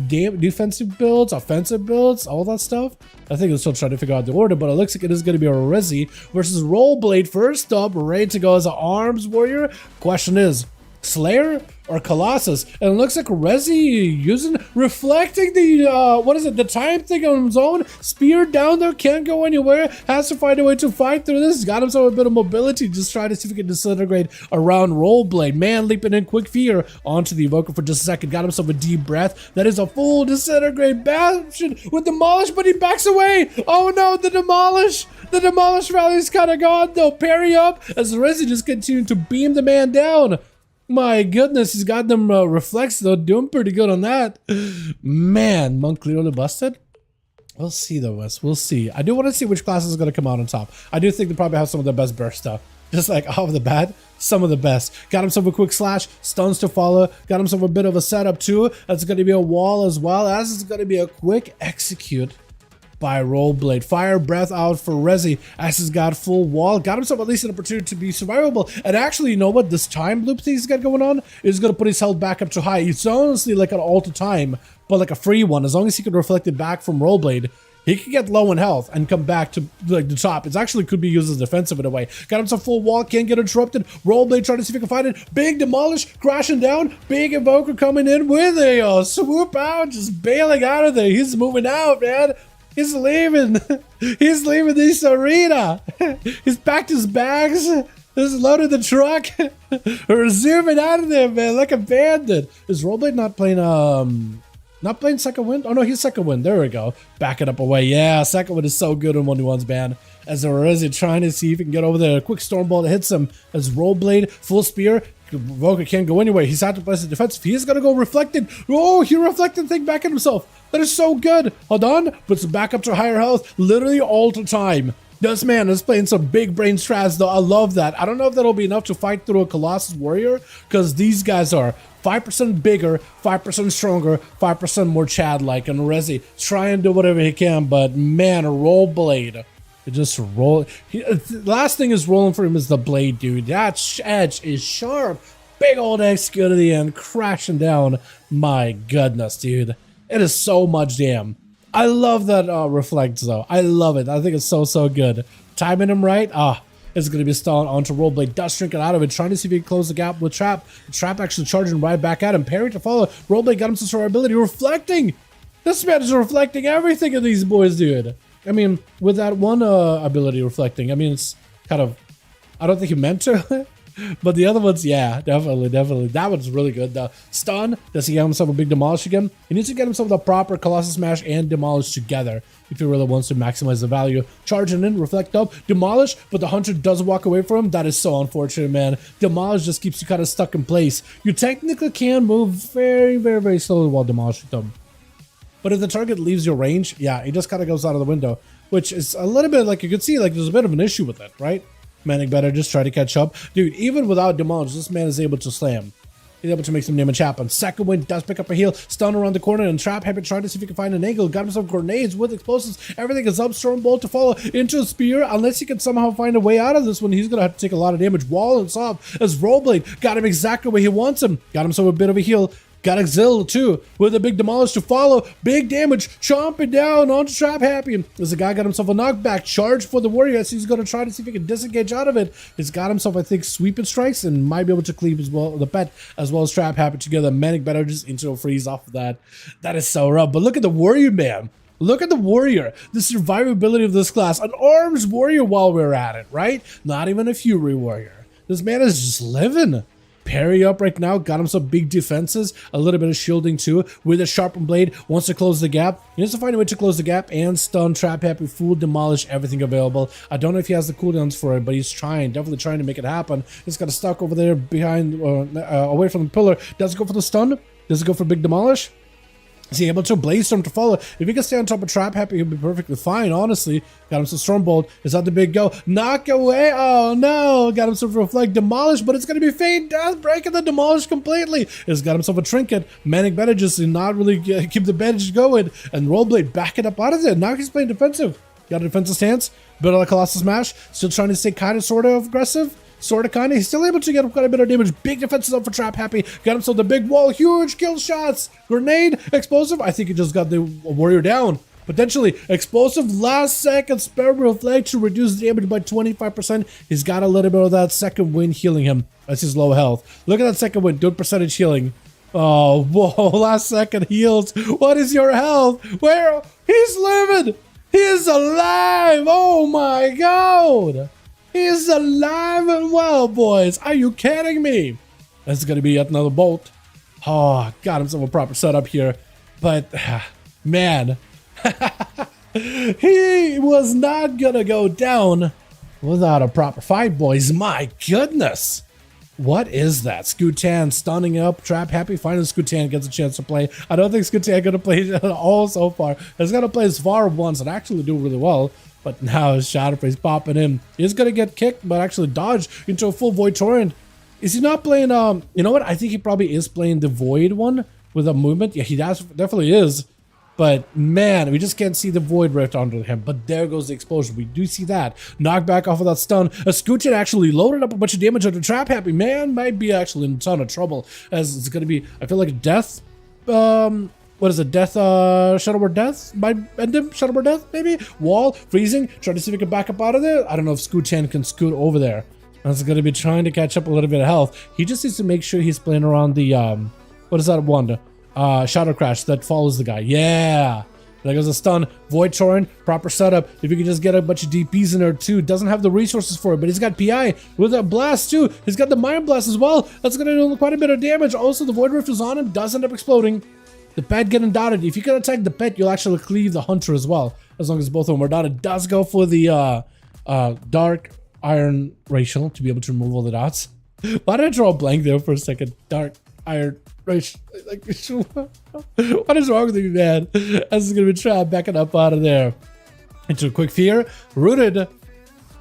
defensive builds, offensive builds, all that stuff. I think he'll still try to figure out the order, but it looks like it is gonna be a Rizzy versus Rollblade first up, ready to go as an Arms Warrior. Question is, Slayer or Colossus? And it looks like Rezi reflecting the what is it, the time thing on his own. Spear down there, can't go anywhere, has to find a way to fight through this. Got himself a bit of mobility, just trying to see if he can disintegrate around Rollblade. Man leaping in quick fear onto the evoker for just a second, got himself a deep breath. That is a full disintegrate bastion with demolish, but he backs away. Oh no, the demolish rally is kind of gone though. Parry up as Rezi just continued to beam the man down. My goodness, he's got them reflex though, doing pretty good on that. Man, monk clearly busted. We'll see though, Wes, we'll see. I do want to see which class is going to come out on top. I do think they probably have some of the best burst stuff. Just like off the bat, some of the best. Got himself a quick slash, stuns to follow. Got himself a bit of a setup too. That's going to be a wall as well, as it's going to be a quick execute by Rollblade. Fire breath out for Rezi as he's got full wall. Got himself at least an opportunity to be survivable. And actually, you know what? This time loop thing he's got going on is going to put his health back up to high. It's honestly like an all to time, but like a free one. As long as he can reflect it back from Rollblade, he can get low in health and come back to like the top. It actually could be used as defensive in a way. Got himself full wall, can't get interrupted. Rollblade trying to see if he can find it. Big demolish, crashing down. Big evoker coming in with a swoop out, just bailing out of there. He's moving out, man. He's leaving. He's leaving this arena. He's packed his bags. He's loaded the truck. We're zooming out of there, man, like a bandit. Is Rollblade not playing Not playing second wind? Oh no, he's second wind. There we go. Back it up away. Yeah, second wind is so good in 1v1's, man. As Rezi trying to see if he can get over there. A quick Stormbolt hits him. As Rollblade, full spear. Voka can't go anywhere. He's had to place the defensive. He's gonna go reflected. Oh, he reflected thing back at himself. That is so good. Hold on. Puts him back up to higher health. Literally all the time. This man is playing some big brain strats though. I love that. I don't know if that'll be enough to fight through a Colossus Warrior, because these guys are 5% bigger, 5% stronger, 5% more Chad-like. And Rezi try and do whatever he can, but man, a Rollblade. It just roll. Last thing is rolling for him is the blade, dude. That edge is sharp. Big old execute at the end, crashing down. My goodness, dude. It is so much damn. I love that reflects though. I love it. I think it's so good. Timing him right. It's going to be stalled onto Rollblade. Dust drinking out of it, trying to see if he can close the gap with Trap. Trap actually charging right back at him. Parry to follow. Rollblade got him some survivability. Reflecting. This man is reflecting everything of these boys, dude. I mean, with that one ability reflecting, I mean, it's kind of, I don't think he meant to. But the other ones, yeah, definitely. That one's really good. The stun, does he get himself a big demolish again? He needs to get himself the proper Colossus Smash and demolish together if he really wants to maximize the value. Charging in, reflect up, demolish, but the hunter does walk away from him. That is so unfortunate, man. Demolish just keeps you kind of stuck in place. You technically can move very slowly while demolishing them. But if the target leaves your range, yeah, he just kind of goes out of the window, which is a little bit like you could see, like there's a bit of an issue with it, right? Manic better just try to catch up. Dude, even without demolish, this man is able to slam. He's able to make some damage happen. Second wind does pick up a heal. Stun around the corner and Trap Habit trying to see if he can find an angle. Got himself grenades with explosives. Everything is up. Stormbolt to follow into a spear. Unless he can somehow find a way out of this one, he's going to have to take a lot of damage. Wall and soft as Rollblade got him exactly where he wants him. Got himself a bit of a heal. Got Exil too, with a big demolish to follow. Big damage, chomping down onto Trap Happy. As the guy got himself a knockback, charge for the warrior. So he's going to try to see if he can disengage out of it. He's got himself, I think, sweeping strikes and might be able to cleave as well, the pet as well as Trap Happy together. Manic better just into a freeze off of that. That is so rough. But look at the warrior, man. Look at the warrior. The survivability of this class. An arms warrior while we're at it, right? Not even a fury warrior. This man is just living. Parry up right now, got him some big defenses, a little bit of shielding too, with a sharpened blade, wants to close the gap. He needs to find a way to close the gap and stun, Trap Happy, Fool, demolish, everything available. I don't know if he has the cooldowns for it, but he's trying, definitely trying to make it happen. He's got a stuck over there behind, away from the pillar. Does it go for the stun? Does it go for big demolish? Is he able to blaze storm to follow? If he can stay on top of Trap Happy, he'll be perfectly fine, honestly. Got him some Stormbolt. Is that the big go? Knock away. Oh no. Got himself a reflect, demolish, but it's going to be Fade Death, breaking the demolish completely. He's got himself a trinket. Manic better just to not really keep the bench going. And Rollblade backing up out of there. Now he's playing defensive. Got a defensive stance. Bit of a Colossus Smash. Still trying to stay kind of sort of aggressive. Sort of, kind of. He's still able to get quite a bit of damage. Big defenses up for Trap Happy. Got himself the big wall. Huge kill shots. Grenade. Explosive. I think he just got the warrior down. Potentially. Explosive. Last second. Spare reflect to reduce damage by 25%. He's got a little bit of that second wind healing him. That's his low health. Look at that second wind. Good percentage healing. Oh, whoa. Last second heals. What is your health? Where? He's living. He is alive. Oh my god. He's alive and well, boys. Are you kidding me? This is going to be yet another bolt. Oh, got himself a proper setup here. But, man, he was not going to go down without a proper fight, boys. My goodness. What is that? Scootan stunning up, Trap Happy. Finally, Scootan gets a chance to play. I don't think Scootan going to play at all so far. He's going to play as far once and actually do really well. But now his Shadowface popping in. He's going to get kicked, but actually dodge into a full Void Torrent. Is he not playing, you know what? I think he probably is playing the Void one with a movement. Yeah, he definitely is. But man, we just can't see the Void Rift under him. But there goes the explosion. We do see that. Knockback off of that stun. A Scootin actually loaded up a bunch of damage onto Trap Happy. Man, might be actually in a ton of trouble. As it's going to be, I feel like a death, what is it? Death, Shadowboard Death? Might end him? Shadowboard Death, maybe? Wall, freezing, trying to see if we can back up out of there. I don't know if Scootan can scoot over there. That's going to be trying to catch up a little bit of health. He just needs to make sure he's playing around the, what is that one? Shadow Crash that follows the guy. Yeah. There goes a stun. Void Torrent, proper setup. If you can just get a bunch of DPs in there too. Doesn't have the resources for it, but he's got PI with a blast too. He's got the Mind Blast as well. That's going to do quite a bit of damage. Also, the Void Rift is on him. Does end up exploding. The pet getting dotted. If you can attack the pet, you'll actually cleave the hunter as well, as long as both of them are dotted. Does go for the dark iron racial to be able to remove all the dots. Why did I draw a blank there for a second? Dark iron racial. Like, what is wrong with you, man? This is gonna be trapped, backing up out of there. Into a quick fear, rooted.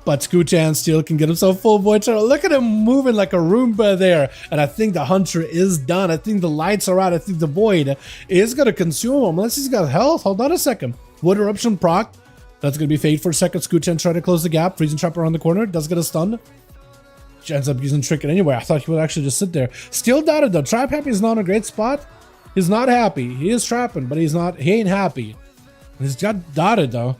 But Scooch still can get himself full void turtle. Look at him moving like a Roomba there. And I think the hunter is done. I think the lights are out. I think the void is going to consume him. Unless he's got health. Hold on a second. Void eruption proc. That's going to be fade for a second. Scooch trying to close the gap. Freezing trap around the corner. Does get a stun. She ends up using trinket anyway. I thought he would actually just sit there. Still dotted though. Trap happy is not in a great spot. He's not happy. He is trapping, but he ain't happy. He's got dotted though.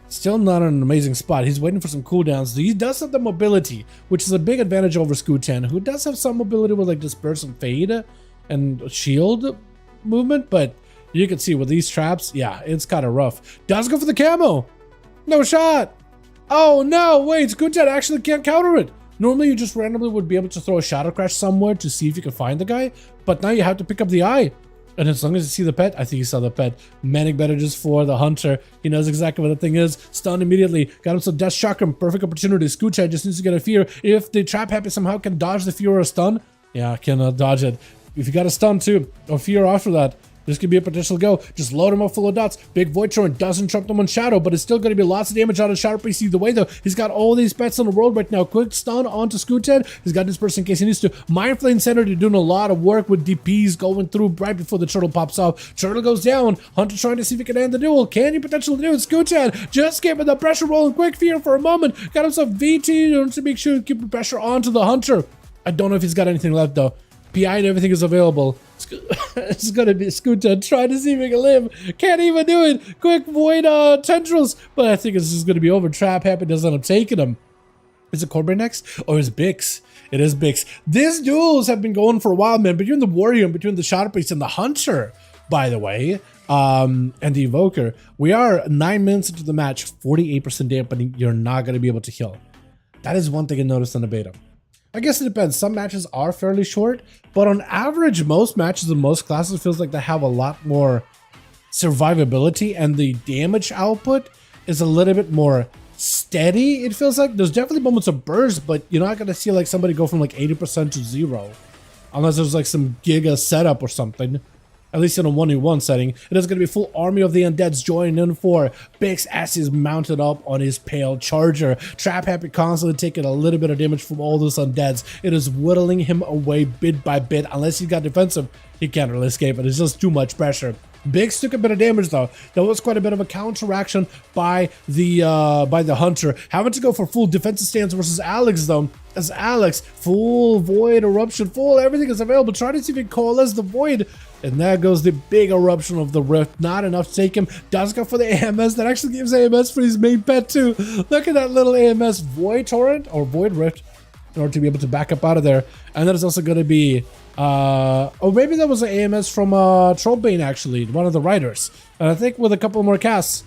Still not in an amazing spot. He's waiting for some cooldowns. He does have the mobility, which is a big advantage over Scooch, who does have some mobility with like disperse and fade and shield movement, but you can see with these traps, yeah, it's kind of rough. Does go for the camo. No shot. Oh no, wait, Scooch actually can't counter it. Normally you just randomly would be able to throw a shadow crash somewhere to see if you can find the guy, but now you have to pick up the eye. And as long as you see the pet, I think you saw the pet. Manic bandages for the hunter. He knows exactly what the thing is. Stunned immediately. Got him some death chakra. Perfect opportunity. Scooch just needs to get a fear. If the trap happy somehow can dodge the fear or a stun, yeah, can dodge it. If you got a stun too, or fear after that, this could be a potential go. Just load him up full of dots. Big void torrent doesn't trump them on shadow, but it's still going to be lots of damage out of CyberPC. The way though, he's got all these pets in the world right now. Quick stun onto Scooch. He's got this person in case he needs to. Mind Flame Center, they're doing a lot of work with DPs going through right before the turtle pops off. Turtle goes down. Hunter trying to see if he can end the duel. Can he potentially do it? Scooch just keeping the pressure rolling. Quick fear for a moment. Got himself VT to make sure to keep the pressure onto the hunter. I don't know if he's got anything left though. PI and everything is available. It's gonna be Scooch trying to see if he can live. Can't even do it. Quick void tendrils. But I think it's just gonna be over. Trap happy doesn't end up taking him. Is it Cobra next? Or is Bix? It is Bix. These duels have been going for a while, man. Between the warrior and between the shadow priest and the hunter, by the way, and the evoker. We are 9 minutes into the match, 48% dampening. You're not gonna be able to heal. That is one thing I noticed in the beta. I guess it depends. Some matches are fairly short, but on average, most matches in most classes feels like they have a lot more survivability and the damage output is a little bit more steady. It feels like there's definitely moments of burst, but you're not going to see like somebody go from like 80% to 0 unless there's like some giga setup or something. At least in a 1v1 setting, it is going to be full army of the undeads joining in for Bix as he's mounted up on his pale charger. Trap happy constantly taking a little bit of damage from all those undeads. It is whittling him away bit by bit. Unless he's got defensive, he can't really escape it. It's just too much pressure. Bix took a bit of damage though. That was quite a bit of a counteraction by the hunter. Having to go for full defensive stance versus Alex though. As Alex, full void eruption, full everything is available. Trying to see if he can coalesce the void. And there goes the big eruption of the rift. Not enough to take him. Does go for the AMS. That actually gives AMS for his main pet too. Look at that little AMS void torrent or void rift in order to be able to back up out of there. And that is also going to be oh, maybe that was an AMS from Trollbane actually, one of the writers. And I think with a couple more casts,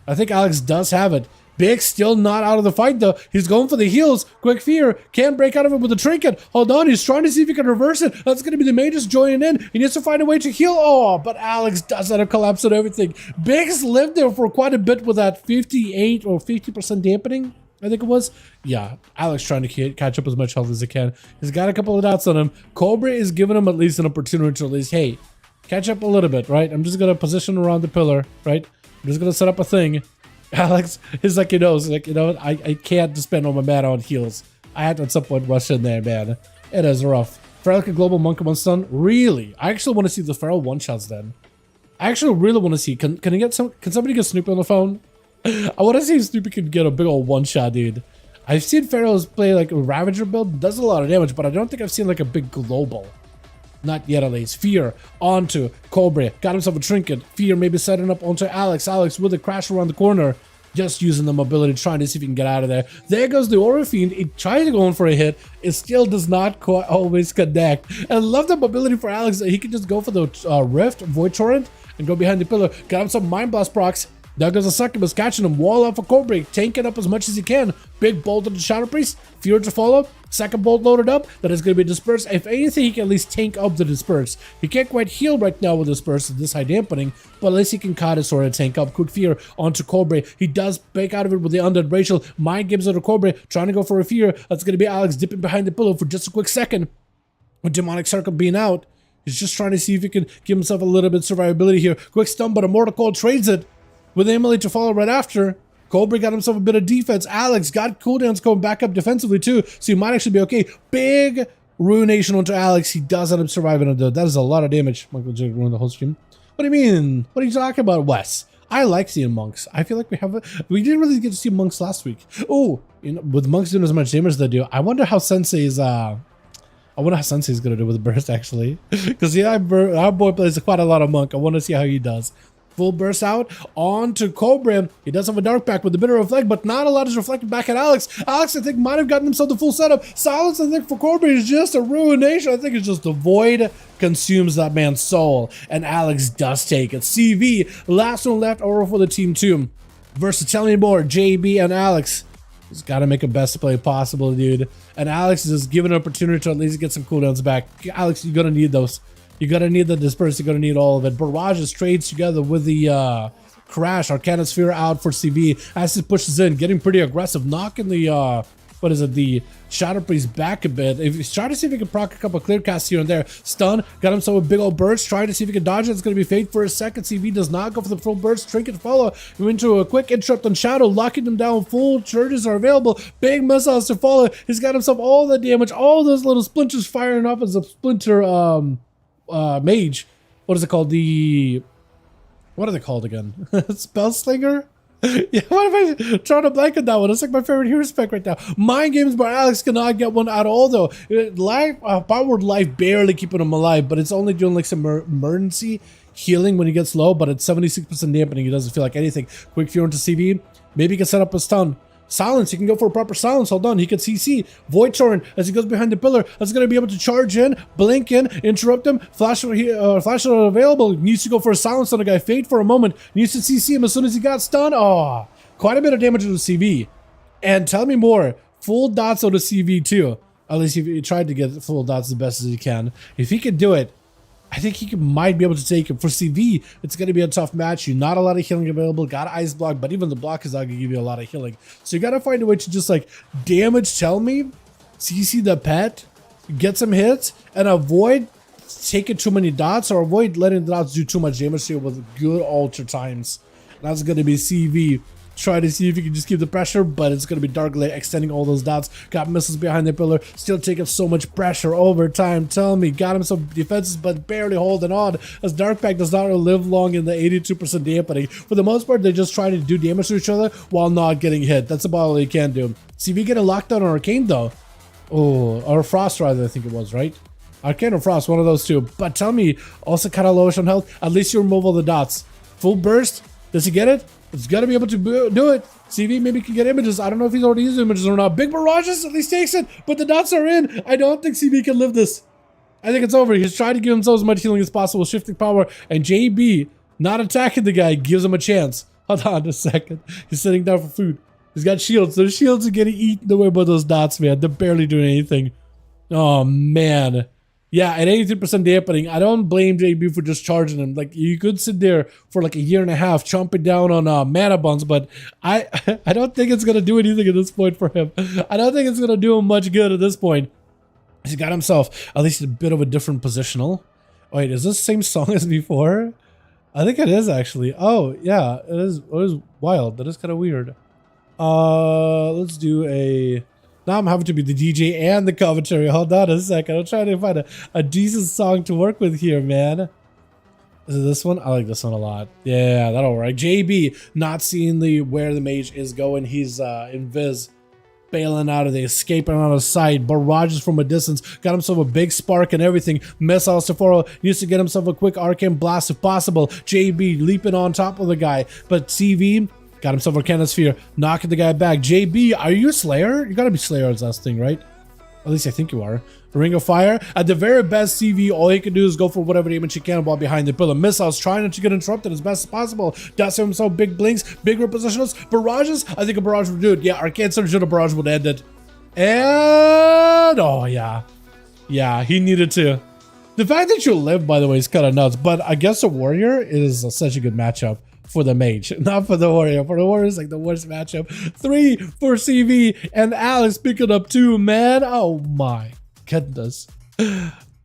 I think Alex does have it. Big still not out of the fight though. He's going for the heals. Quick fear. Can't break out of it with a trinket. Hold on. He's trying to see if he can reverse it. That's going to be the mages joining in. He needs to find a way to heal. Oh, but Alex does end up collapse and everything. Big's lived there for quite a bit with that 58 or 50% dampening. I think it was. Yeah, Alex trying to catch up as much health as he can. He's got a couple of dots on him. Cobra is giving him at least an opportunity to at least, hey, catch up a little bit, right? I'm just going to position around the pillar, right? I'm just going to set up a thing. Alex is like, I can't spend all my mana on heals. I had to at some point rush in there, man. It is rough. Feral like a global monk one stun? Really? I actually want to see the Feral one-shots then. I actually really want to see, can somebody get Snoopy on the phone? I want to see if Snoopy can get a big old one-shot, dude. I've seen Ferals play like a Ravager build, does a lot of damage, but I don't think I've seen like a big global. Not yet at least. Fear onto Cobra. Got himself a trinket. Fear maybe setting up onto Alex. Alex with a crash around the corner. Just using the mobility, trying to see if he can get out of there. There goes the Aura Fiend. He tried to go in for a hit. It still does not quite always connect. And I love the mobility for Alex. He can just go for the Rift, Void Torrent, and go behind the pillar. Got him some Mind Blast procs. Doug goes a succubus, catching him, wall off a Cobra, tanking up as much as he can. Big bolt of the Shadow Priest, Fear to follow, second bolt loaded up, that is going to be dispersed. If anything, he can at least tank up the disperse. He can't quite heal right now with disperse, this high dampening, but at least he can kind of sort of tank up. Quick Fear onto Cobra. He does break out of it with the Undead Racial. Mind gives it to Cobra, trying to go for a Fear. That's going to be Alex dipping behind the pillow for just a quick second. With Demonic Circle being out, he's just trying to see if he can give himself a little bit of survivability here. Quick stun, but Immortal Cold trades it with Emily to follow right after. Cobra got himself a bit of defense. Alex got cooldowns going back up defensively too, so he might actually be okay. Big ruination onto Alex. He does end up surviving it though. That is a lot of damage. Michael J ruined the whole stream. What do you mean? What are you talking about, Wes? I like seeing monks. I feel like we didn't really get to see monks last week. Oh, you know, with monks doing as much damage as they do, I wonder how Sensei's gonna do with burst actually, because yeah, our boy plays quite a lot of monk. I want to see how he does. Full burst out onto Cobra. He does have a dark pack with a bit of reflect, but not a lot is reflected back at Alex. Alex, I think, might have gotten himself the full setup. Silence, I think, for Cobra is just a ruination. I think it's just the void consumes that man's soul, and Alex does take it. CV, last one left over for the team 2. Versatility board, JB and Alex. He's got to make a best play possible, dude. And Alex is just given an opportunity to at least get some cooldowns back. Alex, you're going to need those. You're going to need the disperse. You're going to need all of it. Barrages trades together with the Crash. Arcana Sphere out for CV. As he pushes in, getting pretty aggressive. Knocking the, the Shadow Priest back a bit. If he's trying to see if he can proc a couple clear casts here and there. Stun. Got himself a big old burst. Trying to see if he can dodge it. It's going to be fade for a second. CV does not go for the full burst. Trinket follow. Into a quick interrupt on Shadow. Locking him down. Full charges are available. Big missiles to follow. He's got himself all the damage. All those little splinters firing off as a splinter mage. What is it called? What are they called again? Spellslinger? Yeah, what am I trying to blank on that one? It's like my favorite hero spec right now. Mind games, but Alex cannot get one at all though. Powered life barely keeping him alive, but it's only doing like some emergency healing when he gets low, but it's 76% dampening. He doesn't feel like anything. Quick Fury into CV. Maybe he can set up a stun. Silence, he can go for a proper silence. Hold on, he can CC. Void Torrent as he goes behind the pillar. That's going to be able to charge in, blink in, interrupt him. Flash available. Needs to go for a silence on the guy. Fade for a moment. Needs to CC him as soon as he got stunned. Oh, quite a bit of damage to the CV. And tell me more. Full dots on the CV too. At least he tried to get full dots as best as he can. If he can do it, I think he might be able to take it. For CV, it's going to be a tough match. You're not a lot of healing available. Got Ice Block, but even the block is not going to give you a lot of healing. So you got to find a way to just like damage tell me, CC the pet, get some hits, and avoid taking too many dots or avoid letting the dots do too much damage to you with good alter times. That's going to be CV. Try to see if you can just keep the pressure, but it's going to be Darklight extending all those dots. Got missiles behind the pillar, still taking so much pressure over time. Tell me, got him some defenses, but barely holding on as Darkpack does not live long in the 82% dampening. For the most part, they're just trying to do damage to each other while not getting hit. That's about all they can do. CV getting locked down on Arcane though. Oh, or Frost rather, I think it was, right? Arcane or Frost, one of those two. But tell me, also kind of lowish on health. At least you remove all the dots. Full burst. Does he get it? It's got to be able to do it. CV maybe can get images. I don't know if he's already used images or not. Big barrages, at least takes it, but the dots are in. I don't think CV can live this. I think it's over. He's trying to give himself as much healing as possible, shifting power, and JB not attacking the guy gives him a chance. Hold on a second. He's sitting down for food. He's got shields. Those shields are getting eaten away by those dots, man. They're barely doing anything. Oh, man. Yeah, at 83% dampening, I don't blame JB for just charging him. Like, you could sit there for like a year and a half chomping down on mana buns, but I don't think it's going to do anything at this point for him. I don't think it's going to do him much good at this point. He's got himself at least a bit of a different positional. Wait, is this the same song as before? I think it is actually. Oh, yeah, it is wild. That is kind of weird. Let's do a... Now I'm having to be the DJ and the commentary. Hold on a second. I'm trying to find a decent song to work with here, man. Is it this one? I like this one a lot. Yeah, that'll work. JB not seeing where the mage is going. He's invis. Bailing out of the escaping out of sight. Barrages from a distance. Got himself a big spark and everything. Missiles to follow. Needs to get himself a quick arcane blast if possible. JB leaping on top of the guy. But CV... got himself Arcana Sphere, knocking the guy back. JB, are you a Slayer? You gotta be Slayer as last thing, right? At least I think you are. Ring of Fire. At the very best CV, all you can do is go for whatever damage you can while behind the pillar. Missiles, trying not to get interrupted as best as possible. Does himself big blinks, big repositionals, barrages. I think a barrage would do it. Yeah, Arcane Surge and a barrage would end it. And oh yeah. Yeah, he needed to. The fact that you live, by the way, is kind of nuts. But against a warrior, it is such a good matchup for the mage, not for the warrior. For the warrior, it's like the worst matchup. 3 for CV and Alex picking up 2, man. Oh my goodness.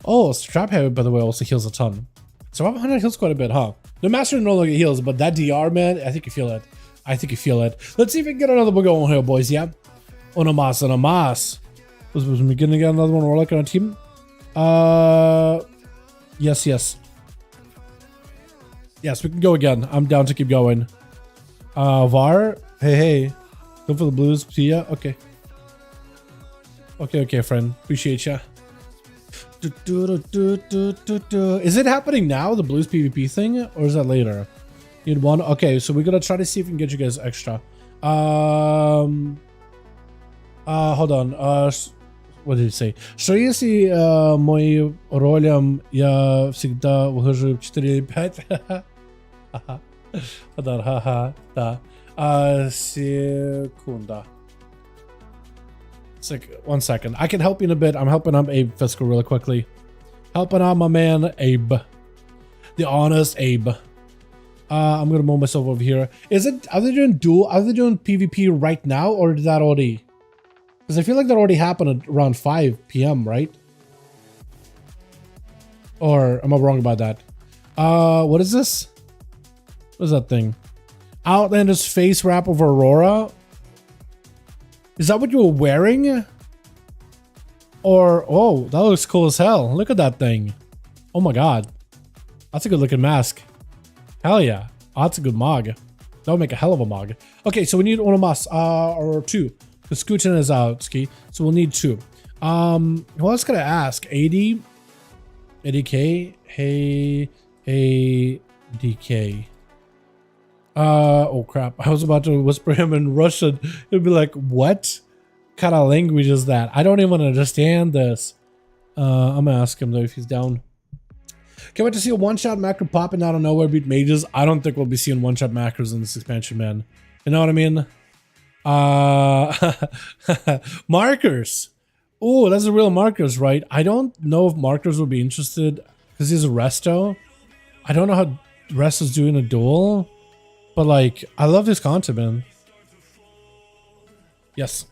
Oh, Strap Heavy, by the way, also heals a ton. So 500 heals quite a bit, huh? The Master no longer heals, but that DR, man, I think you feel it. I think you feel it. Let's see if we can get another one going here, boys, yeah? Una mas. Was we gonna get another one Warlock on a team? Yes. Yes, we can go again. I'm down to keep going. Var? Hey. Go for the blues. See ya? Okay. Okay, friend. Appreciate ya. Is it happening now, the blues PvP thing? Or is that later? Need one? Okay, so we're gonna try to see if we can get you guys extra. Hold on. What did he say? Что если моим ролям я всегда выхожу в 4-5? Да. Секунда. It's like 1 second. I can help you in a bit. I'm helping out Abe Fiscal really quickly. Helping out my man Abe. The honest Abe. I'm gonna move myself over here. Are they doing PvP right now, or did that already? Because I feel like that already happened at around 5 PM, right? Or am I wrong about that? What is this? What is that thing? Outlander's face wrap of Aurora? Is that what you were wearing? Or, oh, that looks cool as hell. Look at that thing. Oh my god. That's a good looking mask. Hell yeah. Oh, that's a good mog. That would make a hell of a mog. Okay, so we need one mas, or 2. The Scootin is out, ski. So we'll need 2. Well, I was gonna ask. 80? 80k? Hey, DK. Oh crap. I was about to whisper him in Russian. It'd be like, what kind of language is that? I don't even understand this. I'm gonna ask him though if he's down. Can't wait to see a one-shot macro popping out of nowhere beat mages. I don't think we'll be seeing one-shot macros in this expansion, man. You know what I mean? Markers. Oh, that's the real markers, right? I don't know if markers will be interested because he's a resto. I don't know how resto's doing a duel, but like, I love his content, man. Yes.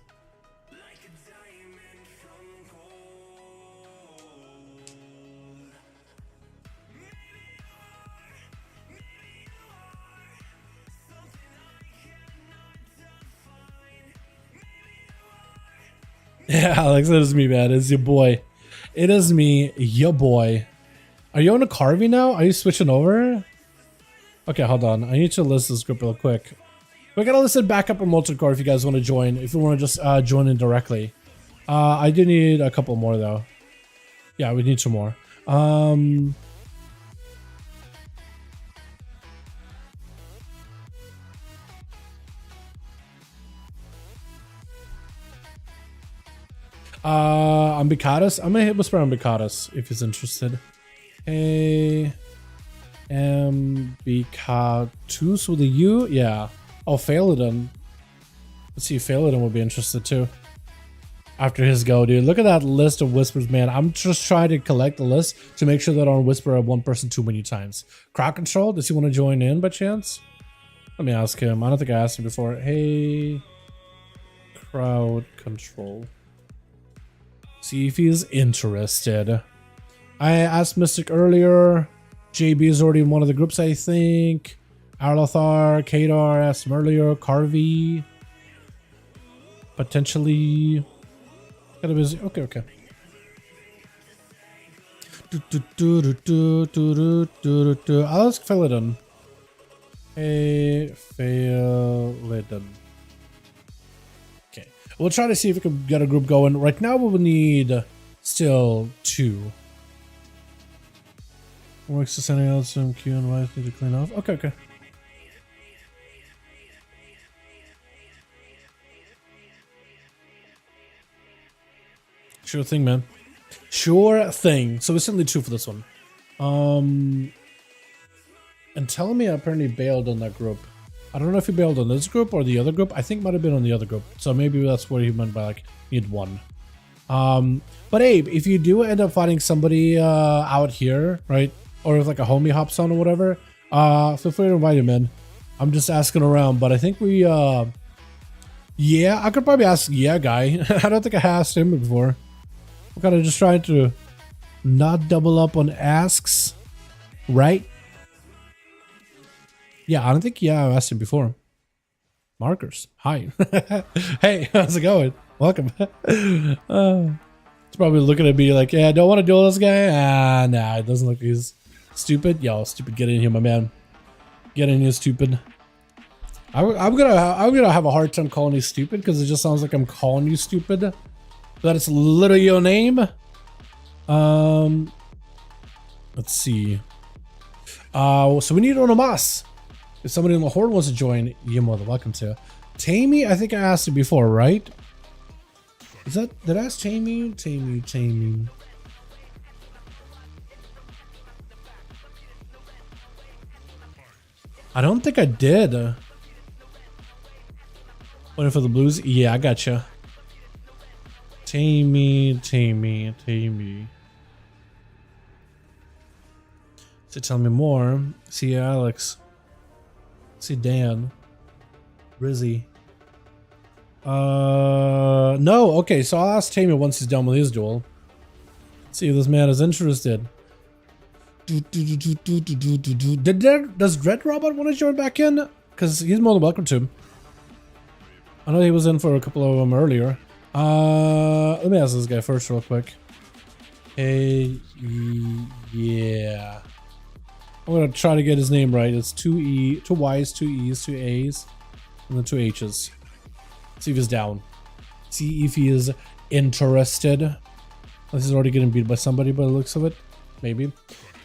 Yeah, Alex, it is me, man. It's your boy. It is me, your boy. Are you on a Carvey now? Are you switching over? Okay, hold on. I need to list this group real quick. We're gonna list it back up in multi-core if you guys want to join. If you want to just join in directly. I do need a couple more though. Yeah, we need some more. Ambikatus. I'm gonna hit whisper Ambikatus if he's interested. Hey, Ambikatus with a U. Yeah. Oh, Phaladin. Let's see if Phaladin would be interested too. After his go, dude. Look at that list of whispers, man. I'm just trying to collect the list to make sure that I don't whisper at one person too many times. Crowd control. Does he want to join in by chance? Let me ask him. I don't think I asked him before. Hey, crowd control. See if he's interested. I asked Mystic earlier. JB is already in one of the groups, I think. Arlothar, Kadar asked him earlier. Carvey. Potentially. Kind of busy. Okay. I'll ask Phaladin. Hey, Phaladin. We'll try to see if we can get a group going. Right now we will need still 2. Works to sending out some Q and Y need to clean off. Okay. Sure thing, man. Sure thing. So it's only 2 for this one. And tell me, I apparently bailed on that group. I don't know if he bailed on this group or the other group. I think it might have been on the other group. So maybe that's what he meant by like need 1. But hey, if you do end up finding somebody out here, right? Or if like a homie hops on or whatever, feel free to invite him in. I'm just asking around, but I think we yeah, I could probably ask guy. I don't think I asked him before. I'm kind of just trying to not double up on asks, right? Yeah, I don't think I asked him before. Markers, hi. Hey, how's it going? Welcome. He's probably looking at me like, yeah, I don't want to duel this guy. Ah, nah, it doesn't look like he's stupid. Yo, stupid, get in here, my man. Get in here, stupid. I'm gonna have a hard time calling you stupid because it just sounds like I'm calling you stupid. That it's literally your name. Let's see. So we need Onomas. If somebody in the horde wants to join, you're more than welcome to. Tammy, I think I asked it before, right? Is that, did I ask Tammy? Tammy. I don't think I did. Waiting for the blues? Yeah, I gotcha. Tammy. So tell me more. See Alex. See Dan. Rizzy. No, okay, so I'll ask Tammy once he's done with his duel. See if this man is interested. Does Dread Robot want to join back in? Because he's more than welcome to. I know he was in for a couple of them earlier. Let me ask this guy first real quick. Hey, yeah. I'm gonna try to get his name right. It's 2 Y's, 2 E's, 2 A's, and then 2 H's. See if he's down. See if he is interested. Unless he's already getting beat by somebody by the looks of it. Maybe.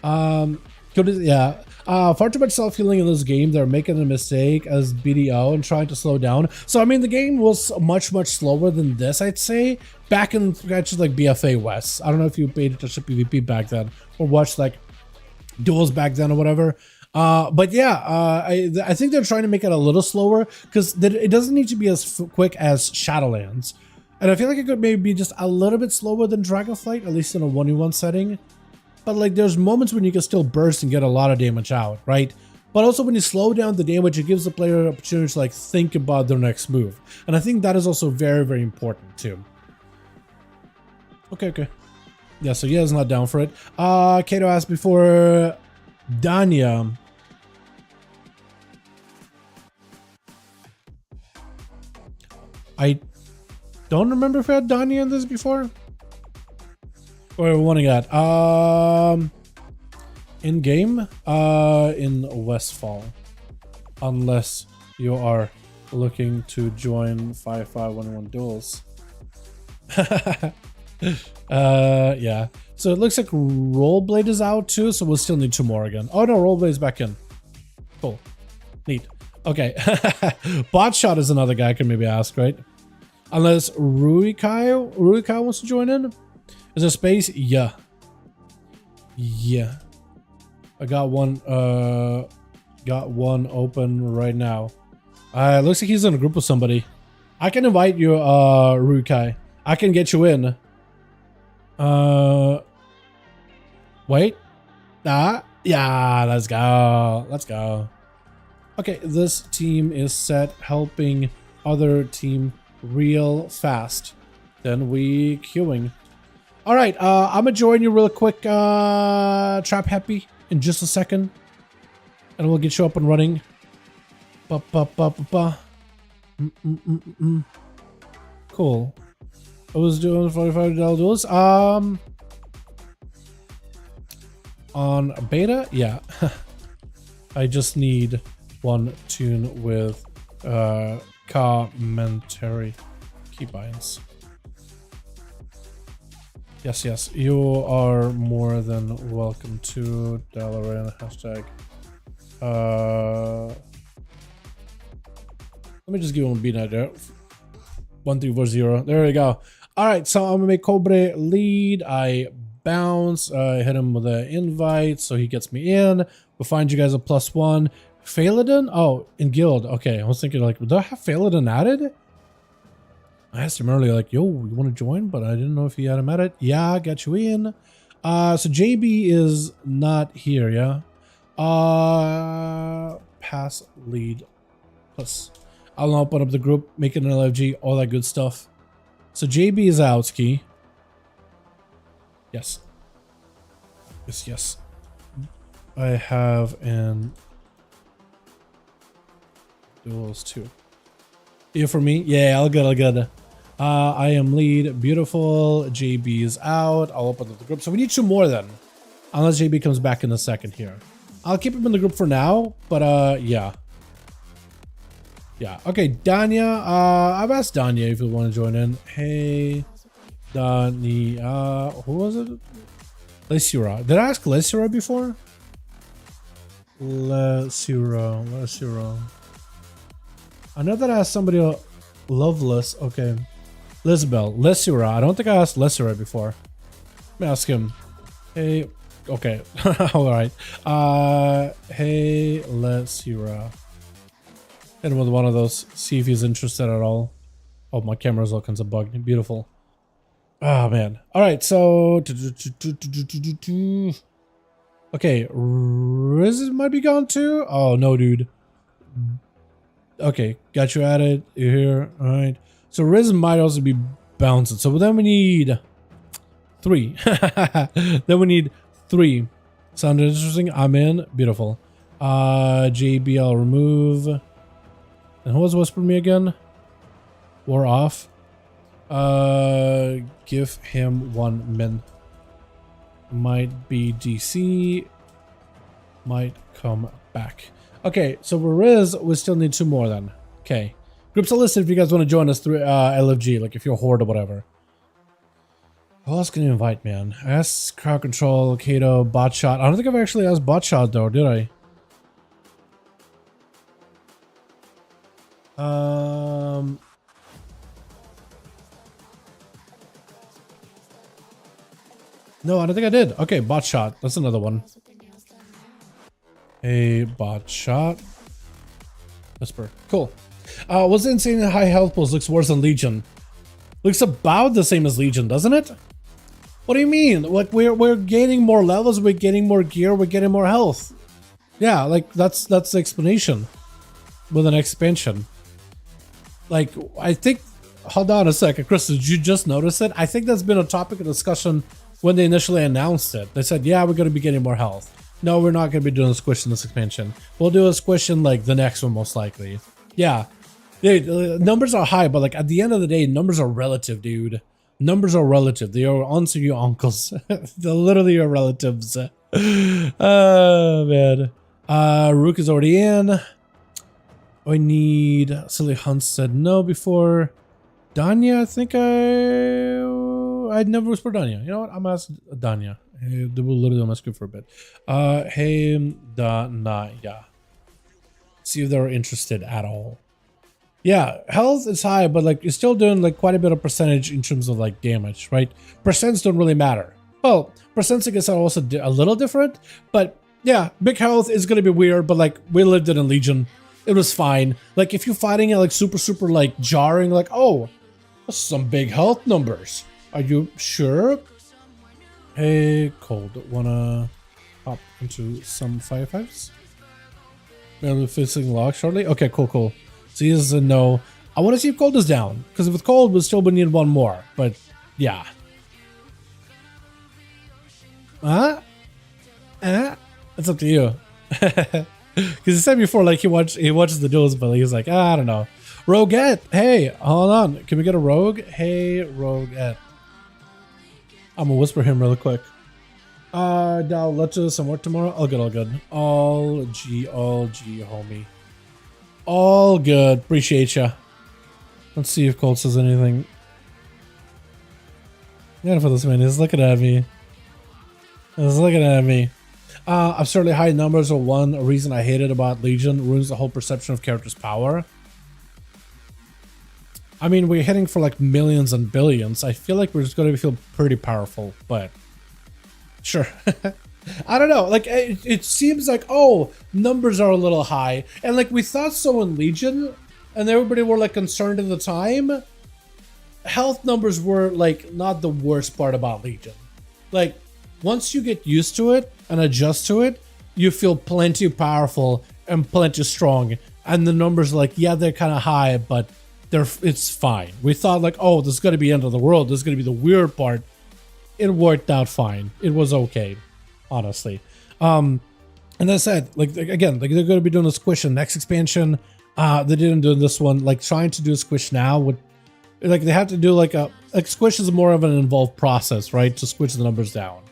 Yeah. Far too much self-healing in this game. They're making a mistake as BDO and trying to slow down. So, I mean, the game was much slower than this, I'd say. Back in just like BFA West. I don't know if you paid attention to PvP back then or watched like duels back then or whatever. But yeah, I think they're trying to make it a little slower because it doesn't need to be as quick as Shadowlands. And I feel like it could maybe be just a little bit slower than Dragonflight, at least in a 1v1 setting. But like there's moments when you can still burst and get a lot of damage out, right? But also when you slow down the damage, it gives the player an opportunity to like think about their next move. And I think that is also very important too. Okay. Yeah, so yeah, is not down for it. Kato asked before Danya. I don't remember if I had Danya in this before. Or what I got? In game, in Westfall, unless you are looking to join 5V5 1v1 Duels. Yeah. So it looks like Rollblade is out too, so we'll still need 2 more again. Oh no, Rollblade's back in. Cool. Neat. Okay. Botshot is another guy I can maybe ask, right? Unless Ruikai wants to join in. Is there space? Yeah. I got one open right now. It looks like he's in a group with somebody. I can invite you, Ruikai. I can get you in. Wait. Yeah, let's go. Okay, this team is set helping other team real fast. Then we queuing. All right, I'm gonna join you real quick, Trap Happy, in just a second, and we'll get you up and running. Cool. I was doing $45 duels. On beta, yeah. I just need one tune with commentary keybinds. Yes, you are more than welcome to Dalaran hashtag. Let me just give him a beat night there. 1340. There we go. All right, so I'm gonna make Cobre lead. I bounce. I hit him with an invite, so he gets me in. We'll find you guys a +1. Phaladin? Oh, in guild. Okay, I was thinking like, do I have Phaladin added? I asked him earlier, like, yo, you want to join? But I didn't know if he had him added. Yeah, got you in. So JB is not here, yeah? Pass lead plus. I'll open up the group, make it an LFG, all that good stuff. So JB is out, Ski. Yes. Yes, yes. I have an Duels 2. You for me? Yeah, all good, all good. I am lead. Beautiful. JB is out. I'll open up the group. So we need 2 more then. Unless JB comes back in a second here. I'll keep him in the group for now, but yeah. Yeah. Okay, Danya. I've asked Danya if you want to join in. Hey, Danya. Who was it? Lesura. Did I ask Lesura before? Lesura. I know that I asked somebody Loveless. Okay. Lisbel. Lesura. I don't think I asked Lesura before. Let me ask him. Hey. Okay. Alright. Hey, Lesura. Hit him with one of those. See if he's interested at all. Oh, my camera's all kinds of bugged. Beautiful. Oh, man. Alright, so... Okay. Riz might be gone too? Oh, no, dude. Okay. Got you added. You're here. Alright. So Riz might also be bouncing. So then we need 3. Then we need 3. Sounded interesting. I'm in. Beautiful. JB, I'll remove. And who was whispering me again? War off. Give him 1 min. Might be DC. Might come back. Okay, so for Riz, we still need 2 more then. Okay. Groups are listed if you guys want to join us through LFG, like if you're Horde or whatever. Who else can you invite, man? Ask crowd control, Kato, botshot. I don't think I've actually asked botshot though, did I? No, I don't think I did. Okay, botshot. That's another one. Hey, botshot. Whisper. Cool. What's the insane high health pulse looks worse than Legion? Looks about the same as Legion, doesn't it? What do you mean? Like we're gaining more levels, we're getting more gear, we're getting more health. Yeah, like that's the explanation with an expansion. Like I think, hold on a second, Chris, did you just notice it? I think that's been a topic of discussion when they initially announced it. They said, yeah, we're going to be getting more health. No, we're not going to be doing a squish in this expansion. We'll do a squish in like the next one most likely. Yeah. Dude, numbers are high, but like at the end of the day, numbers are relative, dude. Numbers are relative. They are aunts or your uncles. They're literally your relatives. Oh, man. Rook is already in. I need... Silly Hunt said no before. Danya, I think I'd never whispered Danya. You know what? I'm gonna ask Danya. They will literally on my screen for a bit. Hey, Danya. See if they're interested at all. Yeah, health is high, but like you're still doing like quite a bit of percentage in terms of like damage, right? Percents don't really matter. Well, percents I guess are also a little different, but yeah, big health is gonna be weird, but like we lived it in Legion. It was fine. Like if you're fighting it like super like jarring, like, oh, that's some big health numbers. Are you sure? Hey, Cold, wanna hop into some 5v5s? Maybe fixing lock shortly? Okay, cool. So he is a no. I want to see if Cold is down, because with Cold we'll still need 1 more. But yeah. It's up to you. Because he said before, like he watches the duels, but he's like, I don't know. Roguette, hey, hold on. Can we get a rogue? Hey, Roguette. I'm gonna whisper him really quick. Now let's do some work tomorrow. All good. All G, homie. All good. Appreciate ya. Let's see if Colt says anything. Yeah, for this man, he's looking at me. Absurdly high numbers are one reason I hate it about Legion. Ruins the whole perception of character's power. I mean, we're hitting for like millions and billions. I feel like we're just going to feel pretty powerful, but sure. I don't know. Like, it seems like, oh, numbers are a little high. And like, we thought so in Legion, and everybody were like concerned at the time. Health numbers were like not the worst part about Legion. Like, once you get used to it and adjust to it, you feel plenty powerful and plenty strong. And the numbers are like, yeah, they're kind of high, but it's fine. We thought like, oh, this is going to be end of the world. This is going to be the weird part. It worked out fine. It was okay, honestly. And I said, like again, like they're going to be doing a squish in the next expansion. They didn't do this one. Like trying to do a squish now would, like they have to do like squish is more of an involved process, right? To squish the numbers down.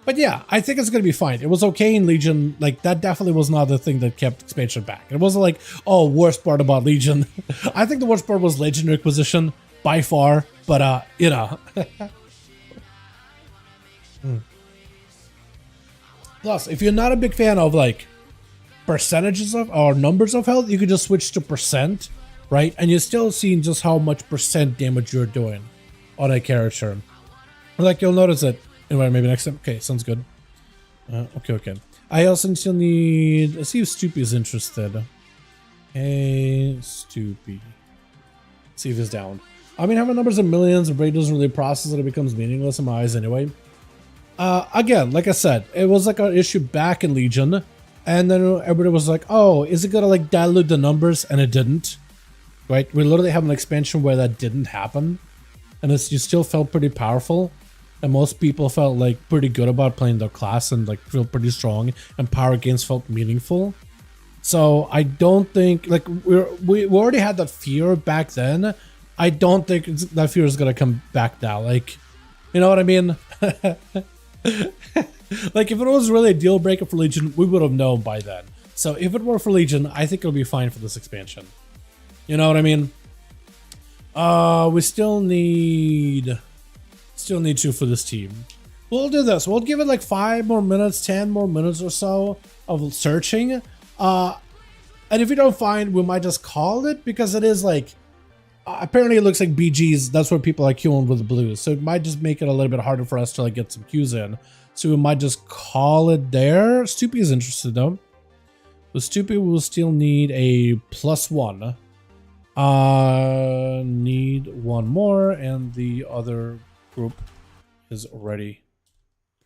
But yeah, I think it's going to be fine. It was okay in Legion. Like, that definitely was not the thing that kept expansion back. It wasn't like, oh, worst part about Legion. I think the worst part was Legendary Acquisition, by far. But, you know. Plus, if you're not a big fan of, like, percentages of, or numbers of health, you could just switch to percent, right? And you're still seeing just how much percent damage you're doing on a character. Like, you'll notice it. Anyway, maybe next time. Okay, sounds good. Okay. I also still need... Let's see if Stoopy is interested. Hey, Stoopy. See if he's down. I mean, having numbers in millions, the brain doesn't really process it. It becomes meaningless in my eyes anyway. Again, like I said, it was like an issue back in Legion. And then everybody was like, oh, is it going to like dilute the numbers? And it didn't. Right? We literally have an expansion where that didn't happen. And you still felt pretty powerful. And most people felt like pretty good about playing their class and like feel pretty strong, and power gains felt meaningful. So I don't think like we already had that fear back then. I don't think that fear is gonna come back now. Like, you know what I mean? Like if it was really a deal breaker for Legion, we would have known by then. So if it were for Legion, I think it'll be fine for this expansion. You know what I mean? We still need 2 for this team. We'll do this. We'll give it like 5 more minutes, 10 more minutes or so of searching. And if we don't find, we might just call it, because it is like, apparently it looks like BGs. That's where people are queuing with the blues. So it might just make it a little bit harder for us to like get some queues in. So we might just call it there. Stoopy is interested though. With Stoopy, we'll still need a +1. Need 1 more, and the other group is already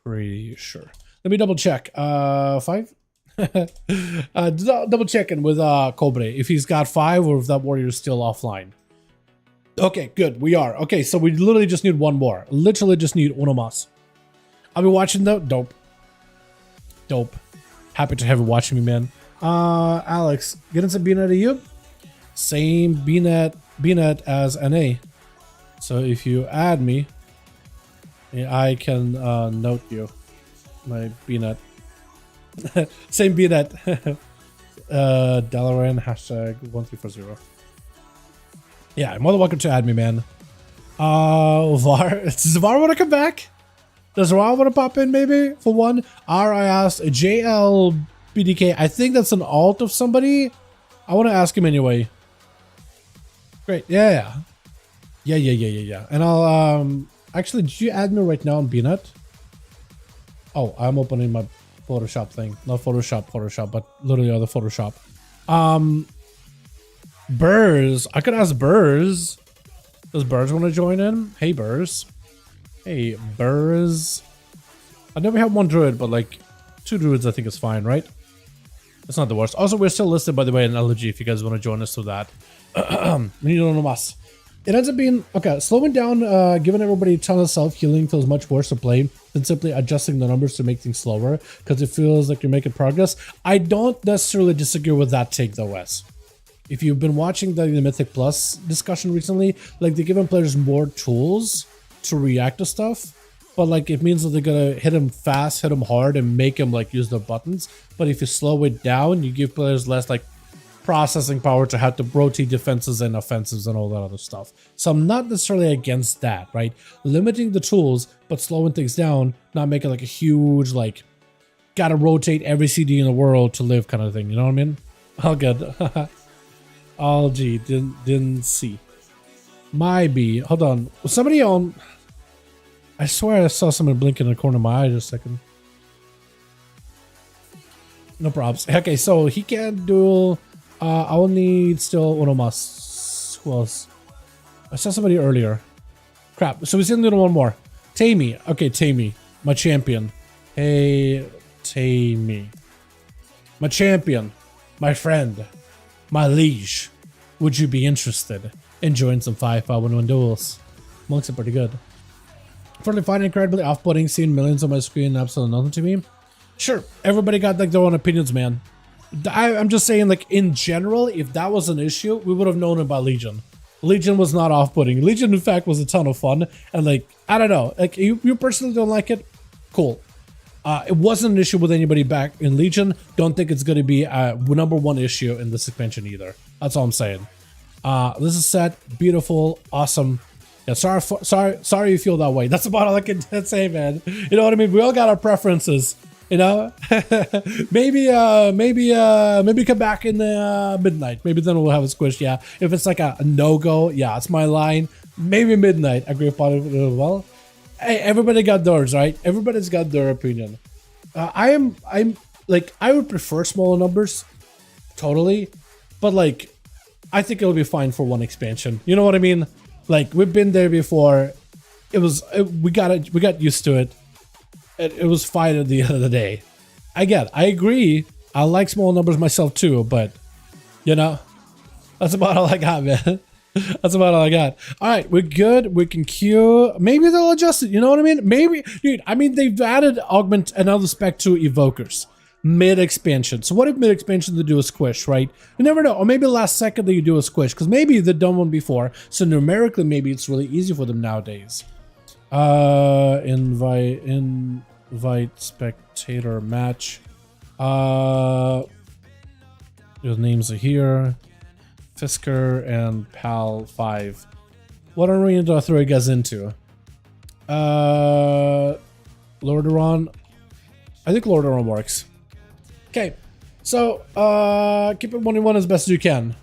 pretty sure. Let me double check. 5? Double checking with Cobre if he's got 5 or if that warrior is still offline. Okay, good. We are. Okay, so we literally just need 1 more. Literally just need uno más. I'll be watching though. Dope. Happy to have you watching me, man. Alex, getting some BNet to you? Same BNet as NA. So if you add me, I can note you. My BNet. Same BNet. Dalaran #1340. Yeah, I'm more than welcome to add me, man. VAR. Does VAR want to come back? Does VAR want to pop in maybe for one? I asked JLBDK. I think that's an alt of somebody. I want to ask him anyway. Great. Yeah. And I'll actually, did you add me right now on BNet? Oh, I'm opening my Photoshop thing. Not Photoshop, but literally other Photoshop. Burrs. I could ask Burrs. Does Burrs want to join in? Hey, Burrs. Hey, Burrs. I never had 1 druid, but like 2 druids I think is fine, right? It's not the worst. Also, we're still listed, by the way, in LG if you guys want to join us to that. We need no más. It ends up being, okay, slowing down, giving everybody a ton of self-healing feels much worse to play than simply adjusting the numbers to make things slower, because it feels like you're making progress. I don't necessarily disagree with that take, though, Wes. If you've been watching the Mythic Plus discussion recently, like, they're giving players more tools to react to stuff, but, like, it means that they're gonna hit them fast, hit them hard, and make them, like, use their buttons. But if you slow it down, you give players less, like, processing power to have to rotate defenses and offensives and all that other stuff. So I'm not necessarily against that, right? Limiting the tools, but slowing things down, not making like a huge, like, gotta rotate every CD in the world to live kind of thing. You know what I mean? All good. All G, didn't see. Might be. Hold on. Was somebody on... I swear I saw someone blink in the corner of my eye just a second. No props. Okay, so he can't duel. I will need still one of us. Who else? I saw somebody earlier. Crap. So we still need one more. Tammy. Okay, Tammy. My champion. Hey, Tammy. My champion. My friend. My liege. Would you be interested in joining some 5v5 1v1 duels? Monks are pretty good. Fairly fine, incredibly off-putting, seeing millions on my screen, absolutely nothing to me. Sure, everybody got like their own opinions, man. I'm just saying, like, in general, if that was an issue, we would have known about Legion. Legion was not off-putting. Legion, in fact, was a ton of fun. And, like, I don't know. Like, you personally don't like it? Cool. It wasn't an issue with anybody back in Legion. Don't think it's going to be a #1 issue in this expansion either. That's all I'm saying. This is set. Beautiful. Awesome. Yeah, sorry you feel that way. That's about all I can say, man. You know what I mean? We all got our preferences. You know, maybe come back in the midnight. Maybe then we'll have a squish. Yeah, if it's like a no-go, yeah, it's my line. Maybe midnight. I agree upon it as well. Hey, everybody got theirs, right? Everybody's got their opinion. I'm like, I would prefer smaller numbers, totally, but like, I think it'll be fine for one expansion. You know what I mean? Like, we've been there before. We got used to it. It was fine at the end of the day. I agree. I like small numbers myself too, but you know, that's about all I got, man. That's about all I got. All right, we're good. We can queue. Maybe they'll adjust it. You know what I mean? Maybe, dude. I mean, they've added augment another spec to evokers mid expansion. So what if mid expansion they do a squish, right? You never know. Or maybe last second they do a squish because maybe they've done one before. So numerically, maybe it's really easy for them nowadays. Invite spectator match. Your names are here. Fisker and Pal 5. What arena do I throw you guys into? Lordaeron. I think Lordaeron works. Okay, so keep it 1v1 as best as you can.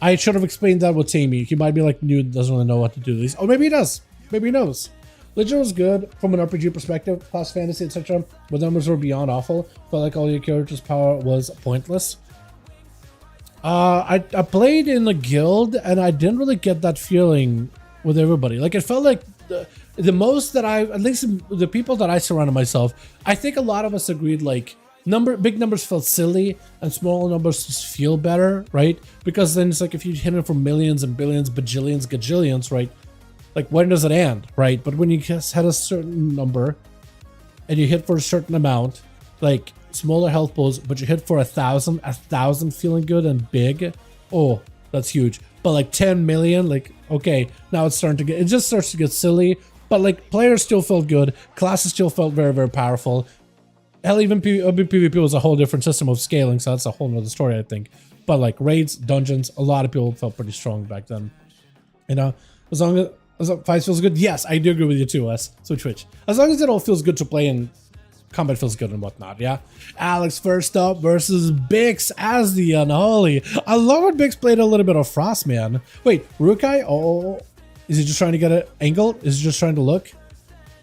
I should have explained that with Tammy. He might be like new, doesn't really know what to do. Oh, maybe he does. Maybe he knows. Legion was good from an RPG perspective, class fantasy, etc. But numbers were beyond awful. Felt like all your characters' power was pointless. I played in a guild and I didn't really get that feeling with everybody. Like, it felt like the most that at least the people that I surrounded myself, I think a lot of us agreed, like, big numbers felt silly and small numbers just feel better, right? Because then it's like, if you hit it for millions and billions, bajillions, gajillions, right? Like, when does it end, right? But when you just had a certain number and you hit for a certain amount, like smaller health pools, but you hit for 1,000 feeling good and big, oh, that's huge. But like 10 million, like, okay, now it's starting to get, it just starts to get silly. But like, players still felt good, classes still felt very, very powerful. Hell, even PvP was a whole different system of scaling, so that's a whole nother story, I think. But like raids, dungeons, a lot of people felt pretty strong back then. You know, as long as fight feels good, yes, I do agree with you too, Wes. Switch. As long as it all feels good to play and combat feels good and whatnot, yeah. Alex first up versus Bix as the Unholy. I love when Bix played a little bit of Frost, man. Wait, Rukai? Oh, is he just trying to get an angle? Is he just trying to look?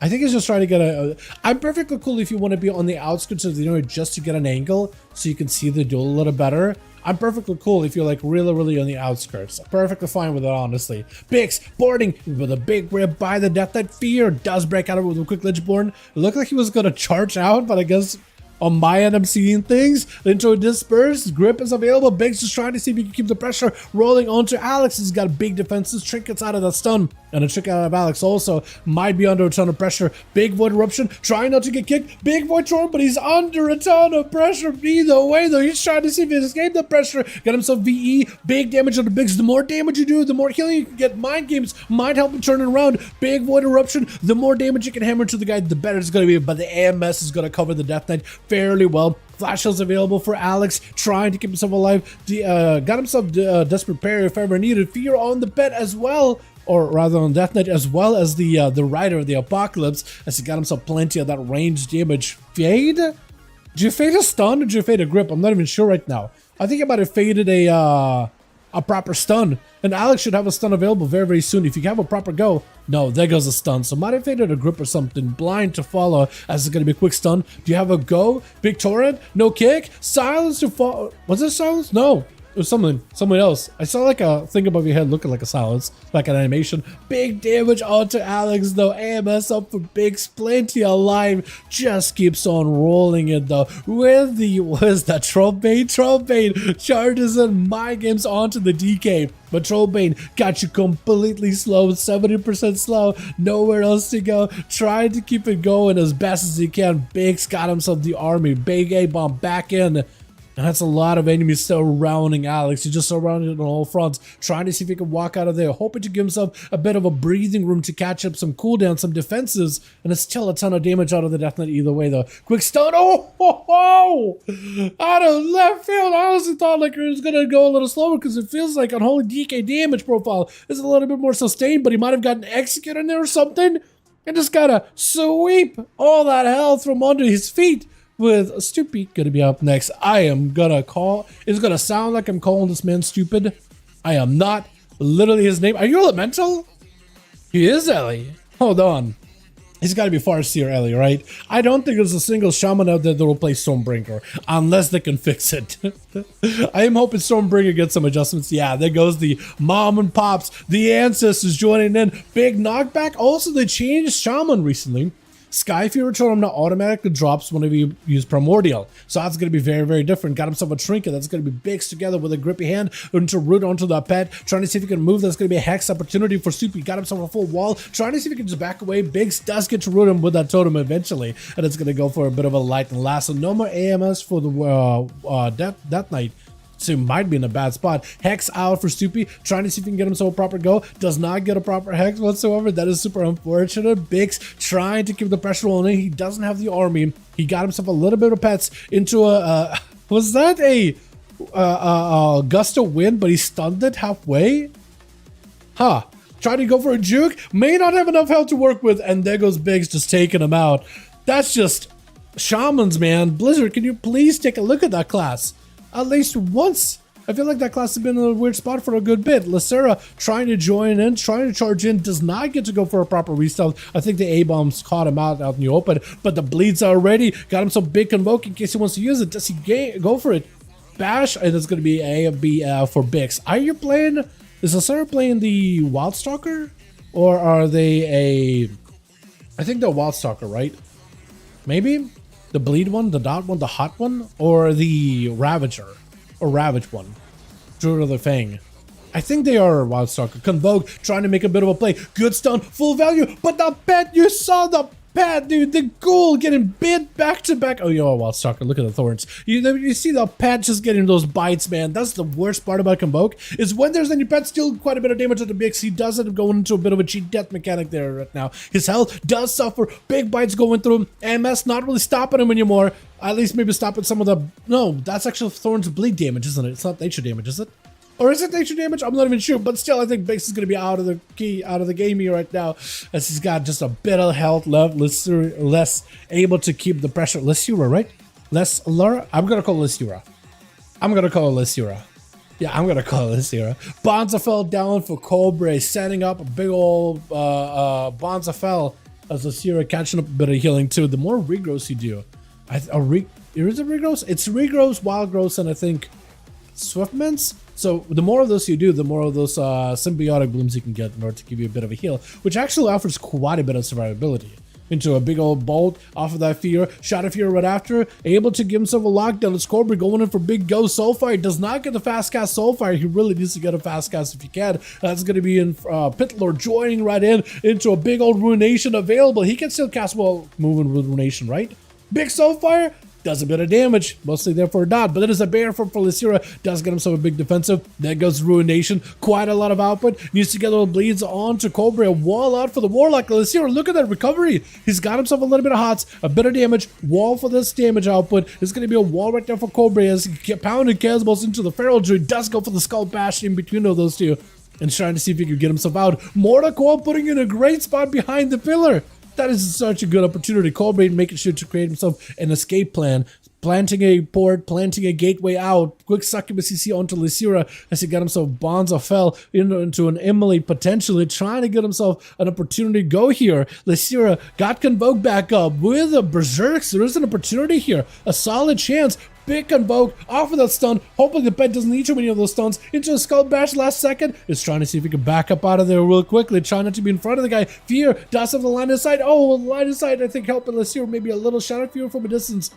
I think he's just trying to get a... I'm perfectly cool if you want to be on the outskirts of the unit just to get an angle so you can see the duel a little better. I'm perfectly cool if you're like really on the outskirts. Perfectly fine with it, honestly. Bix boarding with a big rip by the Death Knight. Fear does break out of it with a quick Lichborn. It looked like he was going to charge out, but I guess on my end I'm seeing things. Into disperse. Grip is available. Bix just trying to see if he can keep the pressure rolling onto Alex. He's got big defenses. Trinkets out of that stun. And a trick out of Alex also might be under a ton of pressure. Big Void Eruption, trying not to get kicked. Big Void Torn, but he's under a ton of pressure. Either way, though, he's trying to see if he can escape the pressure. Got himself VE. Big damage on the Bigs. The more damage you do, the more healing you can get. Mind Games might help him turn it around. Big Void Eruption, the more damage you can hammer to the guy, the better it's going to be. But the AMS is going to cover the Death Knight fairly well. Flash heals available for Alex, trying to keep himself alive. Got himself Desperate Parry if ever needed. Fear on the bed as well. Or rather on Death Knight, as well as the Rider of the Apocalypse, as he got himself plenty of that range damage. Fade? Did you fade a stun or did you fade a grip? I'm not even sure right now. I think I might have faded a a proper stun. And Alex should have a stun available very, very soon. If you have a proper go, no, there goes a stun. So might have faded a grip or something. Blind to follow, as it's going to be a quick stun. Do you have a go? Big torrent? No kick? Silence to follow. Was it silence? No. It was someone else. I saw like a thing above your head looking like a silence, like an animation. Big damage onto Alex though. AMS up for Biggs, plenty alive. Just keeps on rolling it though. With the, what is that, Trollbane? Trollbane charges and mind games onto the DK. But Trollbane got you completely slow, 70% slow, nowhere else to go. Trying to keep it going as best as he can. Biggs got himself the army. Big A-bomb back in. And that's a lot of enemies surrounding Alex. He's just surrounded on all fronts, trying to see if he can walk out of there, hoping to give himself a bit of a breathing room to catch up some cooldowns, some defenses, and it's still a ton of damage out of the Death Knight either way, though. Quick stun. Oh, ho, ho! Out of left field. I honestly thought like it was going to go a little slower because it feels like Unholy DK damage profile is a little bit more sustained, but he might have gotten executed in there or something and just got to sweep all that health from under his feet. With Stoopy gonna be up next. I am gonna call, it's gonna sound like I'm calling this man stupid. I am not. Literally his name. Are you Elemental? He is Ellie. Hold on. He's gotta be Farseer Ellie, right? I don't think there's a single shaman out there that will play Stormbringer unless they can fix it. I am hoping Stormbringer gets some adjustments. Yeah, there goes the mom and pops, the ancestors joining in. Big knockback. Also, they changed shaman recently. Sky Fury Totem now automatically drops whenever you use Primordial. So that's going to be very, very different. Got himself a Trinket that's going to be Biggs together with a grippy hand into root onto the pet. Trying to see if he can move. That's going to be a Hex opportunity for Soupy. Got himself a full wall. Trying to see if he can just back away. Biggs does get to root him with that totem eventually. And it's going to go for a bit of a light and last. So no more AMS for the Death Knight. So he might be in a bad spot. Hex out for Stoopy, trying to see if he can get himself a proper go. Does not get a proper Hex whatsoever. That is super unfortunate. Biggs trying to keep the pressure on him. He doesn't have the army. He got himself a little bit of pets into a... was that a gust of wind, but he stunned it halfway? Huh. Trying to go for a juke. May not have enough health to work with. And there goes Biggs just taking him out. That's just... Shamans, man. Blizzard, can you please take a look at that class? At least once. I feel like that class has been in a weird spot for a good bit. Lacera trying to join in, trying to charge in, does not get to go for a proper restealth. I think the A-bombs caught him out in the open, but the bleeds are ready. Got him some big convoke in case he wants to use it. Does he go for it? Bash, and it's going to be A and B for Bix. Are you playing, is Lacera playing the Wildstalker? Or are they a, I think they're Wildstalker, right? Maybe? The bleed one, the dot one, the hot one, or the Ravager, or Ravage one, Druid of the Fang. I think they are Wildstalker. Convoke trying to make a bit of a play. Good stun, full value, but the pet, you saw the pet, dude. The ghoul getting bit back to back. Oh, you're a Wildstalker. Look at the thorns. You see the pet just getting those bites, man. That's the worst part about Convoke, is when there's any pet, still quite a bit of damage to the Bix. He does end up going into a bit of a cheat death mechanic there right now. His health does suffer. Big bites going through him. MS not really stopping him anymore. At least maybe stopping some of the... No, that's actually Thorn's bleed damage, isn't it? It's not nature damage, is it? Or is it nature damage? I'm not even sure, but still, I think Bix is going to be out of the game here right now, as he's got just a bit of health left, less able to keep the pressure. Lysura, right? Laura? I'm going to call Lysura. Yeah, I'm going to call Lysura. Bonza fell down for Cobra, setting up a big old Bonza fell as Lysura catching up a bit of healing too. The more regrowths you do, is it regrowths? It's regrowths, wild growths, and I think Swiftments. So the more of those you do, the more of those symbiotic blooms you can get in order to give you a bit of a heal, which actually offers quite a bit of survivability. Into a big old bolt off of that fear, shot of fear right after, able to give himself a lockdown. It's Cobra going in for big go. Soulfire does not get the fast cast Soulfire. He really needs to get a fast cast if he can. That's going to be in Pitlord joining right into a big old Ruination available. He can still cast while moving with Ruination, right? Big Soulfire does a bit of damage, mostly there for a dot, but it is a bear from Lysura, does get himself a big defensive. There goes Ruination, quite a lot of output, needs to get little bleeds on to Cobra, wall out for the Warlock. Lysura, look at that recovery. He's got himself a little bit of hots, a bit of damage, wall for this damage output. There's going to be a wall right there for Cobra as he pounded Casballs into the Feral Druid, does go for the Skull Bash in between of those two, and trying to see if he can get himself out. Mortal putting in a great spot behind the pillar. That is such a good opportunity. Colbrane making sure to create himself an escape plan. planting a port, planting a gateway out. Quick succubus CC onto Lysira as he got himself Bonza fell into an Emily, potentially trying to get himself an opportunity to go here. Lysira got Convoke back up with a Berserk. There is an opportunity here, a solid chance. Big Convoke off of that stun. Hopefully the pet doesn't need too many of those stuns. Into a Skull Bash last second. Is trying to see if he can back up out of there real quickly. Trying not to be in front of the guy. Fear does have the line of sight. Oh, line of sight I think helping Lysira. Maybe a little shadow Fear from a distance.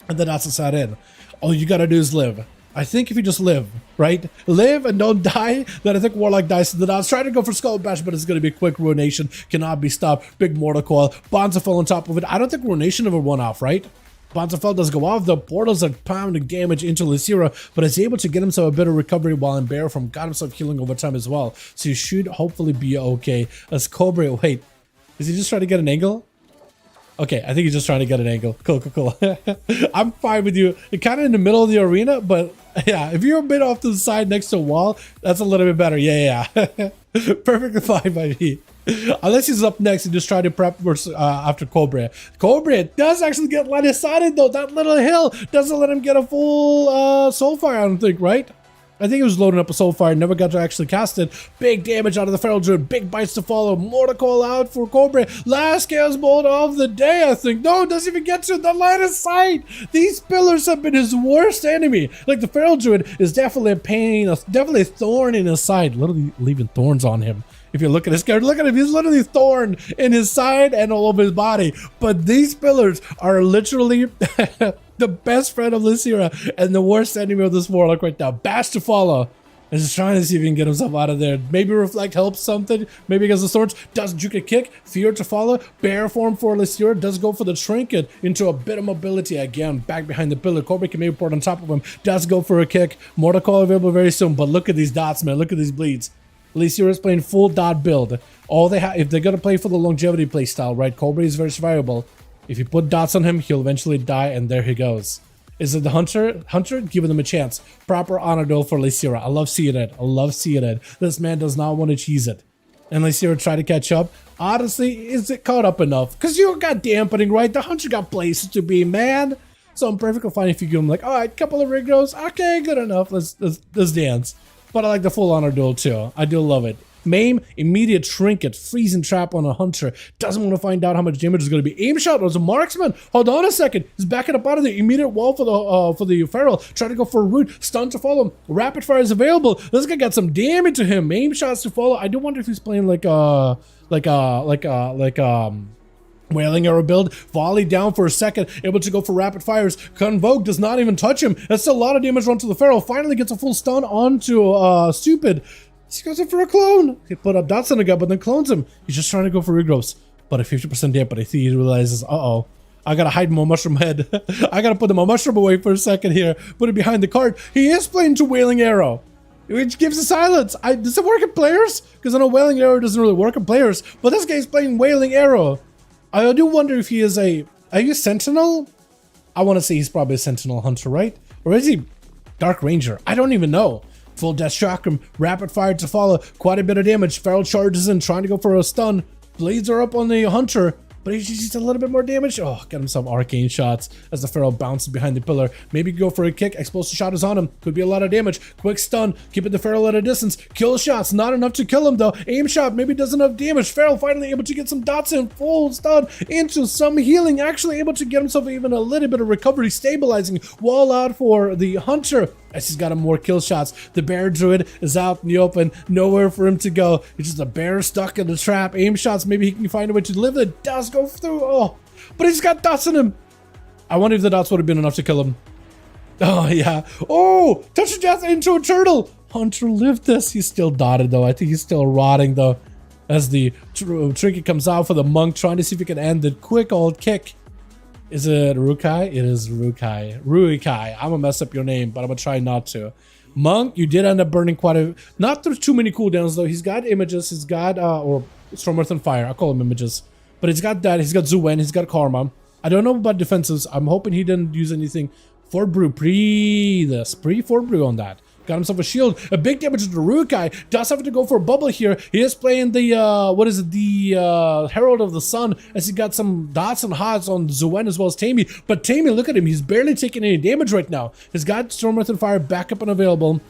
And then that's a sat in. All you gotta do is live. I think if you just live, right? Live and don't die, then I think Warlock dies to the dots. Trying to go for Skull Bash, but it's going to be quick ruination. Cannot be stopped. Big Mortal Coil. Bonza fell on top of it. I don't think ruination ever went off, right? Bonzafell does go off. The portals are pounding damage into Lysira, but is able to get himself a bit of recovery while in bear from got himself healing over time as well. So you should hopefully be okay. As Cobra, wait, is he just trying to get an angle? Okay, I think he's just trying to get an angle. Cool. I'm fine with you. You're kind of in the middle of the arena, but yeah, if you're a bit off to the side next to a wall, that's a little bit better. Yeah. Perfectly fine by me. Unless he's up next and just try to prep after Cobra. Cobra does actually get line of sighted though. That little hill doesn't let him get a full Soulfire, I don't think, right? I think he was loading up a Soulfire, never got to actually cast it. Big damage out of the Feral Druid, big bites to follow. Mortal Coil out for Cobra. Last Chaos Bolt of the day, I think. No, it doesn't even get to the line of sight. These pillars have been his worst enemy. Like, the Feral Druid is definitely a pain, definitely a thorn in his side. Literally leaving thorns on him. If you look at his character, look at him. He's literally thorn in his side and all over his body. But these pillars are literally the best friend of Lysira and the worst enemy of this Warlock right now. Bash to follow. And just trying to see if he can get himself out of there. Maybe Reflect helps something. Maybe against the swords. Does juke a kick. Fear to follow. Bear form for Lysira. Does go for the trinket into a bit of mobility. Again, back behind the pillar. Cobra can maybe port on top of him. Does go for a kick. Mortal Coil available very soon. But look at these dots, man. Look at these bleeds. Lysira is playing full dot build. All they have, if they're gonna play for the longevity play style, right? Cobra is very survivable. If you put dots on him, he'll eventually die, and there he goes. Is it the Hunter? Hunter, giving them a chance. Proper honor duel for Lysira. I love seeing it. I love seeing it. This man does not want to cheese it. And Lysira try to catch up. Honestly, is it caught up enough? Because you got dampening, right? The Hunter got places to be, man. So I'm perfectly fine if you give him like, all right, couple of rig goes. Okay, good enough. Let's dance. But I like the full honor duel too. I do love it. Maim, immediate trinket, freezing trap on a Hunter. Doesn't want to find out how much damage is going to be. Aim shot was a marksman. Hold on a second. He's backing up out of the immediate wall for the Feral. Trying to go for a root. Stun to follow him. Rapid fire is available. This guy got some damage to him. Aim shots to follow. I do wonder if he's playing Wailing Arrow build, volley down for a second, able to go for rapid fires. Convoke does not even touch him. That's a lot of damage run to the Feral. Finally gets a full stun onto Stupid. He goes in for a clone. He put up dots on the guy, but then clones him. He's just trying to go for regrowths. But a 50% damp, but I think he realizes, uh-oh, I gotta hide my mushroom head. I gotta put my mushroom away for a second here. Put it behind the cart. He is playing to Wailing Arrow, which gives a silence. Does it work in players? Because I know Wailing Arrow doesn't really work in players, but this guy's playing Wailing Arrow. I do wonder if he is are you Sentinel? I want to say he's probably a Sentinel Hunter, right? Or is he Dark Ranger? I don't even know. Full Death Chakram, rapid fire to follow, quite a bit of damage. Feral charges in, trying to go for a stun. Blades are up on the Hunter, but he's just a little bit more damage. Oh, got himself arcane shots as the Feral bounces behind the pillar. Maybe go for a kick. Explosive shot is on him. Could be a lot of damage. Quick stun, keeping the Feral at a distance. Kill shots, not enough to kill him though. Aim shot, maybe does enough damage. Feral finally able to get some dots in. Full stun into some healing. Actually able to get himself even a little bit of recovery. Stabilizing. Wall out for the Hunter. As he's got him more kill shots. The Bear Druid is out in the open. Nowhere for him to go. It's just a bear stuck in the trap. Aim shots. Maybe he can find a way to live. It does go through. Oh, but he's got dots in him. I wonder if the dots would have been enough to kill him. Oh, yeah. Oh, touch of death into a turtle. Hunter lived this. He's still dotted, though. I think he's still rotting, though. As the trinket comes out for the monk, trying to see if he can end the quick old kick. Is it Rukai? It is Rukai. Ruikai. I'm gonna mess up your name, but I'm gonna try not to. Monk, you did end up burning quite a... Not through too many cooldowns, though. He's got images. He's got... or Storm, Earth, and Fire. I'll call them images. But he's got that. He's got Zuwen. He's got Karma. I don't know about defenses. I'm hoping he didn't use anything for Brew. Pre-Fort Brew on that. Got himself a shield. A big damage to the Rukai. Does have to go for a bubble here. He is playing the, what is it? The Herald of the Sun, as he got some dots and hots on Zuen as well as Tammy. But Tammy, look at him. He's barely taking any damage right now. He's got Storm Earth and Fire back up and available,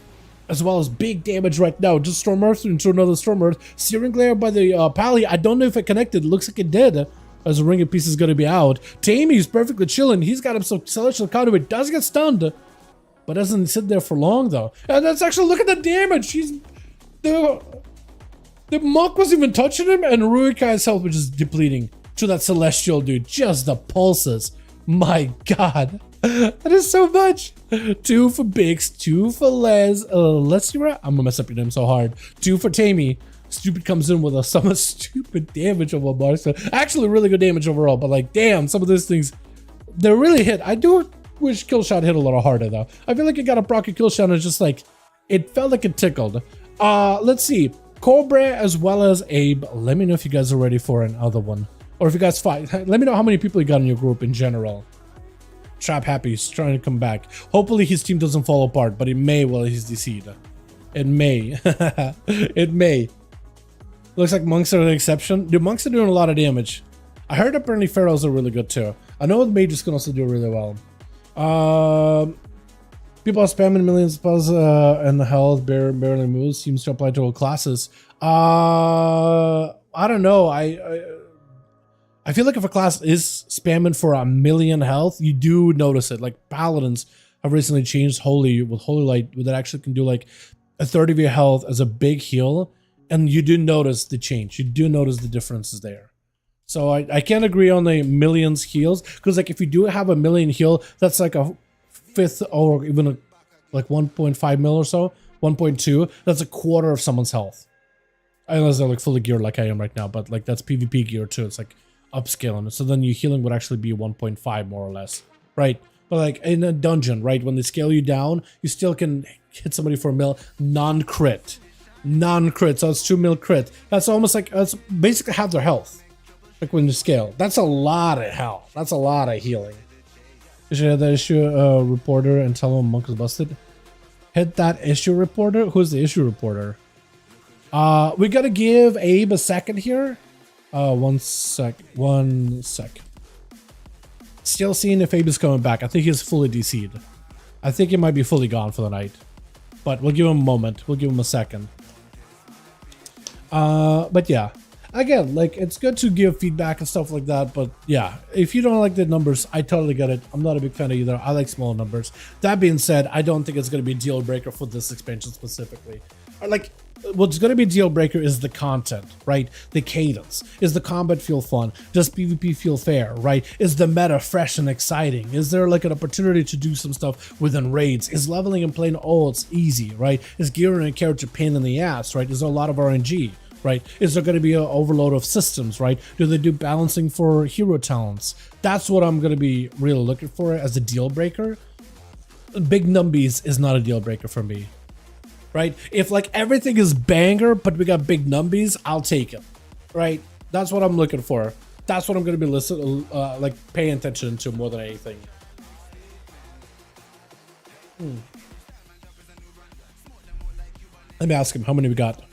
as well as big damage right now. Just Storm Earth into another Storm Earth. Searing Glare by the Pally. I don't know if it connected. Looks like it did, as a Ring of Peace is going to be out. Tammy's perfectly chilling. He's got himself Celestial Conduit. Does get stunned, but doesn't sit there for long though. And that's actually, look at the damage. The Monk wasn't even touching him, and Ruikai's health was just depleting to that Celestial dude. Just the pulses. My God. That is so much. 2 for Bix, 2 for Les. Let's see where I'm gonna mess up your name so hard. 2 for Tammy. Stupid comes in with some stupid damage over bar. So actually really good damage overall, but like damn, some of these things, they're really hit. I do wish Killshot hit a little harder though. I feel like it got a proc Killshot and it's just like, it felt like it tickled. Let's see. Cobra as well as Abe. Let me know if you guys are ready for another one. Or if you guys fight. Let me know how many people you got in your group in general. Trap Happy's trying to come back. Hopefully his team doesn't fall apart, but it may while he's DC'd. It may. It may. Looks like Monks are an exception. Dude, Monks are doing a lot of damage. I heard apparently Pharaohs are really good too. I know the Mages can also do really well. People are spamming millions spells and the health barely moves. Seems to apply to all classes. I don't know. I feel like if a class is spamming for 1,000,000 health, you do notice it. Like Paladins have recently changed Holy with Holy Light, that actually can do like a third of your health as a big heal, and you do notice the change. You do notice the differences there. So I can't agree on the millions heals, because like if you do have 1,000,000 heal, that's like a fifth or even like 1.5 mil or so, 1.2. That's a quarter of someone's health. Unless they're like fully geared like I am right now, but like that's PvP gear too. It's like upscaling. So then your healing would actually be 1.5 more or less, right? But like in a dungeon, right, when they scale you down, you still can hit somebody for a mil, non-crit. Non-crit, so it's 2 mil crit. That's almost like, that's basically half their health. Like when you scale. That's a lot of health. That's a lot of healing. You should hit that issue reporter and tell him Monk is busted. Hit that issue reporter? Who's the issue reporter? We gotta give Abe a second here. One sec. Still seeing if Abe is coming back. I think he's fully DC'd. I think he might be fully gone for the night. But we'll give him a moment. We'll give him a second. But yeah. Again, like, it's good to give feedback and stuff like that, but yeah, if you don't like the numbers, I totally get it. I'm not a big fan of either. I like small numbers. That being said, I don't think it's going to be a deal breaker for this expansion specifically. Or like, what's going to be a deal breaker is the content, right? The cadence. Is the combat feel fun? Does PvP feel fair, right? Is the meta fresh and exciting? Is there like an opportunity to do some stuff within raids? Is leveling and playing it's easy, right? Is gearing a character pain in the ass, right? Is there a lot of RNG? Right? Is there going to be an overload of systems, right? Do they do balancing for hero talents? That's what I'm going to be really looking for as a deal breaker. Big numbies is not a deal breaker for me, right? If like everything is banger, but we got big numbies, I'll take it, right? That's what I'm looking for. That's what I'm going to be listening, like paying attention to more than anything. Let me ask him how many we got.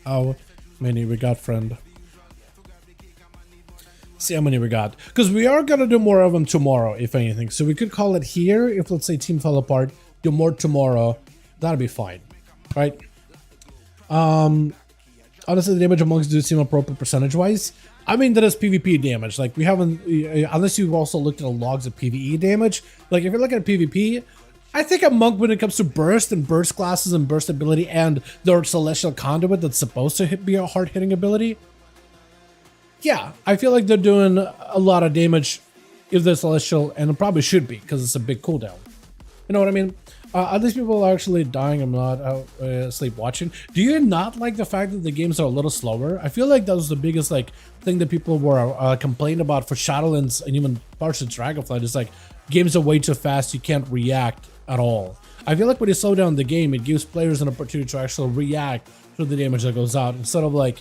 How many we got, friend? See how many we got, because we are gonna do more of them tomorrow, if anything. So we could call it here. If let's say team fell apart, do more tomorrow. That'll be fine, right? Honestly, the damage amongst do seem appropriate percentage-wise. I mean, that is PvP damage. Like we haven't, unless you've also looked at the logs of PvE damage. Like if you're looking at PvP. I think a monk, when it comes to burst and burst classes and burst ability and their celestial conduit that's supposed to be a hard hitting ability. Yeah, I feel like they're doing a lot of damage if they're celestial, and it probably should be because it's a big cooldown. You know what I mean? At least people are actually dying. I'm not out asleep watching. Do you not like the fact that the games are a little slower? I feel like that was the biggest like thing that people were complaining about for Shadowlands and even parts of Dragonflight. Is like games are way too fast. You can't react at all. I feel like when you slow down the game, it gives players an opportunity to actually react to the damage that goes out instead of like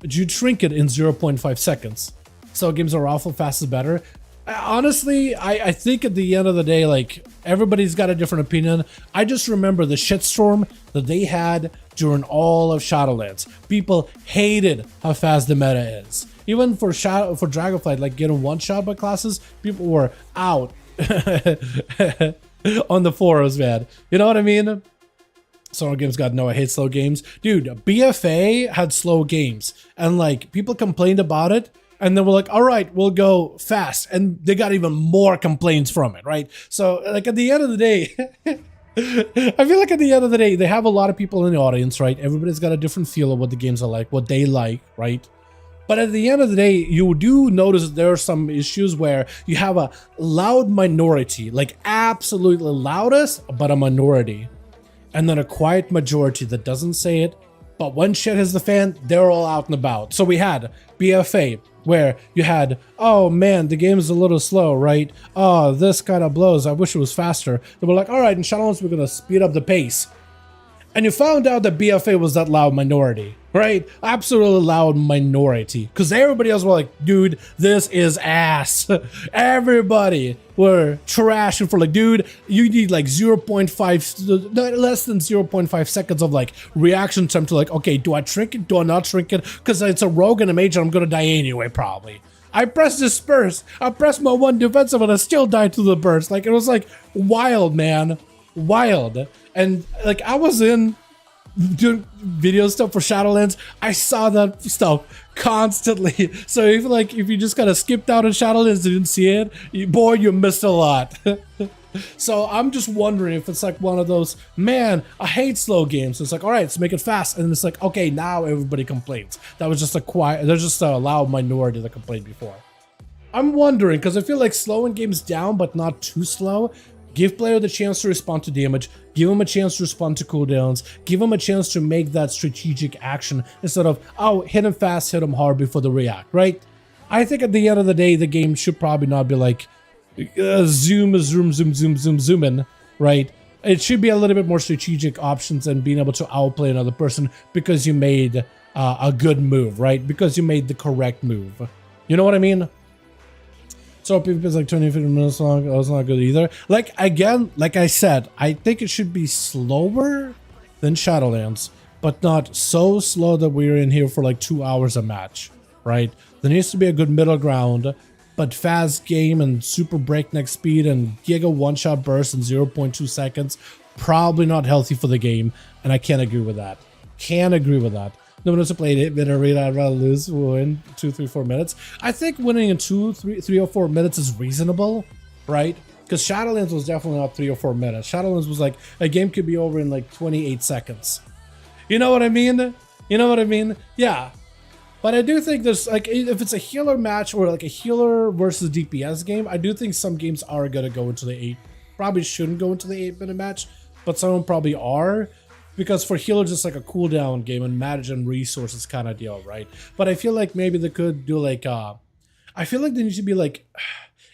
you shrink it in 0.5 seconds. So games are awful fast is better. Honestly, I think at the end of the day, like Everybody's got a different opinion. I just remember the shitstorm that they had during all of Shadowlands. People hated how fast the meta is. Even for Dragonflight, like getting one shot by classes, people were out on the forums, man. You know what I mean? Slow games, God, no, I hate slow games. Dude, BFA had slow games, and like people complained about it, and they were like, all right, we'll go fast. And they got even more complaints from it, right? So like at the end of the day, I feel like at the end of the day, they have a lot of people in the audience, right? Everybody's got a different feel of what the games are like, what they like, right? But at the end of the day, you do notice that there are some issues where you have a loud minority, like absolutely loudest, but a minority. And then a quiet majority that doesn't say it, but when shit hits the fan, they're all out and about. So we had BFA, where you had, oh man, the game is a little slow, right? Oh, this kind of blows, I wish it was faster. They were like, all right, in Shadowlands, we're gonna speed up the pace. And you found out that BFA was that loud minority, right? Absolutely loud minority. Because everybody else were like, dude, this is ass. Everybody were trashing for like, dude, you need like 0.5, less than 0.5 seconds of like reaction time to like, okay, do I shrink it? Do I not shrink it? Because it's a rogue and a mage and I'm going to die anyway, probably. I pressed disperse. I pressed my one defensive and I still died to the burst. Like, it was like wild, man. Wild. And like I was in doing video stuff for Shadowlands, I saw that stuff constantly. So if you just kind of skipped out on Shadowlands and didn't see it, boy, you missed a lot. So I'm just wondering if it's like one of those, man, I hate slow games. It's like, all right, let's make it fast. And it's like, okay, now everybody complains. That was just a quiet, there's just a loud minority that complained before. I'm wondering, because I feel like slowing games down, but not too slow. Give player the chance to respond to damage, give them a chance to respond to cooldowns, give them a chance to make that strategic action instead of, oh, hit them fast, hit them hard before they react, right? I think at the end of the day, the game should probably not be like, zoom, in, right? It should be a little bit more strategic options and being able to outplay another person because you made a good move, right? Because you made the correct move. You know what I mean? So PvP is like 20-50 minutes long. Oh, it's not good either. Like, again, like I said, I think it should be slower than Shadowlands, but not so slow that we're in here for like 2 hours a match, right? There needs to be a good middle ground, but fast game and super breakneck speed and giga one-shot burst in 0.2 seconds, probably not healthy for the game, and I can't agree with that. Can't agree with that. No one wants to play it, but I'd rather lose, win 2, 3, 4 minutes. I think winning in 2, 3 or 4 minutes is reasonable, right? Because Shadowlands was definitely not 3 or 4 minutes. Shadowlands was like, a game could be over in like 28 seconds. You know what I mean? You know what I mean? Yeah. But I do think there's like, if it's a healer match or like a healer versus DPS game, I do think some games are going to go into the 8. Probably shouldn't go into the 8-minute match, but some of them probably are. Because for healers, it's like a cooldown game and managing resources kind of deal, right? But I feel like maybe they could do like, I feel like they need to be like,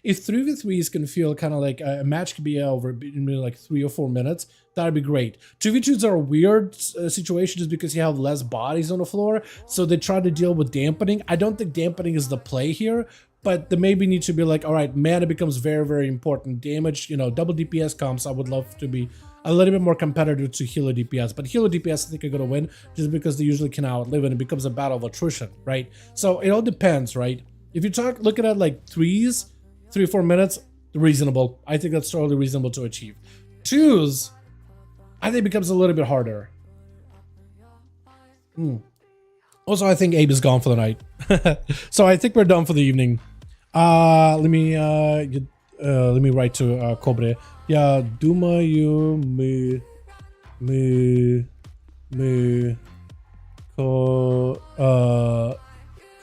if 3v3s can feel kind of like a match could be over in like 3 or 4 minutes, that'd be great. 2v2s are a weird situation just because you have less bodies on the floor. So they try to deal with dampening. I don't think dampening is the play here, but they maybe need to be like, all right, mana becomes very, very important. Damage, you know, double DPS comps, I would love to be a little bit more competitive to healer DPS, but healer DPS I think are gonna win just because they usually can outlive and it becomes a battle of attrition, right? So it all depends, right? If you looking at like 3s, 3 or 4 minutes, reasonable. I think that's totally reasonable to achieve. 2s, I think it becomes a little bit harder. Also, I think Abe is gone for the night, so I think we're done for the evening. Let me write to Cobre. Yeah, Duma you me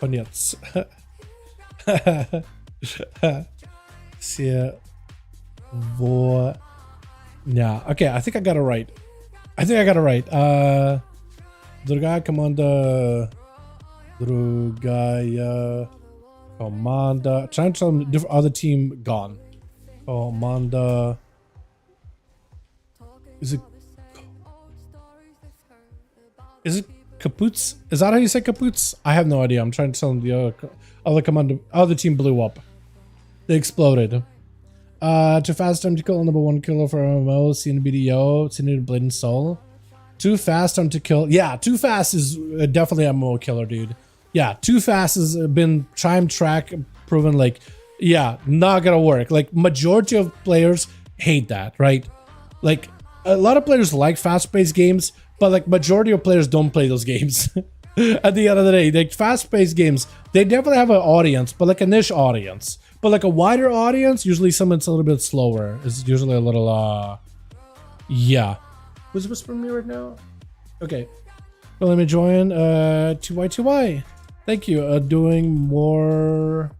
koniec. Yeah, okay, I think I got it right. Другая команда. Другая команда. Trying to tell them different other team gone. Comanda. Is it Kaputz? Is that how you say Kaputz? I have no idea. I'm trying to tell them the other commander, other team blew up. They exploded. Too fast time to kill number 1 killer for MMO, seen BDO, seen Blade and Soul. Too fast time to kill. Yeah, too fast is definitely a MMO killer, dude. Yeah, too fast has been time track proven like, yeah, not gonna work. Like majority of players hate that, right? Like a lot of players like fast-paced games, but like majority of players don't play those games. At the end of the day, like fast-paced games, they definitely have an audience, but like a niche audience. But like a wider audience, usually someone's a little bit slower. It's usually a little, yeah. Who's whispering me right now? Okay. Well, let me join, TY. Thank you. Doing more,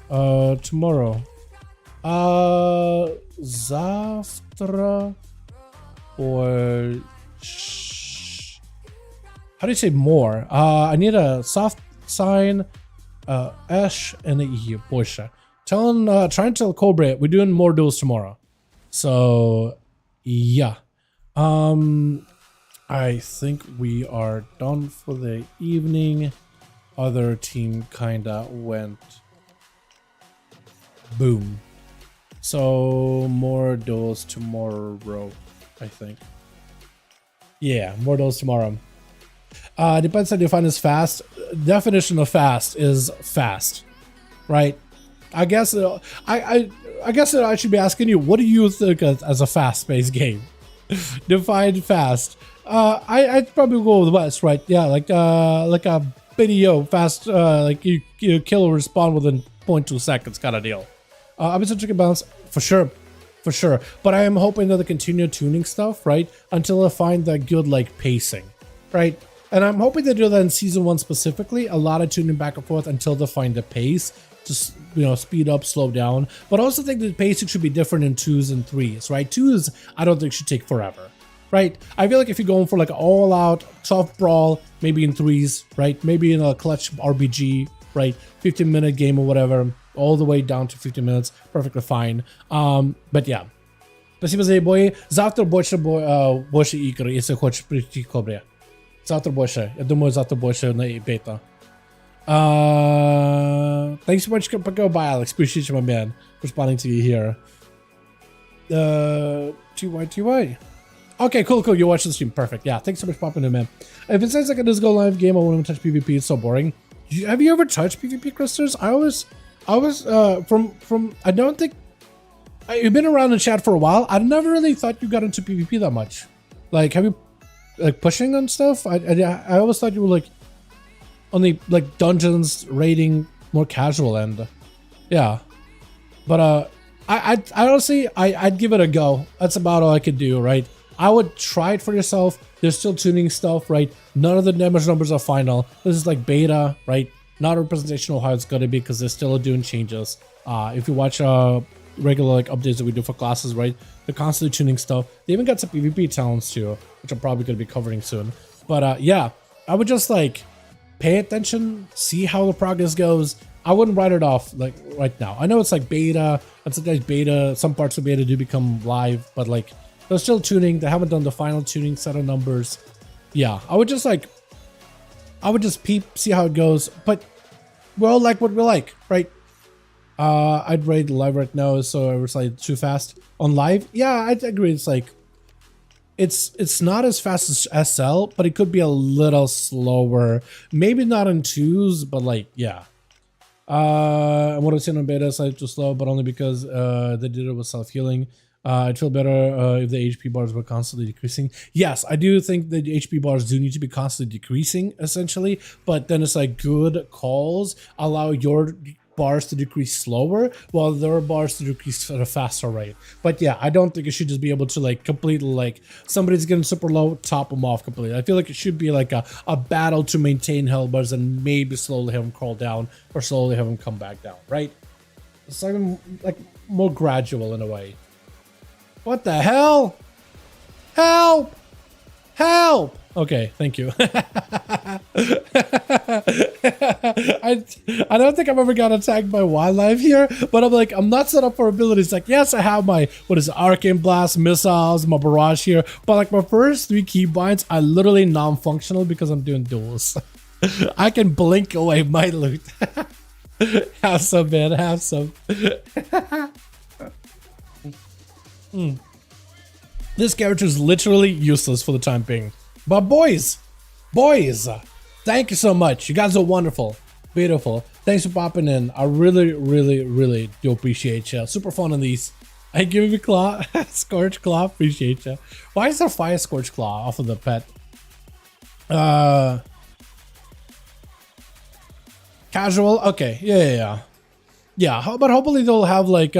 tomorrow. Zavtra or how do you say more? I need a soft sign, Ash and a E. Boysha. Trying to tell Cobra we're doing more duels tomorrow. So yeah. I think we are done for the evening. Other team kinda went boom. So more duels tomorrow, I think. Yeah, more duels tomorrow. Depends how you define as fast. Definition of fast is fast, right? I guess I guess I should be asking you, what do you think as a fast-paced game? Define fast. I'd probably go with West, right? Yeah, like a video fast, like you kill or respawn within 0.2 seconds kind of deal. I've been checking balance for sure. But I am hoping that they continue tuning stuff, right? Until I find that good like pacing, right? And I'm hoping they do that in season 1 specifically. A lot of tuning back and forth until they find the pace. Just, you know, speed up, slow down. But I also think the pacing should be different in 2s and 3s, right? 2s, I don't think should take forever, right? I feel like if you're going for like an all-out soft brawl, maybe in 3s, right? Maybe in a clutch RPG, right? 15-minute game or whatever, all the way down to 15 minutes, perfectly fine. But yeah. Спасибо за бой. Завтра больше игр, если хочешь прийти к Кобре. Завтра больше. Я думаю, завтра больше на бета. Thanks so much for going by, Alex. Appreciate you, my man. Responding to you here. TY. Okay, cool. You watch the stream. Perfect. Yeah, thanks so much for popping in, man. If it says like a Just Go live game, I won't even touch PvP. It's so boring. Have you ever touched PvP, Crysters? I don't think you've been around the chat for a while. I never really thought you got into PvP that much. Like, have you like pushing on stuff? I always thought you were like only like dungeons, raiding, more casual end. Yeah, but I honestly I'd give it a go. That's about all I could do, right? I would try it for yourself. They're still tuning stuff, right? None of the damage numbers are final. This is like beta, right? Not a representation of how it's gonna be because they're still doing changes. If you watch regular like updates that we do for classes, right? They're constantly tuning stuff. They even got some PvP talents too, which I'm probably gonna be covering soon. But yeah, I would just like pay attention, see how the progress goes. I wouldn't write it off like right now. I know it's like beta, and sometimes beta, some parts of beta do become live, but like they're still tuning. They haven't done the final tuning set of numbers. Yeah, I would just peep, see how it goes. But we're all like what we like, right? I'd rate live right now, so it was like too fast on live. Yeah, I'd agree. It's like it's not as fast as SL, but it could be a little slower. Maybe not in 2s, but like yeah. What I've seen on beta is like too slow, but only because they did it with self-healing. I'd feel better if the HP bars were constantly decreasing. Yes, I do think that the HP bars do need to be constantly decreasing, essentially. But then it's like good calls allow your bars to decrease slower, while their bars to decrease at a faster rate. But yeah, I don't think it should just be able to like completely like somebody's getting super low, top them off completely. I feel like it should be like a battle to maintain health bars and maybe slowly have them crawl down or slowly have them come back down, right? It's like more gradual in a way. What the hell? Help! Help! Okay, thank you. I don't think I've ever got attacked by wildlife here, but I'm not set up for abilities. Like, yes, I have my, Arcane Blast, missiles, my barrage here, but like my first 3 keybinds are literally non-functional because I'm doing duels. I can blink away my loot. Have some, man, have some. This character is literally useless for the time being. But boys, thank you so much. You guys are wonderful, beautiful. Thanks for popping in. I really do appreciate you. Super fun on these. I give you claw, scorch claw. Appreciate you. Why is there fire scorch claw off of the pet? Casual. Okay. Yeah. But hopefully they'll have like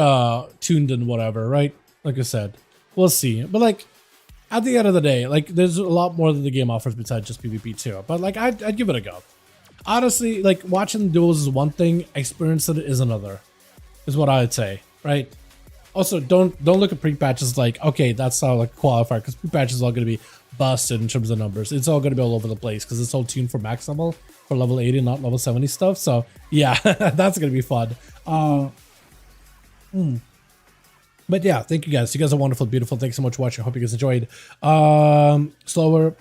tuned and whatever, right? Like I said, we'll see. But like at the end of the day, like there's a lot more that the game offers besides just PvP too. But like I'd give it a go. Honestly, like watching duels is one thing, experiencing it is another. Is what I would say, right? Also, don't look at pre-patches like, okay, that's how like qualifier, because pre-patches is all going to be busted in terms of numbers. It's all going to be all over the place because it's all tuned for max level, for level 80, not level 70 stuff. So yeah, that's going to be fun. But yeah, thank you guys. You guys are wonderful, beautiful. Thanks so much for watching. Hope you guys enjoyed. Slower.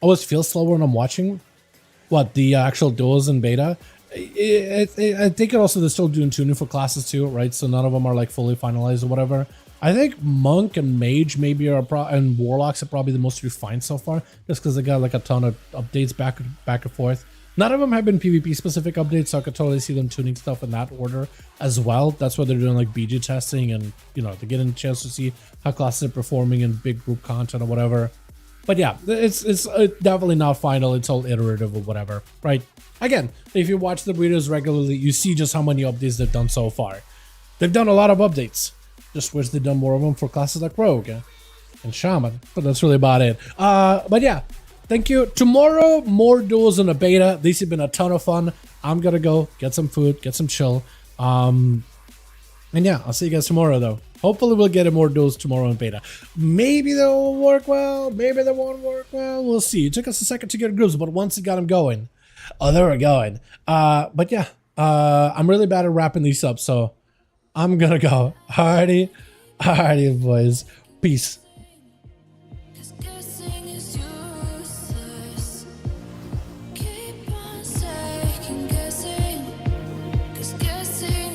Always feels slower when I'm watching what the actual duels in beta. I think it also they're still doing tuning for classes too, right? So none of them are like fully finalized or whatever. I think Monk and Mage maybe are and Warlocks are probably the most refined so far, just because they got like a ton of updates back and forth. None of them have been PvP specific updates, so I could totally see them tuning stuff in that order as well. That's why they're doing like BG testing, and you know, they're getting a chance to see how classes are performing in big group content or whatever. But yeah, it's definitely not final. It's all iterative or whatever, right? Again, if you watch the videos regularly, you see just how many updates they've done so far. They've done a lot of updates. Just wish they'd done more of them for classes like Rogue and Shaman. But that's really about it. But yeah, thank you. Tomorrow, more duels in the beta. These have been a ton of fun. I'm gonna go get some food, get some chill. And yeah, I'll see you guys tomorrow though. Hopefully we'll get more duels tomorrow in beta. Maybe they will work well, maybe they won't work well. We'll see. It took us a second to get groups, but once it got them going, oh, they were going. But yeah, I'm really bad at wrapping these up, so I'm gonna go. Alrighty, boys. Peace. Keep on second guessing, 'cause guessing